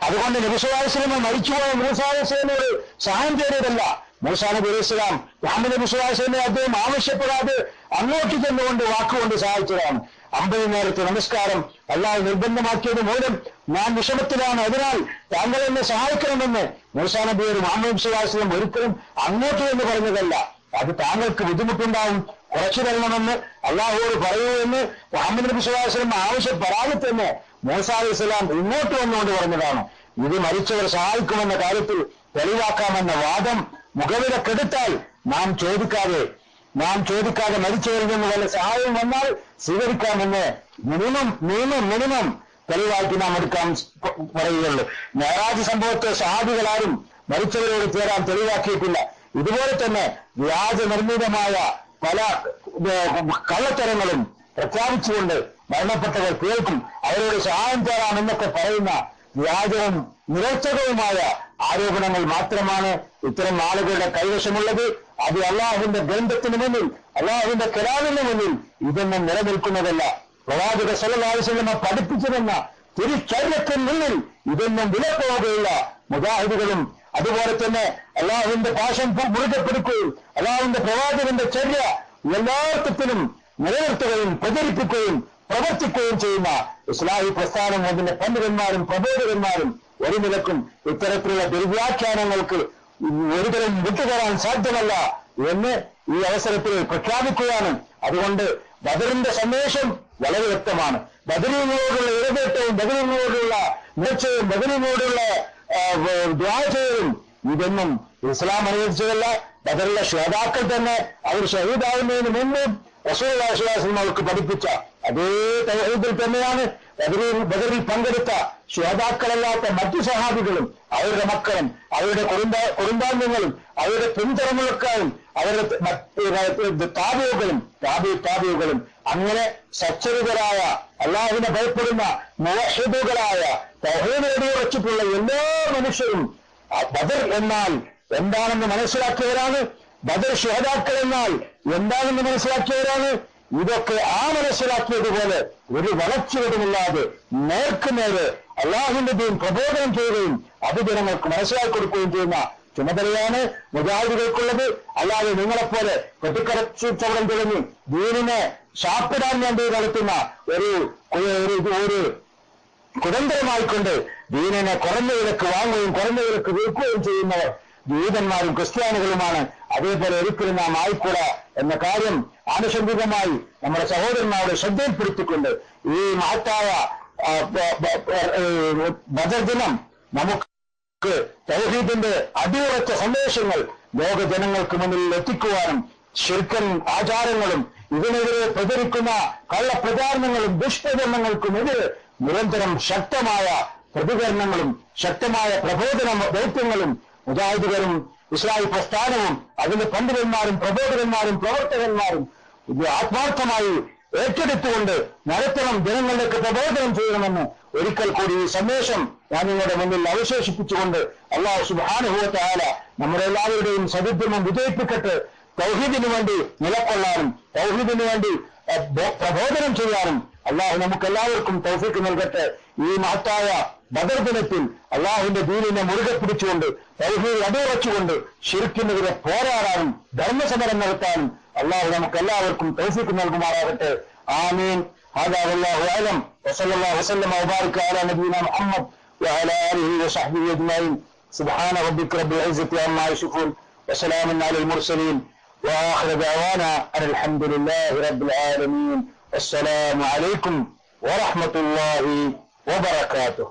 അതുകൊണ്ട് നബി സല്ലല്ലാഹു അലൈഹി വസല്ലം മരിച്ചുപോയ മൂസാ അലൈഹിസ്സലാമിനോട് സഹായം തേടിയതല്ല. മൂസാ നബി അലൈഹി സ്വലാം മുഹമ്മദ് നബി സല്ലല്ലാഹു അലൈഹി വസല്ലമയെ അദ്ദേഹം ആവശ്യപ്പെടാതെ അങ്ങോട്ട് ചെന്നുകൊണ്ട് വാക്കുകൊണ്ട് സഹായിച്ചതാണ്. 50 നേരത്തെ നമസ്കാരം അല്ലാഹു നിർബന്ധമാക്കിയത് മൂലം ഞാൻ വിഷമത്തിലാണ്, അതിനാൽ താങ്കൾ എന്നെ സഹായിക്കണമെന്ന് മൂസാ നബിയോട് മുഹമ്മദ് നബി സല്ലല്ലാഹു അലൈഹി വസല്ലം ഒരിക്കലും അങ്ങോട്ട് എന്ന് പറഞ്ഞതല്ല. അത് താങ്കൾക്ക് ബുദ്ധിമുട്ടുണ്ടാവും, കുറച്ചു തരണമെന്ന് അള്ളാഹുവോട് പറയൂ എന്ന് മുഹമ്മദ് നബി സല്ലല്ലാഹു അലൈഹി വസല്ലം ആവശ്യപ്പെടാതെ തന്നെ മൂസാ അലൈഹി സ്വലാം ഇങ്ങോട്ട് വന്നുകൊണ്ട് പറഞ്ഞതാണ്. ഇത് മരിച്ചവർ സഹായിക്കുമെന്ന കാര്യത്തിൽ തെളിവാക്കാമെന്ന വാദം മുഖവിലക്കെടുത്താൽ നാം ചോദിക്കാതെ മരിച്ചവരിൽ നിന്ന് വല്ല സഹായം വന്നാൽ സ്വീകരിക്കാമെന്ന് മിനിമം തെളിവാക്കി നാം എടുക്കാൻ പറയുകയുള്ളൂ. മെഹറാജ് സംഭവത്തെ സഹാബികളാരും മരിച്ചവരോട് ചേരാൻ തെളിവാക്കിയിട്ടില്ല. ഇതുപോലെ തന്നെ വ്യാജ നിർമ്മിതമായ പല കള്ളത്തരങ്ങളും പ്രഖ്യാപിച്ചുകൊണ്ട് മരണപ്പെട്ടവർ കേൾക്കും, അവരോട് സഹായം തേടാമെന്നൊക്കെ പറയുന്ന വ്യാജവും നിരർത്ഥകവുമായ ആരോപണങ്ങൾ മാത്രമാണ് ഇത്തരം ആളുകളുടെ കൈവശമുള്ളത്. അത് അള്ളാഹുവിന്റെ ഗ്രന്ഥത്തിന് മുന്നിൽ, അള്ളാഹുവിന്റെ കലാമിന് മുന്നിൽ ഇതൊന്നും നിലനിൽക്കുന്നതല്ല. പ്രവാചക സല്ലല്ലാഹു അലൈഹി വസല്ലം പഠിപ്പിച്ചിരുന്ന തിരുചര്യത്തിന് മുന്നിൽ ഇതൊന്നും വിലപ്പോവുകയില്ല. മുജാഹിദുകളും അതുപോലെ തന്നെ അള്ളാഹുവിന്റെ പാശം മുറുകെ പിടിക്കുകയും അള്ളാഹുവിന്റെ പ്രവാചകന്റെ ചര്യ എല്ലാർത്ഥത്തിലും നിലനിർത്തുകയും പ്രചരിപ്പിക്കുകയും പ്രവർത്തിക്കുകയും ചെയ്യുന്ന ഇസ്ലാഹി പ്രസ്ഥാനം അതിന്റെ പണ്ഡിതന്മാരും പ്രബോധകന്മാരും ഒരു നിലക്കും ഇത്തരത്തിലുള്ള ദുർവ്യാഖ്യാനങ്ങൾക്ക് ഒരിക്കലും വിട്ടുതരാൻ സാധ്യമല്ല എന്ന് ഈ അവസരത്തിൽ പ്രഖ്യാപിക്കുകയാണ്. അതുകൊണ്ട് ബദറിന്റെ സന്ദേശം വളരെ വ്യക്തമാണ്. ബദരീനോടുള്ള ഇടപെട്ടവും ബദരീനോടുള്ള നേർച്ചയും ബദരീനോടുള്ള ദ്വാചയും ഇതൊന്നും ഇസ്ലാം അനുവദിച്ചതല്ല. ബദറിലെ ശ്രോതാക്കൾ തന്നെ അവർ ഷഹീദാവുന്നതിന് മുമ്പ് റസൂലുള്ളാഹി സ്വല്ലല്ലാഹു അലൈഹി വസല്ലം അവർക്ക് പഠിപ്പിച്ച അതേ തൗഹീദിൽ തന്നെയാണ് ബദറിൽ പങ്കെടുത്ത ശ്രോതാക്കളല്ലാത്ത മറ്റു സഹാബികളും അവരുടെ മക്കളും അവരുടെ കുടുംബാംഗങ്ങളും അവരുടെ പിൻതലമുറക്കാരും അവരുടെ താബികളും അങ്ങനെ സച്ചരിതരായ അല്ലാഹുവിനെ ഭയപ്പെടുന്ന മുവഹിദുകളായ തൗഹീദ് അടിയുറച്ചിട്ടുള്ള എല്ലാ മനുഷ്യരും ബദർ എന്നാൽ എന്താണെന്ന് മനസ്സിലാക്കിയവരാണ്. ബദർ ശുഹദാക്കൾ എന്നാൽ എന്താണെന്ന് മനസ്സിലാക്കിയവരാണ്. ഇതൊക്കെ മനസ്സിലാക്കിയതുപോലെ ഒരു വളർച്ചയുമില്ലാതെ നേർക്കുനേരെ അള്ളാഹുവിന്റെ ദീൻ പ്രബോധനം ചെയ്യുകയും അത് ജനങ്ങൾക്ക് മനസ്സിലാക്കി കൊടുക്കുകയും ചെയ്യുന്ന ചുമതലയാണ് മുജാഹിദുകൾക്കുള്ളത്. അല്ലാതെ നിങ്ങളെപ്പോലെ വെട്ടിക്കരച്ചവടം തുടങ്ങി ദീനിനെ ശാപ്പിടാൻ വേണ്ടി നടത്തുന്ന ഒരു കുതന്ത്രമായിക്കൊണ്ട് ദീനിനെ കുറഞ്ഞ വിലക്ക് വാങ്ങുകയും കുറഞ്ഞ വിലക്ക് വിൽക്കുകയും ചെയ്യുന്നവർ ജൂതന്മാരും ക്രിസ്ത്യാനികളുമാണ്. അതേപോലെ ഒരിക്കലും നാം ആയിക്കൂട എന്ന കാര്യം ആനുഷംഗികമായി നമ്മുടെ സഹോദരന്മാരുടെ ശ്രദ്ധയിൽപ്പെടുത്തിക്കൊണ്ട് ഈ മഹത്തായ ബദർ ദിനം നമുക്ക് തൗഹീദിന്റെ അടിയുറച്ച സന്ദേശങ്ങൾ ലോക ജനങ്ങൾക്ക് മുന്നിൽ എത്തിക്കുവാനും ശിർക്കൻ ആചാരങ്ങളും ഇതിനെതിരെ പ്രചരിക്കുന്ന കള്ളപ്രചാരണങ്ങളും ദുഷ്പ്രചരണങ്ങൾക്കുമെതിരെ നിരന്തരം ശക്തമായ പ്രതികരണങ്ങളും ശക്തമായ പ്രബോധന ദൗത്യങ്ങളും മുജാഹിദുകളും ഇസ്ലാഹി പ്രസ്ഥാനവും അതിന്റെ പണ്ഡിതന്മാരും പ്രബോധകന്മാരും പ്രവർത്തകന്മാരും ഇത് ആത്മാർത്ഥമായി ഏറ്റെടുത്തുകൊണ്ട് നടത്തണം, ജനങ്ങളിലേക്ക് പ്രബോധനം ചെയ്യണമെന്ന് ഒരിക്കൽ കൂടി ഈ സന്ദേശം ഞാൻ നിങ്ങളുടെ മുന്നിൽ അവശേഷിപ്പിച്ചുകൊണ്ട് അല്ലാഹു സുബ്ഹാനഹു വ തആല നമ്മുടെ എല്ലാവരുടെയും സദുദ്യമം വിജയിപ്പിക്കട്ടെ. തൗഹീദിനു വേണ്ടി നിലകൊള്ളാനും തൗഹീദിനു വേണ്ടി പ്രബോധനം ചെയ്യാനും അള്ളാഹു നമുക്ക് എല്ലാവർക്കും തൗഫീഖ് നൽകട്ടെ. ഈ മഹത്തായ ബദർ ദിനത്തിൽ അള്ളാഹുവിന്റെ ദീനിനെ മുറുകെ പിടിച്ചുകൊണ്ട് തൗഹീദ് അടിയുറച്ചുകൊണ്ട് ശിർക്കിനെതിരെ പോരാടാനും ധർമ്മസമരം നടത്താനും അള്ളാഹു നമുക്ക് എല്ലാവർക്കും തൗഫീഖ് നൽകുമാറാകട്ടെ. ആമീൻ. هذا والله أعلم وصلى الله وسلم وبارك على نبينا محمد وعلى آله وصحبه أجمعين. سبحان ربك رب العزة عما يصفون وسلام على المرسلين وآخر دعوانا أن الحمد لله رب العالمين. السلام عليكم ورحمة الله وبركاته.